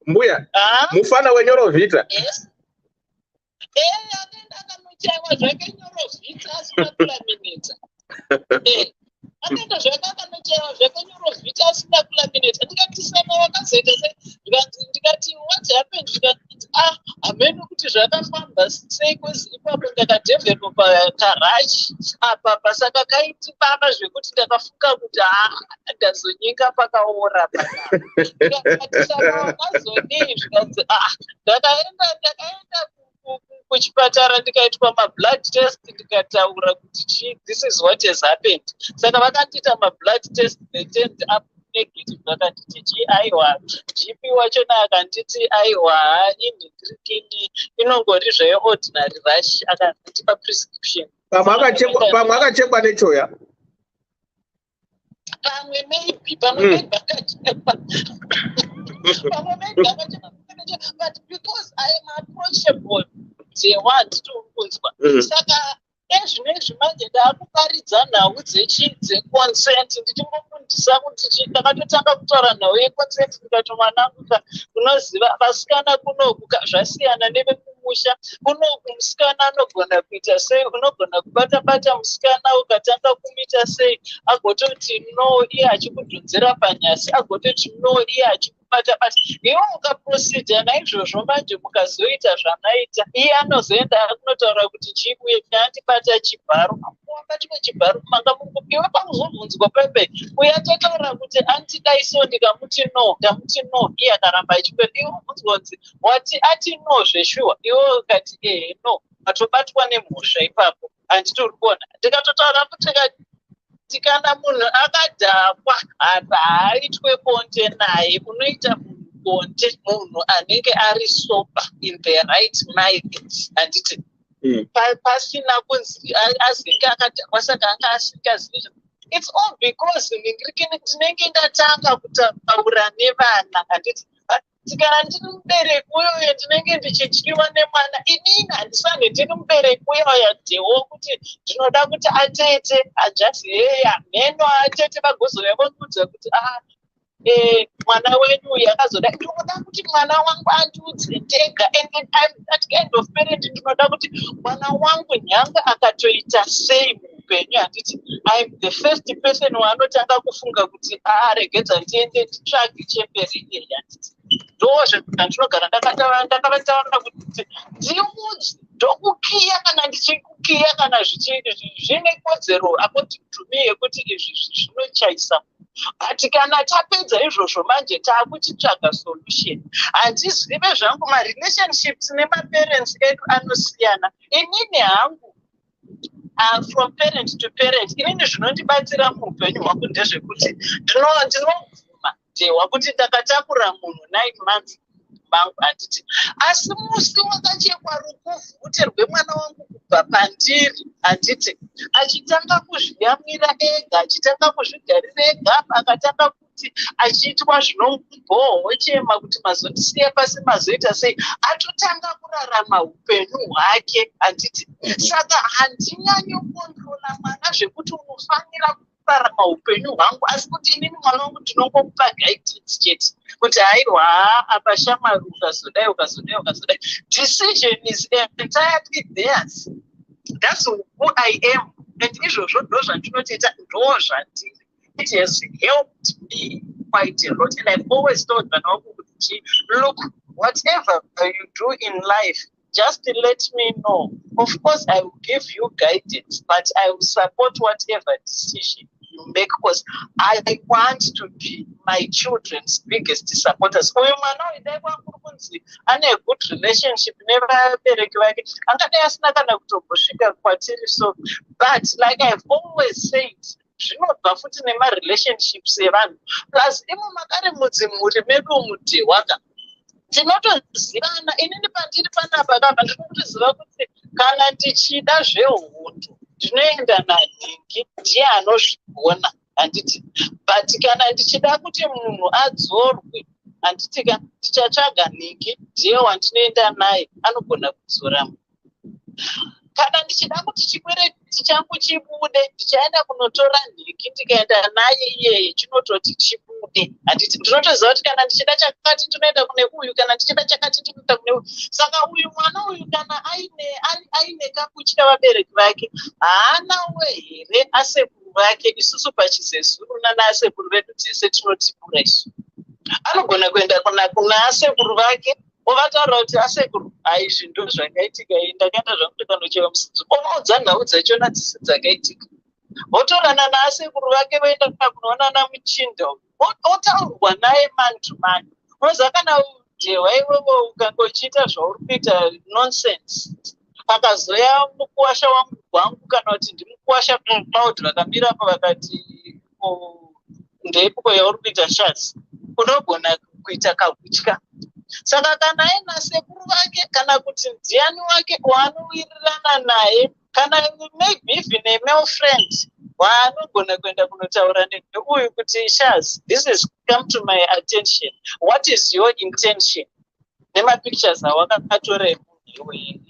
mbuya mufana wenyorovhita. Yes. Akaenda akamuchaiwa zvake nyorovhita asina kulaminita. Akaenda zvake akamuchaiwa zvake nyorovhita asina kulaminita. Ndikati sana wakazoita sei? Ndikati what happened? Ndikati hamene kuti zvakafamba sei kwezi ipapo ndakadevelopa karachi apa pasaka kaiti papa zvekuti ndakafunga kuti ndazonyika pakaora panapa. Ndikati sana wakazodii? Zvikanzi ndakaenda kuchipatara ndikaitwa mablood test ndikataura kuti this is what has happened. Saka vakandiita mablood test they turned up negative. Vakanditi aiwa GP wachona akanditi aiwa inhikirikini inongori zveordinary rash, akandipa prescription. Pamwe akachekwa nechoya. Pamwe maybe akachekwa. But because I am approachable, they want to kunzwa. Saka ezvinezvi manje ndakuparidza nhau dzeconsent ndichingofundisa kuti ndakatotanga kutaura nhau yeconsent ndikati mwanangu unoziva vasikana kunoku zvasiyana nevekumusha. Kunoku musikana anogona kuita sei, unogona kubata musikana ukatanga kumita sei agototi no iye achikudhonzera panyasi, agototi no iye achikubata. Iwe ukaprocedure naizvozvo manje mukazoita zvamaita, iye anozoenda akunotaura kuti chibuye chandibata chibharo. Wabatwa chibharo manga iwe pakuzobvunzwa pepe uyatotaura kuti andidaiso ndikamuti no iye akaramba achipeta. Iwe ubvunzwa kuti wati ati no zveshuwa, iwe ukati no, atobatwa nemhosva ipapo handitori kuona. Ndikatotaura kuti kana munhu akadhakwa haaitwe bonde naye, unoita bonde munhu anenge ari sober in the right mind. Handiti pasina kunzi azinge akadhakwa saka anga asingazivi. It's all because ndinenge ndatanga kutaura nevana. Handiti kana ndiri mubereki uyoyo ndinenge ndichityiwa nemwana, inini handisane ndiri mubereki uyoyo dewo kuti ndinoda kuti atete ajazi mheno atete vagozouya vondiudza kuti mwana wenyu uyu akazoda. Ndinoda kuti mwana wangu andiudze ndega, and that kind of parent ndinoda kuti mwana wangu nyanga akatoita sei muupenyu. Handiti I'm the first person waanotanga kufunga kuti regedza ndiende nditsvage chemberi iye. Handiti ndozve ndinogara ndakavataura kuti ndiudze ndokukiya kana ndichikukiya kana zvine kodzero according to me yekuti izvi zvinochaisa. But kana tapedza izvozvo manje taakuchitsvaga solution. Handizive zvangu marelationships nemaparents edu anosiyana. Inini hangu from parent to parent, inini zvinondibatsira muupenyu hwangu ndezvekuti ndinovhuma dewa kuti ndakatakura munhu 9 months mangu handiti. Asi musi wakachekwa rukuvhute rwemwana wangu kubva pandiri handiti. Achitanga kuzviyamwira ega, achitanga kuzvigarira ega, akatanga kuti achiitwa zvinombohochema kuti mazondisiya pasi mazoita sei, atotanga kurarama upenyu hwake handiti. Saka handinyanyi kukontrola mwana zvekuti unofanira kurarama upenyu hwangu, asi kuti inini mwana wangu ndinongokupa guidance chete kuti haiwa apa shamwari ukazodai ukazodai ukazodai. Decision is entirely theirs. That's who I am. And izvozvo ndo zvandinotoita, ndo zvandiri. It has helped me quite a lot. And I've always told Manawangu kuti, look, whatever you do in life, just let me know. Of course, I will give you guidance, but I will support whatever decision you make because I want to be my children's biggest supporters. Uyu mwana uyu kwangu kunzi ane a good relationship nevabereki vake, angadai asina kana kutombosvika kwatiri so, but like I've always said, zvinobva futi nemarelationships evanhu plus imo makare mudzimhuri medu mudhewaka tinotozivana. Inini pandiri panapa kapa ndinokutoziva kuti kana ndichida zvehondo ndinoenda nanhingi, ndiye anozvigona handiti. But kana ndichida kuti munhu adzorwe handitika, ndichatsvaga nhingi, ndiye wandinoenda naye, anogona kudzora. Kana ndichida kuti chikwereti changu chibude, ndichaenda kunotora nhingi ndikaenda naye iyeye, chinototi chibude handiti. Ndinotoziva kuti kana ndichida chakati ndinoenda kune uyu, kana ndichida chakati ndinoenda kune uyu. Saka uyu mwana uyu kana aine kakutya vabereki vake, haanawo here asekuru vake. Isusu pachizezuru nanasekuru vedu dzese tinotibura isu. Anogona kuenda kuna asekuru vake ovataura kuti asekuru, izvi ndo zvakaitika, ndakaenda zvangu ndikanocheva musidzi, ovaudza nhau dzachona dzisi dzakaitika. Votorana naasekuru vake voenda kunoonana muchinda, otaurwa naye man to man. Unoziva kana udhewa iwewo ukangochiita zvauri kuita nonsense, pakazoya mukuwasha wangu kana kuti ndimukuwasha cloud vakamira pa vakati ndeipo yauri kuita shazi, unogona kuita kakutya. Saka kana aina sekuru vake kana kuti ndiani wake waanowirirana naye, kana maybe even a male friend waanogona kuenda kunotaura neuyu kuti Shaz, this has come to my attention, what is your intention? Nemapictures awakatora emunhu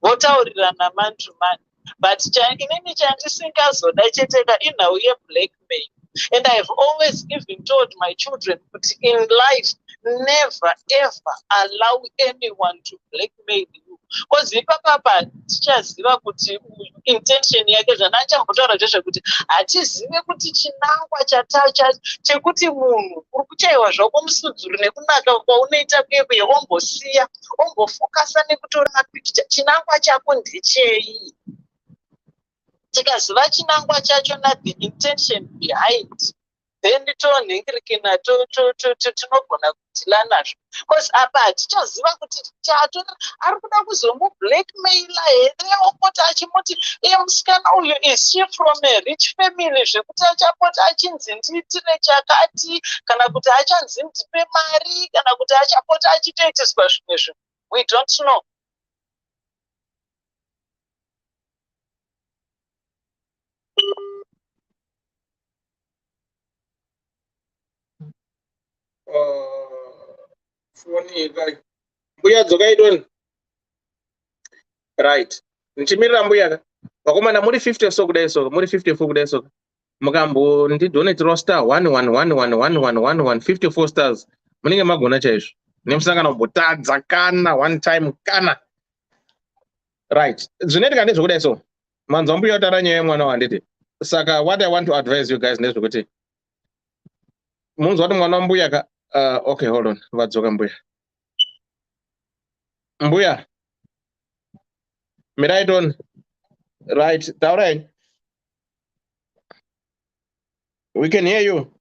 votaurirana man to man. But inini chandisingazoda cheteka inhau yeblackmail. And I've always even told my children that in life, never ever allow anyone to blackmail you. Because ipapapa tichaziva kuti intention yake zvanachambotaura zvezvekuti hatizive kuti chinangwa chekuti munhu uri kuchaiwa zvako musudzuru nekunaka kwaunoita kwekuye ombosiya ombofokasa nekutora mapikicha. Chinangwa chako ndechei? Tikaziva chinangwa chachona, the intention behind, then tonhingirikina tinogona kutila nazvo. Because apa hatichaziva kuti ari kuda kuzomublackmaila here, opota achimuti musikana uyu is she from a rich family zvekuti achapota achinzi ndiitire chakati, kana kuti achanzi ndipe mari, kana kuti achapota achitoitiswa zvimwe zvinhu. We don't know. Foni mbuya dzokaitoni right, ndichimirira mbuya vakomana muri 50 so kudai so, muri 54 kudai so, mukambo ndidonate roster 1111111 stars munenge magona chaizvo, nemusangana kumbotadza kana one time kana right. Zvinoitika ndezvekudai so, manzwa mbuya utaura nyaya yemwana wanditi. Saka what I want to advise you guys ndezvekuti munzwa kuti mwana wambuya okay, hold on, vadzoka mbuya. Mbuya, mirai on right, taurai. We can hear you.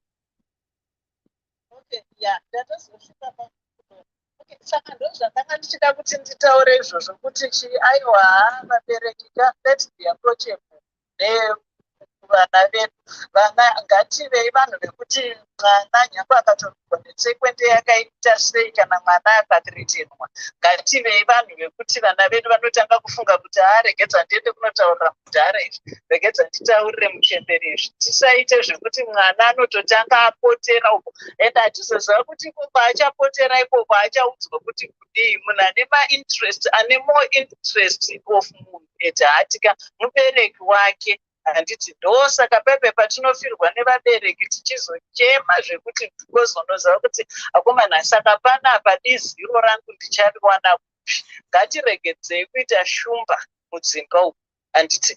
Okay, yeah, ndatozosvika pa. Okay, saka ndo zvandanga ndichida kuti nditaure izvozvo kuti aiwa vabereki, let's be approachable kuvana vedu. Vana ngativei vanhu vekuti mwana nyangwe akatorwa netsekwende yakaita sei kana mwana akakiritinwa, ngativei vanhu vekuti vana vedu vanotanga kufunga kuti regedza ndiende kunotaurira mudhara izvi, regedza nditaurire muchemberi izvi. Tisaite zvekuti mwana anototanga apotera uko ende atizoziva kuti ikoko achapotera ikoko achaudzwa kuti kudii. Munhu ane mainterest, ane more interest of munhu edhatika mubereki wake. Handiti ndosaka pepe patinofirwa nevabereki tichizochema zvekuti tozonoziva kuti akomana saka panapa diziro rangu ndichariwana kupi. Ngatiregedzei kuita shumba mudzimba umu. Handiti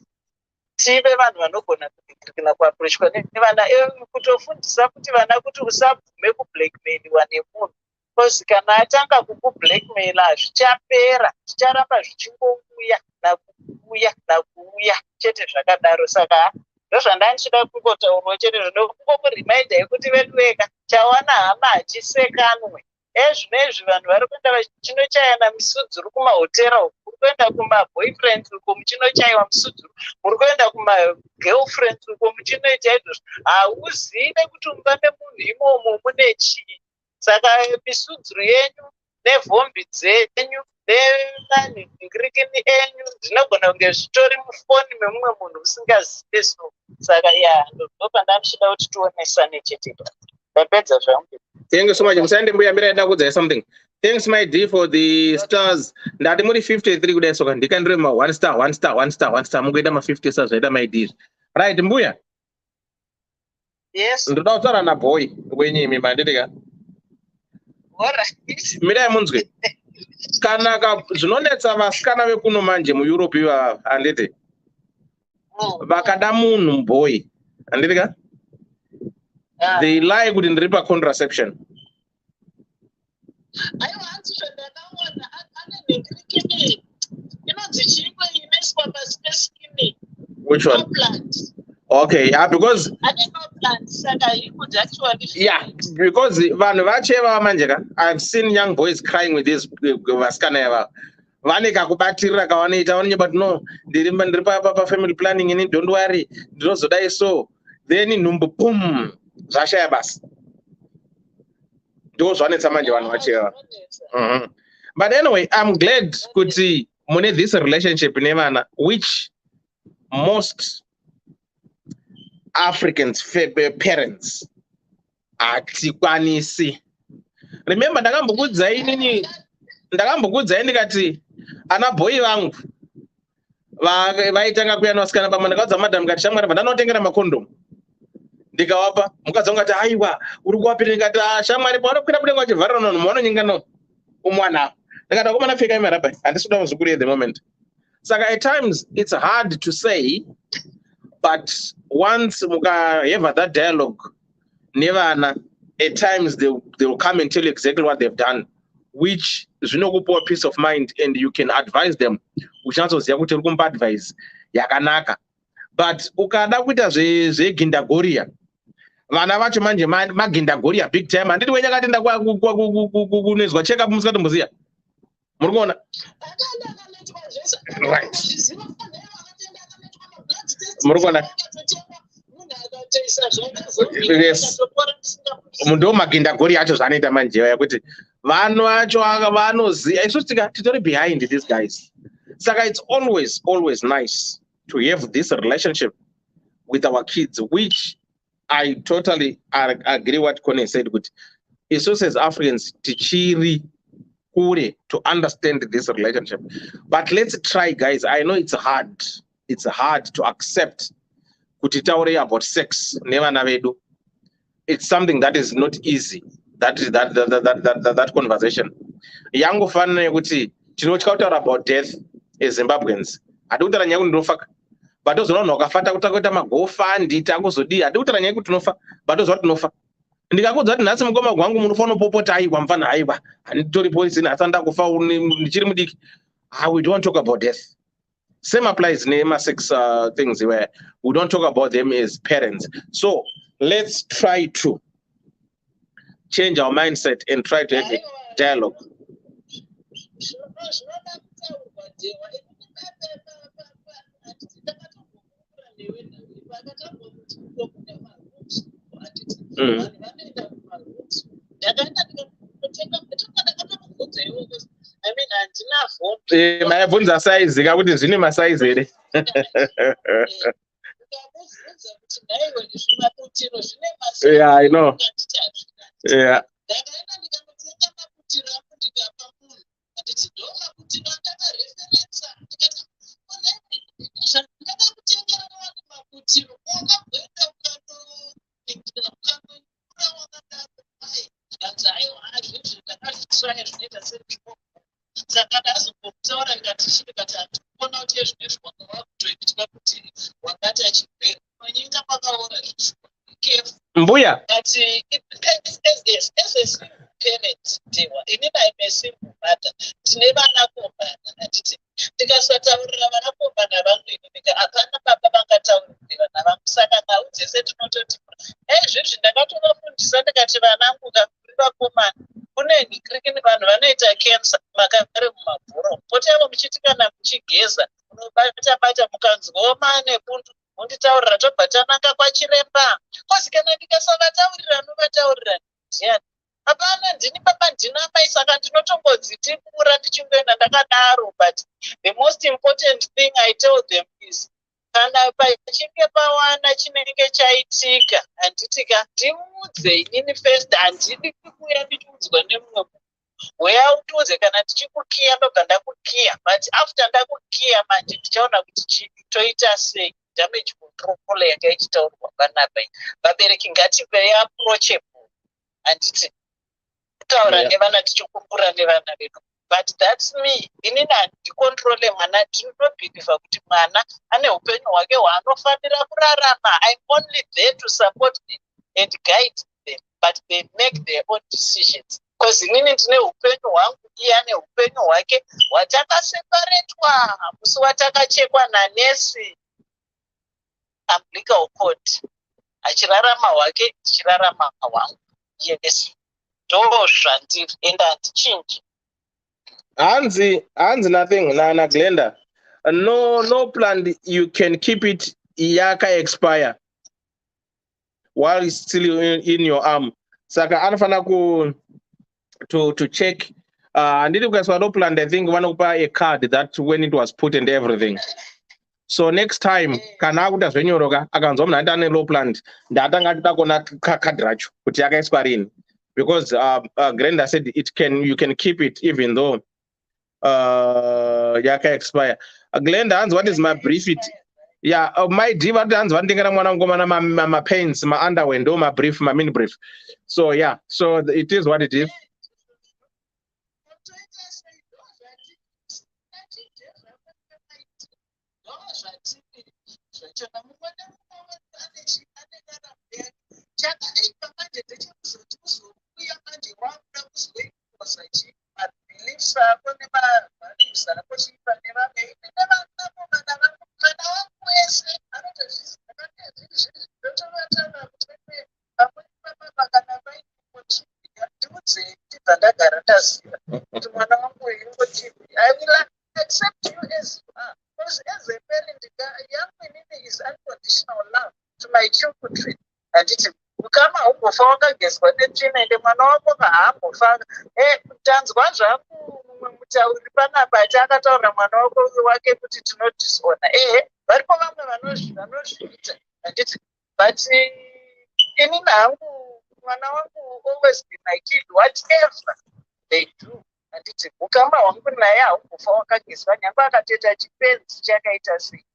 tive vanhu vanogona kana kuapurechwa nevana, kutofundisa kuti vana kuti usabvume kublackmailiwa nemunhu. Kozi kana atanga kukublackmaila hazvichapera, zvicharamba zvichingouya nakuuya nakuuya chete zvakadaro. Saka ndozvandanchida kungotaurwa chete zvinokungokurimind yekuti vedu vega chawana hama hachisekanwe. Ezvinezvi vanhu vari kuenda vachinochayana misudzuru kumahotera uku, muri kuenda kumaboyfriends uko muchinochaiwa misudzuru, muri kuenda kumagirlfriends uko muchinoita izvozvo. Hauzive kuti mumba memunhu imomo mune chii. Saka misudzuru yenyu nevhombi dzenyu nenanhingirikini enyu zvinogona kunge zvitori mufoni memumwe munhu usingazive. So saka ndopandanochida kuti tionesane chete. Ndapedza zvangu. Thank you so much. Msande mbuya mbira yada kudza something. Thanks my D for the stars. Ndati muri 53 kudai soka ndikandire ma 1 star 1 star 1 star 1 star mungoita ma 50 stars zvaita my D. Right mbuya? Yes. Ndoda kutaura na boy wenyimi manditika. Mira munzwe. Kana zvinonetsa vasikana vekuno manje mu Europe iva handiti. Vakada munhu boy. Handitika? They lie kuti ndiri pa contraception. Aiwa hanzi zvandakaona anenhingirikini inonzi chirikwe ineswa paspeskini. Which one? Okay, yeah, because yeah, because vanhu vacheva manjeka, I've seen young boys crying with this vasikana yava. Vane kakubatirira kavanoita vanonye, but no, ndiri pa family planning ini, don't worry, ndinozodai so. Then numbu boom, zvashaya basi. Ndo zvanetsa manje vanhu vacheva. But anyway, I'm glad kuti mune this relationship nevana, which most Africans parents hatikwanisi. Remember ndakambokudzai ndikati ana boy vangu vaitanga kuyana vasikana pamwe ndakaudza madam ngati shamwari vandanotengera makondomu ndikawapa mukadzi ngati aiwa uri kuwapira ngati shamwari panokwira budenga wachivharira nonhu vanonyingana umwana ndikati akomana pfeka imaraba handisida kuzukuri at the moment. Saka at times it's hard to say, but once muka have that dialogue nevana, at times they will come and tell you exactly what they've done, which zvinokupa peace of mind, and you can advise them uchinatsoziva kuti uri kumupa advice yakanaka. But ukada kuita zvegindagoria, vana vacho manje magindagoria big time. Handiti wenyakatenda kunezwa check up musikatomboziya, muri kuona? Right. Muri kuona? Yes. Ndo magindagori acho zvanoita manje yakuti vanhu vacho vanoziva isusu titori behind these guys. Saka it's always nice to have this relationship with our kids, which I totally agree what Connie said. But isusu as Africans tichiri kure to understand this relationship. But let's try, guys. I know it's hard. It's hard to accept kuti taure about sex nevana vedu. It's something that is not easy. That conversation. Yangofanana kuti tinotya kutaura about death as Zimbabweans. Adikutaura nyaya kuti ndinofaka. But ozoona wakafata kutakuita magofandi takuzodii. Adikutaura nyaya kuti tinofa. But ozoona tinofa. Ndikakudza kuti nhasi mukoma gwangu munofana popota aiwa mfana aiwa. Handitori poison asanda kufa ndichiri mudiki. We don't talk about death. Same applies in sex things where we don't talk about them as parents. So let's try to change our mindset and try to have a dialogue. maibvunza saizi kakuti zvine masaizi here. Yeah, I know. Yeah. Mbuya. Munditaurira tobva tananga kwachiremba kozi kana ndikasavataurira novataurira ndiyani hapana ndini baba ndina mai saka ndinotongodzitipura ndichingoenda ndakadaro. But the most important thing I tell them is kana pachinge pawana chinenge chaitika handitika ndiudze inini first. Handidi kuuya ndichiudzwa nemumwe weya utiudze kana ndichikukiya ndobva ndakukiya, but after ndakukiya manje ndichaona kuti toita sei. Damage control yanga ichitaurwa panapa. Vabereki ngativei approachable. Handiti kutaura nevana tichikumbura nevana vedu. But that's me. Inini handikontrole mwana. Ndinobhiliva kuti mwana ane upenyu hwake hwaanofanira kurarama. I'm only there to support them and guide them, but they make their own decisions. Because inini ndine upenyu hwangu, iye ane upenyu hwake hwatakaseparetwa musi watakachekwa nanesi umbilical cord. Achirarama hwake ndichirarama hwangu. Yes. Ndo zvandiri and handichinji. Hanzi nothing na Glenda. No plan you can keep it yaka expire while it's still in your arm. Saka anafana to check. Ndidi kukaswa no plan, I think vanokupa a card that when it was put and everything. So next time kana akuta zvenyoroka akanzwa munhu ati ane low plant ndatanga tidakona card racho kuti yakaiswa rini, because Glenda said you can keep it even though yaka expire. Glenda, hands what is my brief it? Yeah, my diva hands one thing mwana ngomana my pants, my underwear ndo my brief, my mini brief. So yeah, so it is what it is. I will accept you as you are. Because as a parent, young women is unconditional love to my children. And it's kama hukufa wakagezwa netsvina ende mwana wako kahambofa tanzwa zvaku mutauri panapa ati akataura mwana wake kuti tinodisona. Varipo vamwe vanozviita. Handiti, but inini hangu mwana wangu always be my kid, whatever they do. Handiti ukama hwangu naye haukufa wakagezwa nyangwe akatoita chipenzi chakaita sei.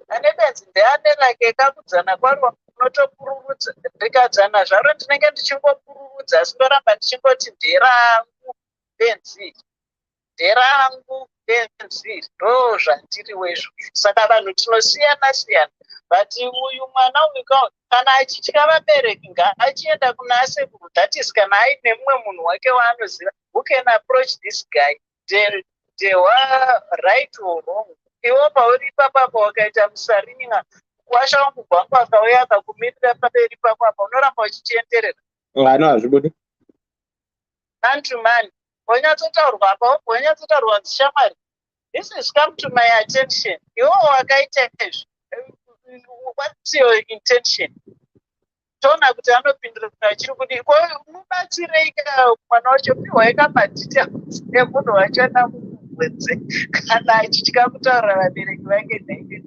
Ane benzi ndeane like kakudzana kwaro unotopururudza ndikadzana zvaro ndinenge ndichingopururudza asi ndoramba ndichingoti nderangu benzi ndo zvandiriwo izvo. Saka vanhu tinosiyana siyana, but uyu mwana uyu kana achitya vabereki ngaachienda kuna sekuru, that is kana aine mumwe munhu wake waanoziva who can approach this guy they were right or wrong. Iwo pauri papapa wakaita musarinya washa wangu gwangu akauya akakumirira pamberi pako apa unoramba uchitenderera. Vana hazvibudi. Man to man. Wanyatsotaurwa apa wanyatsotaurwa nzishamwari. This has come to my attention. Iwo wakaita izvi. what's your intention? Tona kuti anopindura kuti achiri kudii mubatsireika mwana wacho piwaika madetails emunhu wacho namumubvunze kana achitya kutaura vabereki vake nhaikwe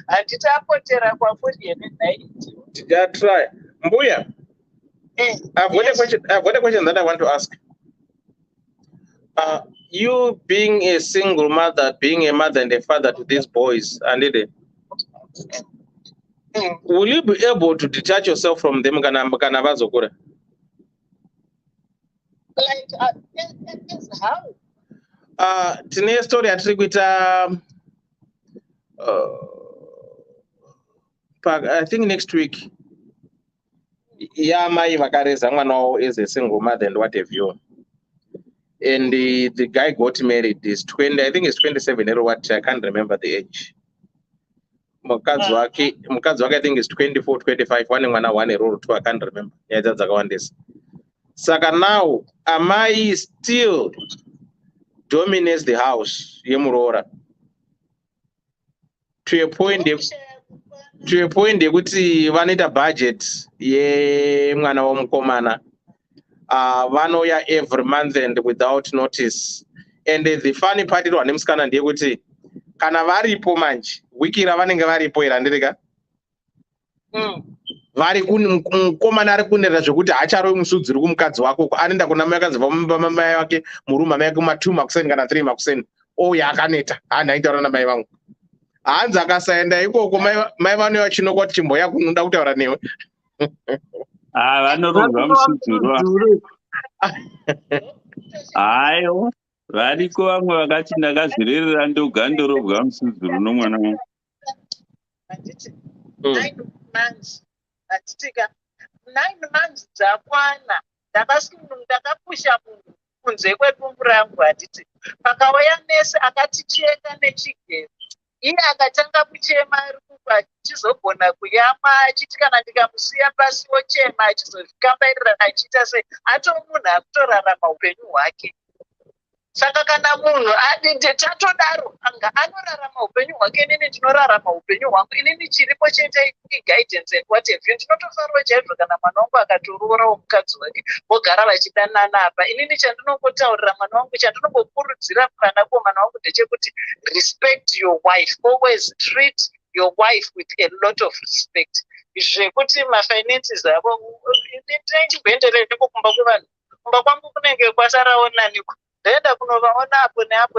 handiti apotera kwafuri here nhaiti. Did I try? Mbuya, I've got a question that I want to ask. You being a single mother, being a mother and a father to these boys, will you be able to detach yourself from them? Like, how? Tine story atiri kuita I think next week. Mai vakareza mwana wavo as a single mother and what have you. And the guy got married. He's 20, I think he's 27 or what, I can't remember the age. Mukadzi wake I think is 24, 25, one year old too, I can't remember. Yeah, that's one this. Saka now Amai still dominates the house, Yemurora. To a point yekuti vanoita budget yemwana womukomana. Vanoya every month and without notice. And the funny part is vanemusikana ndeyekuti kana varipo manje wiki ravanenge varipo irandirika vari mukomana ari kuneta zvokuti hacharoi musudziri kumukadzi wako anoenda kuna mai akadzi vamai vake murume mai ake 2 makuseni kana 3 makuseni ouya akaneta hainaitaura namai vangu hanzi akasaenda ikoko mai vanouya chinokwa kuti chimboya kunoda kutaura newe vanorovwa musudzuru hayo variko vamwe vakati ndakazvirerera ndogandorovwa musudzuru nomwana wangu. Handiti 9 months handitika 9 months dzakwana ndakapusha munhu kunze kwedumbu rangu handiti pakauya nese akaticheka nechigero iye akatanga kuchema ari kubva achizogona kuyama achiti kana ndikamusiya pasi wochema achizozvikambairira achiita sei atomunhu akutorarama upenyu hwake. Saka kana munhu tatodaro anga anorarama upenyu hwake inini ndinorarama upenyu hwangu inini chiripo chete guidance and whatever ndinotofarwa chaizvo kana mwana wangu akatoroora womukadzi wake vogara vachidanana apa inini chandinongotaurira mwana wangu chandinongokurudzira mwanakomana wangu ndechekuti respect your wife, always treat your wife with a lot of respect. Zvekuti mafinances avo ndinechimboenderere nekumba kwevanhu kumba kwangu kunenge kwasaraonaniko ndaenda kunovaona apo neapo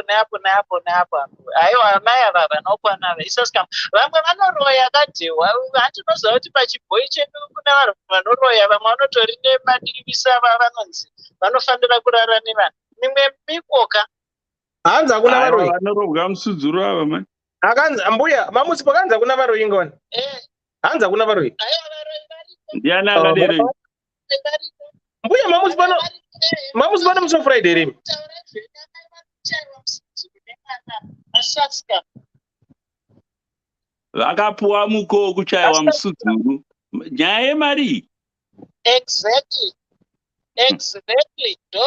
aiwa amai ava vanokwana vaisasika vamwe vanoroya kadhewa handinoziva kuti pachibhoi chedu kune vanhu vanoroya vamwe vanotori nemadivisa vanonzi vanofanira kurara nevanhu mimwe mikoka hanzi hakuna varoyi vanorovwa musudzuru ava mani akanzi mbuya mamusipo kanzi hakuna varoyi ngoni hanzi hakuna varoyi ndiani akadero mbuya mamusi pano musi Friday rimi vakapuwa muko kuchaiwa musudzuru nyaya yemari. Exactly ndo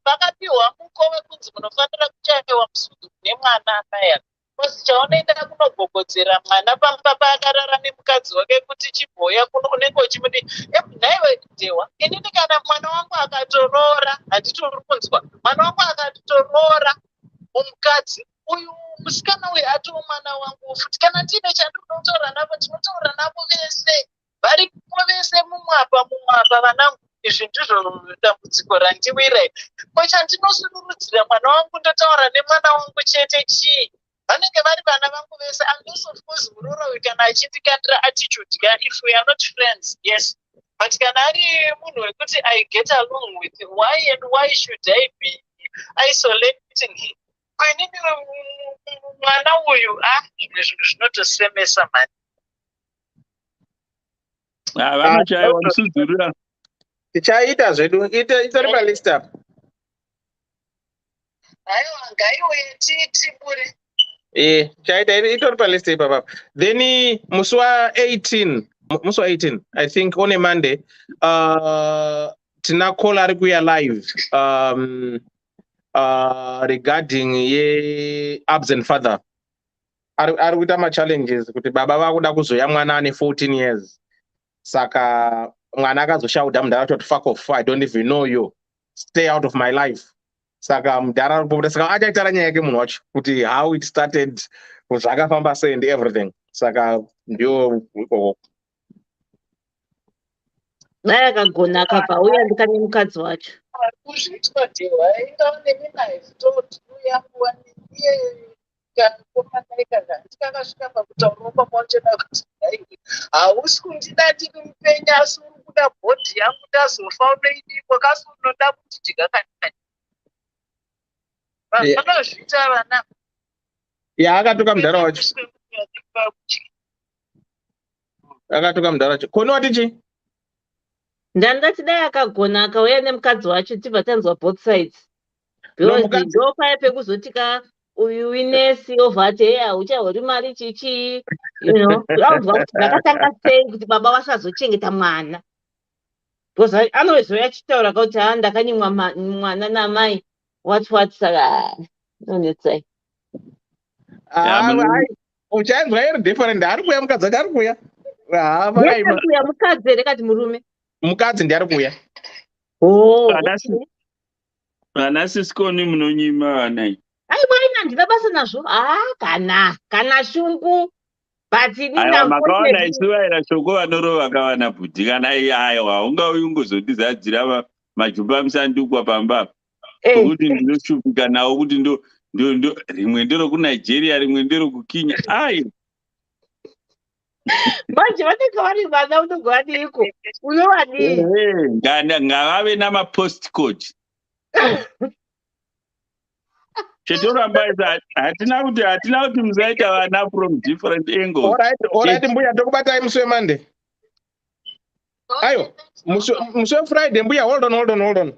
vakapiwa muko wekunzi munofanira kuchaiwa musudzuru nemwana amai kozi chaunoenda kunogogodzera mwana pamba paakarara nemukadzi wake kuti chibhoya kuno unenge uchimudi nhaiwe dewa inini kana mwana wangu akatoroora handitori kunzwa mwana wangu akatoroora mumukadzi uyu musikana uyu atoo mwana wangu futi kana tiine chandinotaura navo tinotaura navo vese varipo vese mumwapa vanangu izvi ndizvo dambudziko randiwira ko chandinosudurudzira mwana wangu ndotaura nemwana wangu chete chii vanenge vari vana vangu vese unless of course murorawi kana achindikandira attitude if we are not friends yes but kana ari munhu wekuti I get along with why should I be isolating him kwenini mwana uyu zvimwe zvinhu zvinotosemesa mani vanochaiwa musudzuru tichaita zvedu itori palist apa aiwa ngaiuye tibure chaita itori palist ipapa then musi wa18 I think on a Monday tina call ari kuya live regarding ye absent father ari kuita machallenges kuti baba vakuda kuzoya mwana ane 14 years. Saka mwana akazoshauta mudhara kuti fuck off, I don't even know you, stay out of my life. Saka mudhara aripobuda, saka achaitara nyaya yake munhu wacho kuti how it started, zvakafamba sei and everything. Saka ndio ikoko. Dai akagona akabva ndikane mukadzi wacho. Kuzviitwa dehwainga neminaisi totuya kuwaniye tikakasvika pakutaura kwamachona kuti hausi kundida tiri mupenya asi uri kuda bhodhi yangu ndazofa unoidikwa kasi unoda kuti jigakani vanozviita vana. Akatoka mudhara wacho. Akatoka mudhara wacho. Koni wati chi? Ndandati dai akagona akauya nemukadzi wacho tibva tanzwa both sides. Because ndo paya pekuzotika uyu inesi ovati hey hauchaori mari chichi, you know, anzwa kuti ndakatanga sei kuti baba vasazochengeta mwana. Because anozoya achitaura kuti ndakanyimwa mwana namai what saka nonetsai. Uchainzwa iri different. Ari kuya mukadzi wacho, ari kuya. Kuya mukadzi ere kati murume. Mukadzi ndiari kuya. Vana sisikoni munonyima vana. Aina ndina basa nazvo. Kana shungu. But makaona isivaira shoko vanorova vakavana bhudhi kana aiwa ungauyi ungozondizadzira majumba musandukwa pamba kuti ndinoshupika nawo kuti ndo rimwe ndero kuNigeria rimwe ndero kuKenya. Manje vanenge vari vana unogovadiko unovadii ngavave namapostcode. Chetoramba hatina kuti musaita vana from different angles. Alright, mbuya tokubatai musi weMonday. Ayo, musi weFriday mbuya, hold on.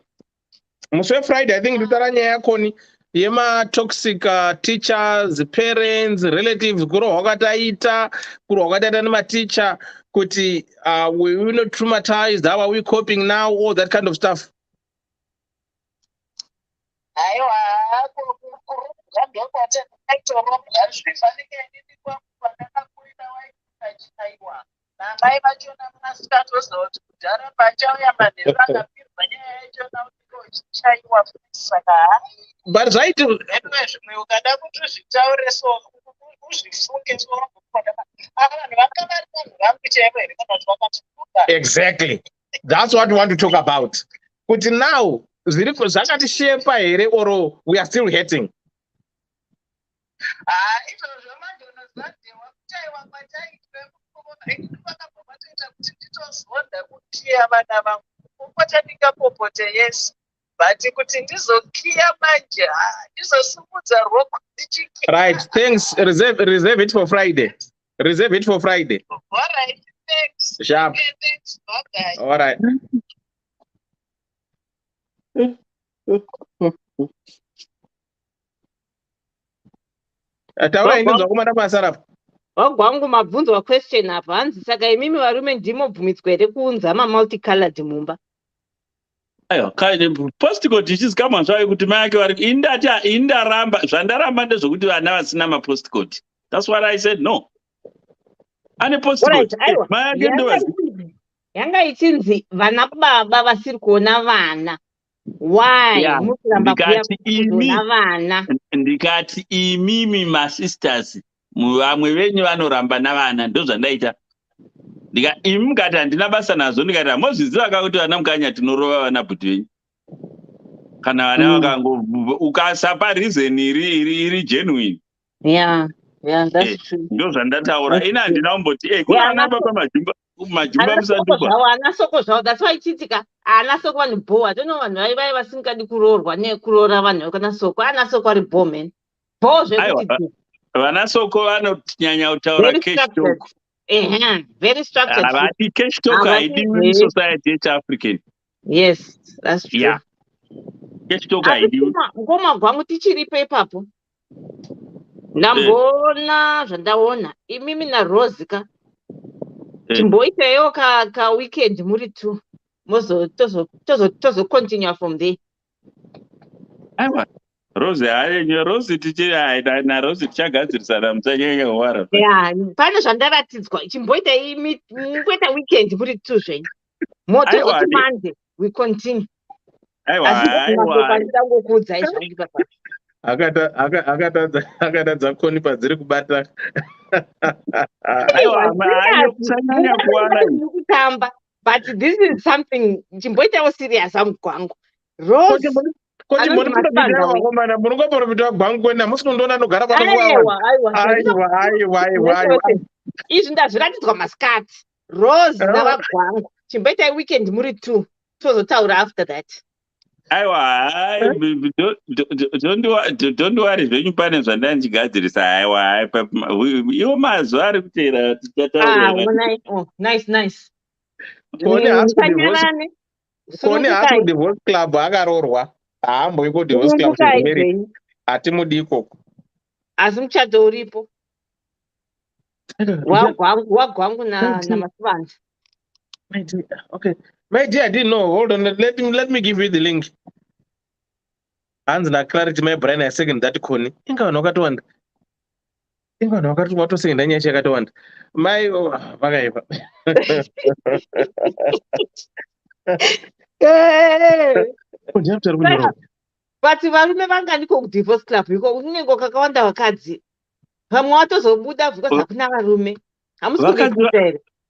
Musi weFriday I think nditara nyaya yakoni yema-toxic teachers, parents, relatives, kuro hwakataita nematicha kuti we're not traumatized, how are we coping now, all that kind of stuff. But right, exactly, that's what we want to talk about. But now zvakati shepa here or we are still hating. Right, thanks. Reserve it for Friday. Reserve it for Friday. All right, thanks. Sharp. Okay, thanks. Bye. All right. Wagwangu mabvunzo wa question apa hanzi saka imimi varume ndimobvumidzwa here kuunza multicolored mumba. Ayo kaine postcode ichizikama zvayo kuti mai ake vari indaramba zvandaramba ndezvokuti vana vasina mapostcode. That's what I said. No, ane postcode. Mai ake ndovazi yanga ichinzi vana baba vasiri kuona vana. Why? Ndikati imimi masisters vamwe venyu vanoramba navana ndozvandaita. Imi mukati handina basa nazvo, ndikati hamozviziva kuti vana mukanya tinorova vana bhuti venyu kana vana ukasapa reason iri genuine. Yeah, that's true. Ndozvandataura. Ina handina kumboti kuna vana baba majumba musandukwa. Anasoko zvavo, that's why ichitika anasoko vanhu bho. I don't know vanhu vai vasingadi kuroorwa nekuroora vanhu kana soko. Anasoko ari bho man. Bho zvekuti vana soko vanonyanya kutaura cash talk. Very structured. Havati cash talk haidiwi musociety yechiAfrican. Yes, that's true. Yeah. Cash talk haidiwi. Ngoma gwangu tichiripo ipapo. Ndambona zvandaona imimi naRosika timboiteyo ka weekend muri two tozo continue from there. Aiwa, Rose hayenyu Rose na Rose tichagadzirisana muchanyanya kuwara. Yeah, pane zvandaratidzwa chimboita mungoita weekend muri 2 zvenyu. Motozoti Monday we continue. Aiwa. Pandida ngokuudzai zvangu papa. Akatadza koni padziri kubata. Aiwa, kusanyanya kuwara. Kutamba, but this is something chimboitawo serious amugwangu. Rose izvi ndazviratidzwa masikati. Rose navagwangu chimboitai weekend muri 2 tozotaura after that. Aiwa, don't worry zvenyu pane zvandandigadzirisa. Aiwa, iwo mazuva ari kuteera tichataura. Nice. Kone haasi divorce club akarorwa. Haamboi ku divorce club zvemeri. Hatimudi ikoko. Asi muchato uripo. Wagwangu namasivanje. Okay. My dear, I didn't know. Hold on. Let me give you the link. Hands na clarity my brain a second that Koni. Inga nokatwanda. Inga nokatu wato second anya chakatwanda. My vakaipa. But varume vanganiko kudivorce club iko kunenge kakawanda vakadzi. Vamwe watozobuda because hakuna varume.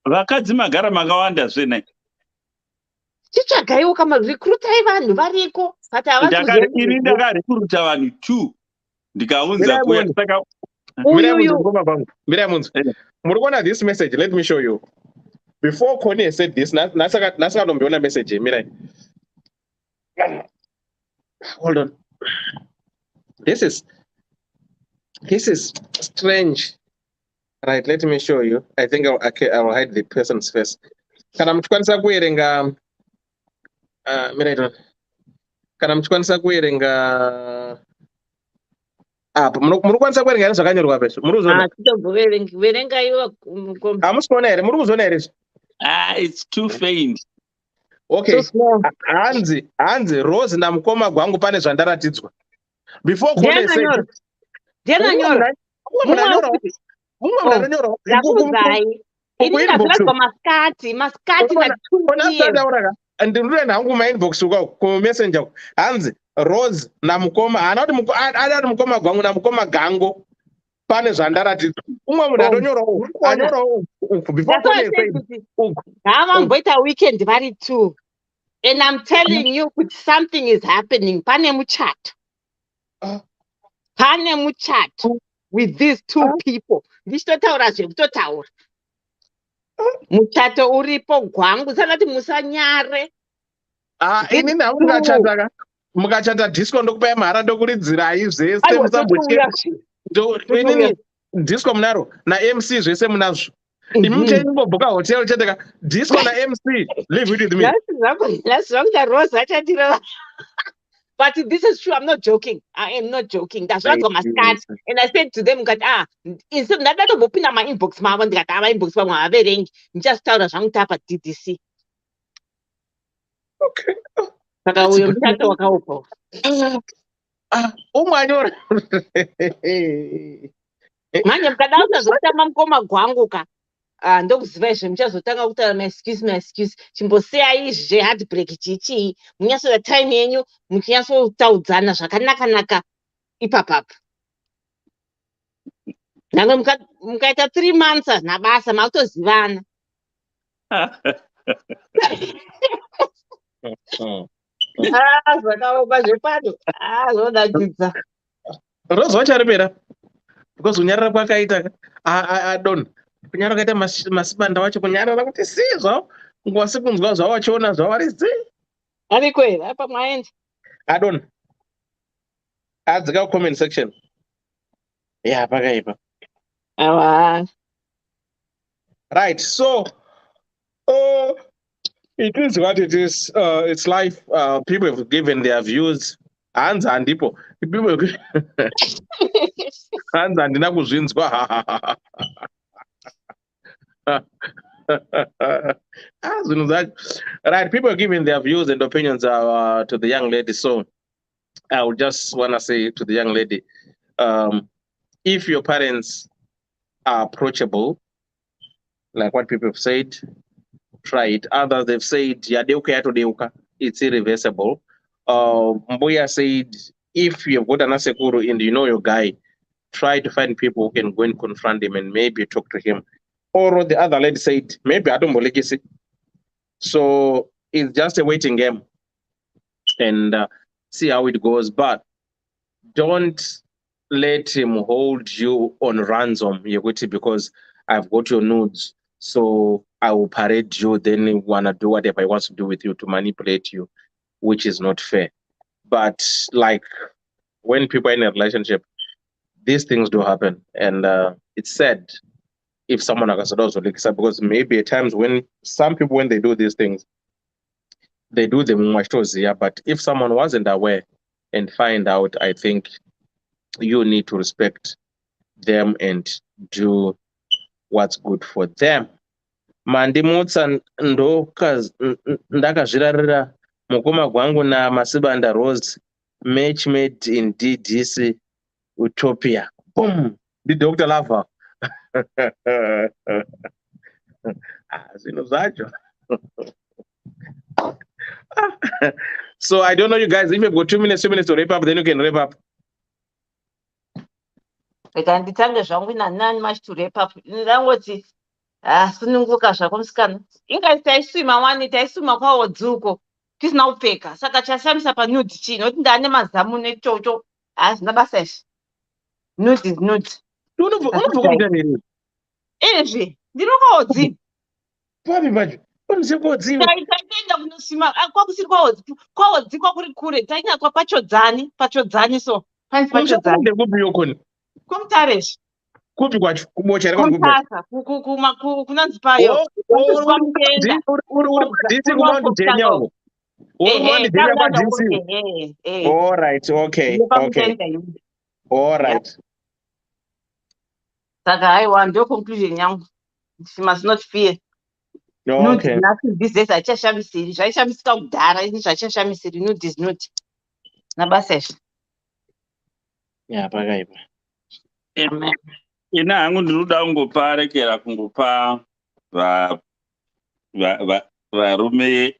Vakadzi magara makawanda zvena. Chichagaiwo kama recruitai vanhu variko. Ini ndakarecruita vanhu 2 ndikaunza kuya saka Mira munzu. Muri kuona this message, let me show you. Before Koni said this, nasaka nombeona message mira. Hold on. This is strange. Right, let me show you. I think I'll hide the person's face. Kana mchikwanisa kuerenga kana mchikwanisa kuerenga muri kwanisa kuerenga ere zvakanyorwa peso muri kuzona verenga iwo hamusikuona here muri kuzona here it's too faint. Okay, hanzi Rose namukoma gwangu pane zvandaratidzwa before Kone said ndiananyora ini ndazviratidzwa masikati ndinurena hangu mainbox uko kumessenger hanzi Rose namukoma hana kuti adati mukoma gwangu namukoma gango pane zvandaratidzwa umwe munhu anyora before havamboita weekend vari 2 and I'm telling you kuti something is happening. Pane muchato with these 2 people. Ndichitotaura zvekutotaura muchato uripo gwangu sanati musanyare. Ini nhangu mukachata disco ndokupai mhara ndokuridzirai zvese musambotini disco munaro naMC zvese munazvo. Imuchaimbobuka hotel cheteka disco naMC live with me. That's wrong. That Rose but this is true. I'm not joking. I am not joking. That's what my start. And I said to them, instead that open my inbox, my inbox, my just tell us I'm type at DDC. Okay. Oh my God. Manje mkadauza zotama mkoma gwangu ka. Ndokuziva izvo muchazotanga kutaura maexcuse chimboseya izve heartbreak chichi munyatsoda time yenyu muchinyatsotaudzana zvakanaka ipapapo nyange mukaita 3 months hazina basa makutozivana. Zvakaoma zvepano zvodakidza. Rose wacharemera because kunyarara kwakaita adonha kunyara kaita masibanda wacho kunyarara kuti sizvo ngwasi kunzwa zvawachiona zvawaridzi ariko here apa mwaenda adonha adzika comment section pakaipa right. So it is what it is. It's life. People have given their views. Hands handipo people hands handina kuzvinzwa. Right, people are giving their views and opinions to the young lady. So I would just want to say to the young lady, if your parents are approachable, like what people have said, try it. Others, they've said, it's irreversible. Mboya said, if you've got an asekuru and you know your guy, try to find people who can go and confront him and maybe talk to him. Or the other lady said, maybe I don't believe it. So it's just a waiting game and see how it goes. But don't let him hold you on ransom, Yeguti, because I've got your nudes. So I will parade you, then he wanna do whatever he wants to do with you to manipulate you, which is not fair. But like when people are in a relationship, these things do happen. And it's sad if someone also because maybe at times when some people, when they do these things, they do them much easier. But if someone wasn't aware and find out, I think you need to respect them and do what's good for them. Mandimutsa ndakazvirarira mukoma gwangu naMasibanda Rose, match made in DDC Utopia. Boom! The Dr. Lava. So I don't know, you guys, if you've got 2 minutes to wrap up, then you can wrap up. Rega nditange zvangu nani much to wrap up. Ndangoti sununguka zvako musikana. Inga taiswima wani taiswima kwawo dzuko. Tisina kupfeka. Saka chashamisa pa nude chii noti ndane mazamu nechocho. Hazina basa izvi. Nude is nude. Unobvuka nini? Izvi ndinokwawo dzini. Papi macho. Unozekwodziwa. Taenda kunoswima kwakusiri kwawo dzikwa kuri kure. Taina kwa pachodzani so. Pachodzani. Kupi yokoni? Kumtaresh. Kupi kwacho? Kubocha ere kumtasa kunanzi payo DC kumandijenya uko. Umandijenya kwa DC. All right, okay. All right. Saka haiwa ndio conclusion yangu. She must not fear. Okay. Nothing these days achashamisiri. Zvaishamisika kudhara ini zvachashamisiri. Nude is nude. Nabasesha. Yeah, pakaipa. Ina hangu ndinoda kungoparekera kungopa varume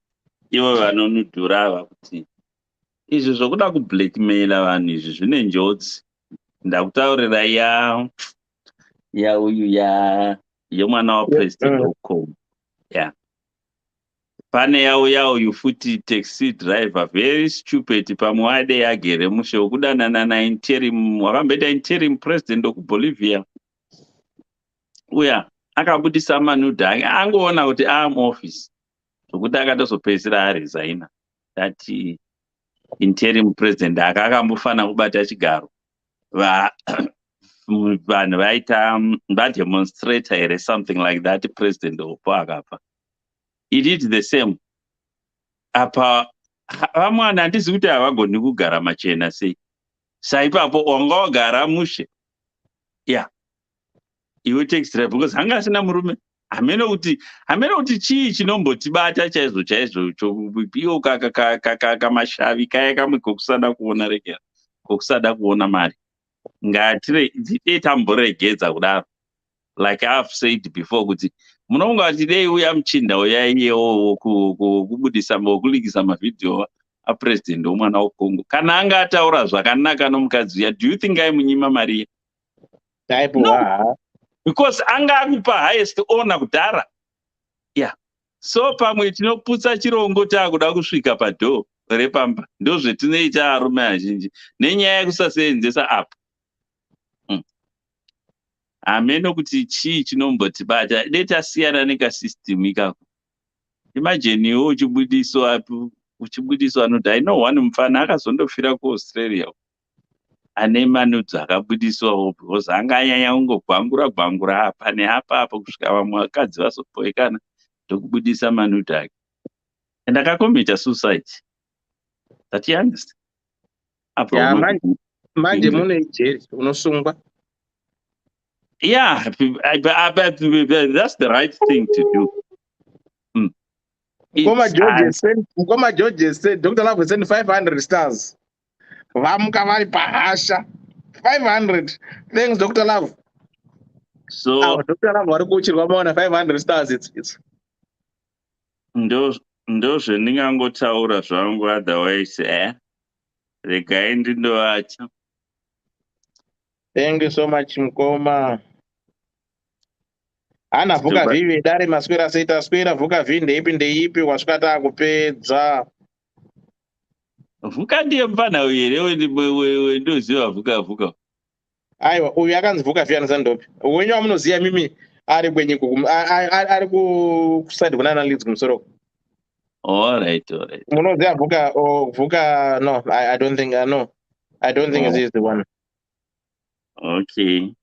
ivo vanonudhura ava kuti izvi zvokuda kublackmaila vanhu izvi zvine njodzi. Ndakutaurira uyu yemwana wapresident weCongo. Yeah. Pane yawo uyu futi taxi driver very stupid pamwe wade agere mushe wekudanana nainterim wakamboita interim president wekuBolivia. Uya akabudisa manudha ake angoona kuti muoffice zvokuti akatozopedzisira aresigna. That interim president akambofana kubata chigaro. Vanhu vaita vademonstrator here something like that president opo akapa. It is the same. Apa vamwe vanhu handisi kuti havagoni kugara machena sei. Saipapo wanga wagara mushe. Yeah. Iwe taxi driver because hanga asina murume. Hamene kuti chii chinombotibata chaizvo iwo kamashavi kaya kamwe kokusada kuona rekera. Kokusada kuona mari. Ngatire tamboregedza kudaro. Like I've said before kuti munonga kuti dei uya muchinda uyaiyewo kubudisa kuligisa mavidhio apresident womwana weCongo. Kana anga ataura zvakanaka nomukadzi uya, do you think aimunyima mari? No. Because anga akupa highest honor kudhara. Yeah. So pamwe tinoputsa chirongo takuda kusvika padhoo repamba. Ndozvetinoita arume azhinji nenyaya yekusaseenzesa apa. Hameno kuti chii chinombotibata detasiyana nekasystem ikako. Imagine iwe uchibudiswa anoti I know one mufana akazondofira kuAustralia ane manudzi akabudiswawo because anga anyanya kungogwangura apa neapa kusvika vamwe vakadzi vazopoekana ndokubudisa manudzi ake. And akakomita suicide. That you understand? Manje mune jeri unosungwa. Yeah, that's the right thing to do. Mkoma George said, Dr. Love sent 500 stars. Vamuka vari pahasha. 500. Thanks, Dr. Love. So Dr. Love vari kuchirwa maona 500 stars. It's ndo zvendingangotaura zvangu, otherwise regai ndindoacha. Thank you so much, Mkoma. Ana vuka vivi dare maswera seita swera vuka vi ndeipi wasvika takupedza. Vuka ndiye mufana uyere wendoziva vuka. Aiwa, uyu akanzi vuka vi anoza ndopi. Wenyu wamunoziya mimi ari kwenyiko ari kuside kunana leads kumusoro. All right. Munoziya vuka no, I don't think no. I don't think this is the one. Okay.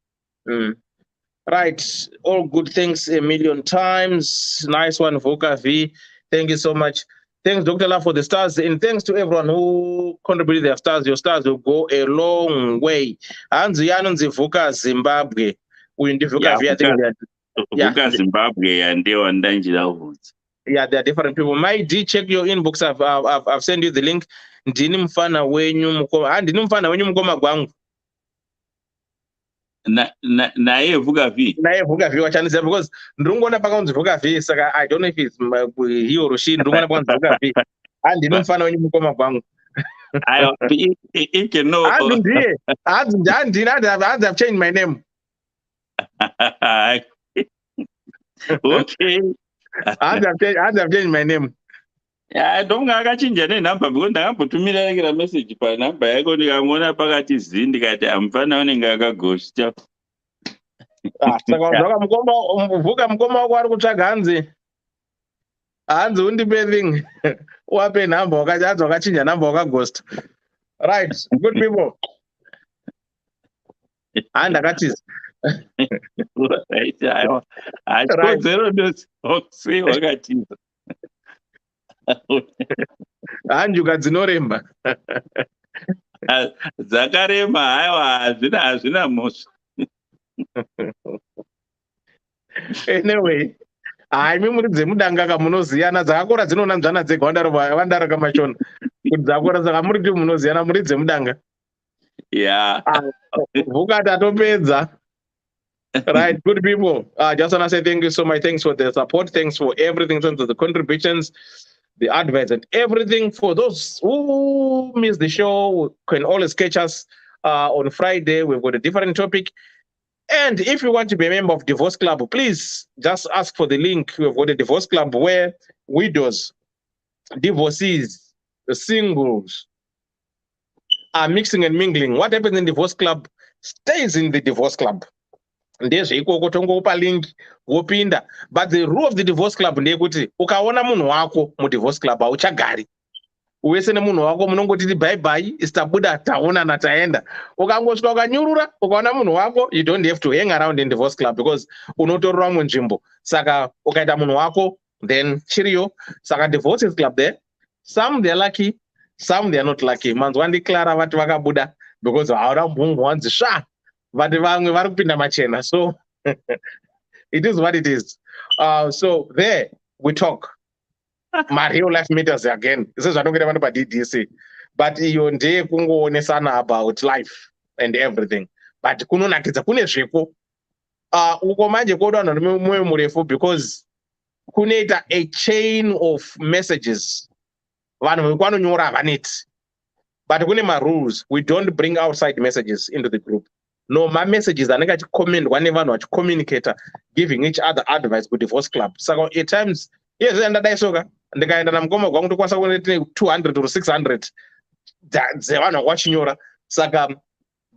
Right, all good things a million times. Nice one, Vuka V. Thank you so much. Thanks, Dr. La, for the stars, and thanks to everyone who contributed their stars. Your stars will go a long way. Anzi Yanonzi Vuka Zimbabwe. Vuka V, I think Vuka Zimbabwe and they were Danjila. Yeah, there are different people. My D, check your inbox. I've sent you the link. Ndini mfana wenyu mkoma. Ndini mfana wenyu mkoma gwangu. Naye Vuka V. Naye Vuka V wachanisa because ndrungona pakaunzi Vuka V saka I don't know if it's he or she ndrungona pakaunzi Vuka V. Ndini mfana wenyu mkoma gwangu. I can know. I've changed my name. Okay. I've changed my name. I don't akachinja nenhamba because ndakambotumira rekera message panhamba yako ndikamona pakati zii ndikati amufana unenge akaghosta. Saka Vuka mukoma wako ari kutsvaga hanzi undipe thing wape nhamba wakati wakachinja nhamba wakaghosta. Right, good people. Handakatiza. Right, achikodzero ndosei wakatiza. Hanjuka dzinoremba. Dzakarema haiwa hazvina mhosva. Anyway, haimi muri dzemudanga kamunoziyana dzakakora dzinonanzvana dzega wandaraka mashona. Kuti dzakakora saka muri kuti munoziyana muri dzemudanga. Yeah. Vuka tatopedza. Right, good people. Just want to say thank you so much. Thanks for the support. Thanks for everything. Thanks for the contributions, the advice, and everything. For those who missed the show, can always catch us on Friday. We've got a different topic. And if you want to be a member of Divorce Club, please just ask for the link. We've got a Divorce Club where widows, divorcees, singles are mixing and mingling. What happens in Divorce Club stays in the Divorce Club. Ndezveikoko tongopa link wopinda, but the rule of the Divorce Club ndeyekuti ukaona munhu wako muDivorce Club hauchagari. Uwese nemunhu wako munongoti bye bye, istabuda taonana taenda. Ukangosvika ukanyurura ukaona munhu wako, you don't have to hang around in Divorce Club because unotorwa munzvimbo. Saka ukaita munhu wako, then chiriyo. Saka Divorce Club there, some they are lucky, some they are not lucky. Manzwa ndiklara vati vakabuda because hauna mbungu wanzi sha. But vamwe vari kupinda machena. So it is what it is. So there we talk. My real life matters again. This is what I'm going to DDC. But iyo ndeye kungoonesana about life and everything. But kunonakidza kune zvipo. Uko manje kodwa nomwe murefu because kunoita a chain of messages. Vanhu vanonyora vaneti. But kune rules. We don't bring outside messages into the group. No, my messages are negative comment whenever we communicate, giving each other advice with Divorce Club. So at times, yes, and I saw and the guy that I'm going to 200 or 600. They want to watch your Saka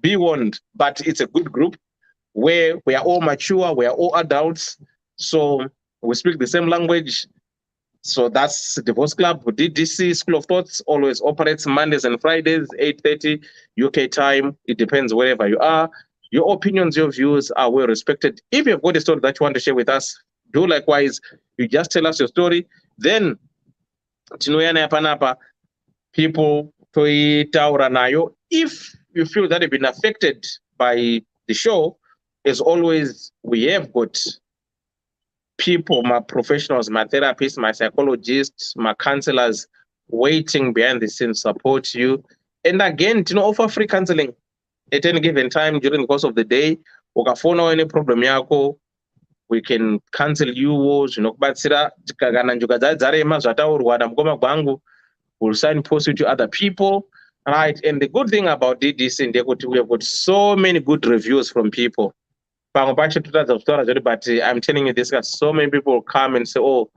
be warned, but it's a good group where we are all mature, we are all adults, so we speak the same language. So that's Divorce Club. Ddc Skool of Thoughts always operates Mondays and Fridays, 8:30 UK time. It depends wherever you are. Your opinions, your views are well respected. If you've got a story that you want to share with us, do likewise. You just tell us your story. Then, people if you feel that you've been affected by the show, as always, we have got people, my professionals, my therapists, my psychologists, my counselors waiting behind the scenes support you. And again, offer free counseling at any given time during the course of the day. Ukafona any problem yako, we can cancel you. Zvinokubatsira kana njuga dzarema zvataurwa namukoma gwangu, we'll signpost you to other people. Right, and the good thing about DDC ndekuti we have got so many good reviews from people. But I'm telling you, this got so many people come and say, "Oh,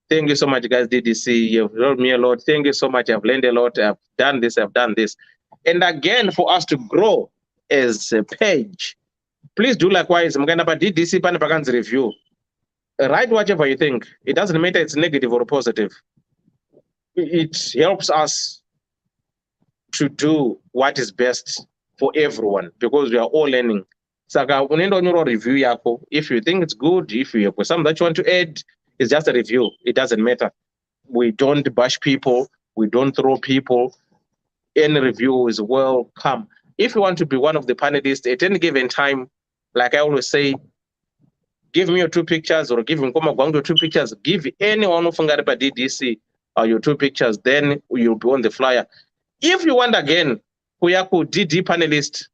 thank you so much, guys, DDC. You've helped me a lot. Thank you so much. I've learned a lot. I've done this. I've done this." And again, for us to grow as a page, please do likewise. DDC Panapagan's review. Write whatever you think. It doesn't matter it's negative or positive. It helps us to do what is best for everyone because we are all learning. Saka unaenda nyoro review yako. If you think it's good, if you have something that you want to add, it's just a review. It doesn't matter. We don't bash people. We don't throw people. Any review is welcome. If you want to be one of the panelists at any given time, like I always say, give me your 2 pictures or give Nkoma Gwangu your 2 pictures. Give anyone who Fungarepa DDC your 2 pictures. Then you'll be on the flyer. If you want again, Kuyaku DD panelist,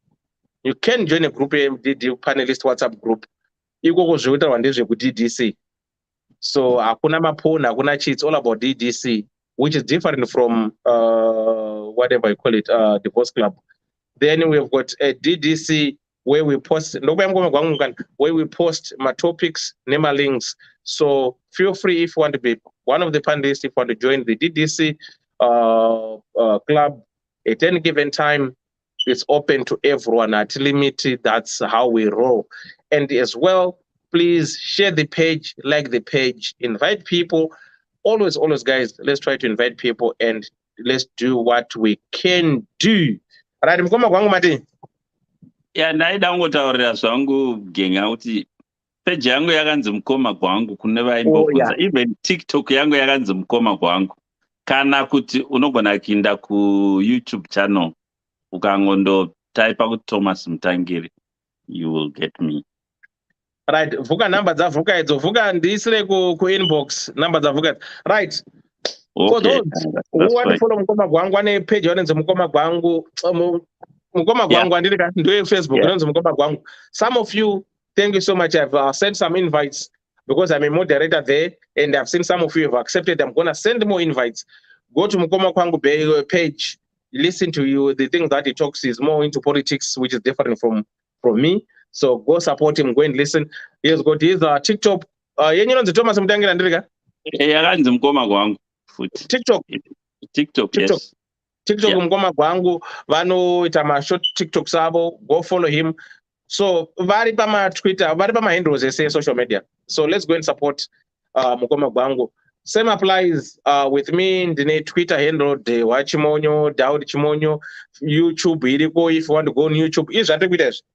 you can join a group, DD panelist WhatsApp group. You go with DDC. So hakuna mapona, hakuna cheats, all about DDC, which is different from whatever you call it, Divorce Club. Then we have got a DDC where we post my topics, name my links. So feel free if you want to be one of the panelists, if you want to join the DDC club at any given time. It's open to everyone at limited. That's how we roll. And as well, please share the page, like the page, invite people. Always, guys, let's try to invite people and let's do what we can do. Right, Mkoma Gwangu Mati. Yeah, ndaida kungotaurira zvangu genga kuti page yangu yakanzi Mukoma Gwangu kune vaimbobvunza. Even TikTok yangu yakanzi Mukoma Gwangu. Kana kuti unogona kuinda ku YouTube channel ukangondo type kuti Thomas Mutangiri, you will get me. Right, vuka number dzavuka idzo, vuka ndisire ku inbox number dzavuka. Right. Okay. For those who want to follow Mukoma Gwangu ane page wanenze Mukoma Gwangu, Mukoma Gwangu andika ndo Facebook wanenze Mukoma Gwangu. Some of you, thank you so much. I've sent some invites because I'm a moderator there and I've seen some of you have accepted. I'm going to send more invites. Go to Mukoma Gwangu page. Listen to you. The thing that he talks is more into politics, which is different from me. So go support him. Go and listen. He's got his TikTok. Yenye Thomas Mutangiri andika. Yakanzi Mukoma Gwangu. TikTok, yes. TikTok, Mukoma Gwangu, vanoita mashort TikTok savo. Go follow him. So vari pama Twitter, vari pama handles ese social media. So let's go and support Mukoma Gwangu. Same applies with me in the Twitter handle, the Chimonyo, Daud Chimonyo, YouTube. If you want to go on YouTube,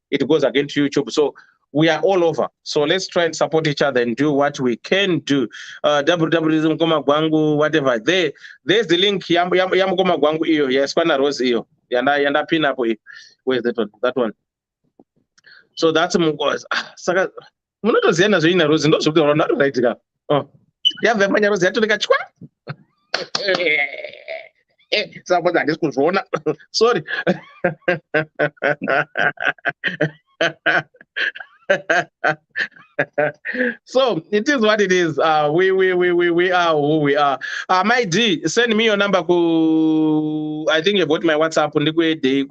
it goes again to YouTube. So we are all over. So let's try and support each other and do what we can do. www.Mukoma Gwangu, whatever. There's the link. Mukoma Gwangu iyo. Yes, Pana Rose iyo. Yanda pin up. Where's that one? That one. So that's Mukoma. Saka. Munoto ziana zoina Rose. Ndo zokuti Ronaldo right ga. Oh. Ya vemanya Rose yato nika chwa. Sapo that is kuzona. Sorry. So it is what it is. We are who we are. My D, send me your number. I think you got my WhatsApp. Ddc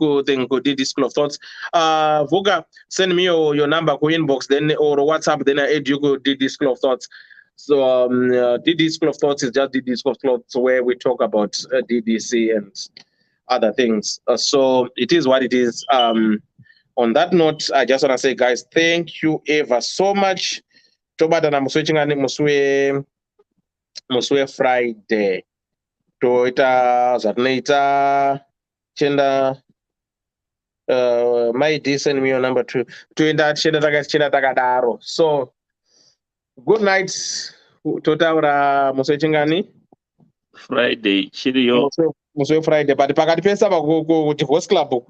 Skool of Thoughts. Vuga, send me your number. Inbox then or WhatsApp. Then I add you go Ddc Skool of Thoughts. So Ddc Skool of Thoughts is just Ddc Skool of Thoughts where we talk about DDC and other things. So it is what it is. On that note, I just want to say, guys, thank you ever so much. Tobata na muswechingani muswe Friday. Toita zatneita chenda my D send me your number to inda chenda takadaro. So good night. Totaura muswechingani Friday chiriyo. Muswe Friday but pakati pesa ku Divorce Club.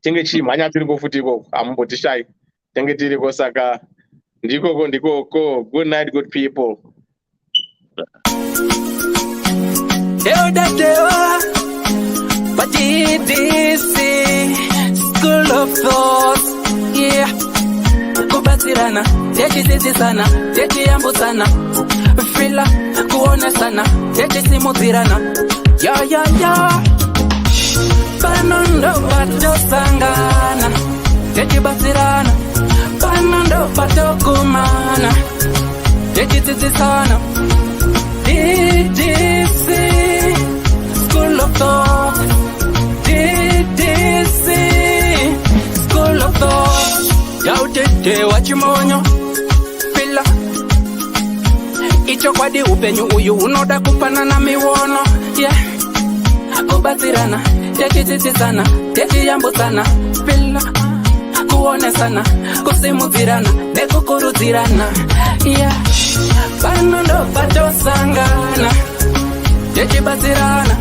Tinge chimhanya tiri kufutiko amumboti shai tinge tiri kosaka ndiko. Good night, good people. But DDC School of Thoughts. Yeah. Kubatirana, techidzidzisana, techiyambutsana, fila kuonesana, techisimudzirana. Ya. Panondo patosangana, techibatsirana. Panondo patokumana, techidzidzisana. DDC School of Thoughts. DDC School of Thoughts. Yautete wachimonyo pila icho kwadi upenyu uyu unoda kupanana miwono. Yeah. Kubatsirana, techidzidzisana, techiyambutsana, pila kuonesana, kusimudzirana, nekukurudzirana. Yeah. Panondo patosangana, techibatsirana.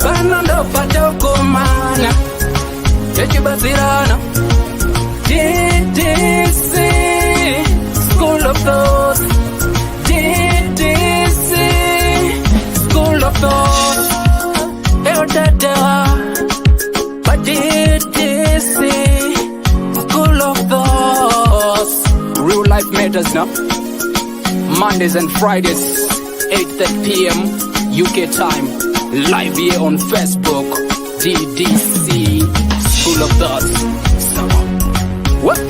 Panondo patokumana, techibatsirana. DDC School of Thoughts. DDC School of Thoughts. But DDC School of Thoughts. Real life matters now. Mondays and Fridays, 8:30 p.m. UK time. Live here on Facebook. DDC School of Thoughts. What?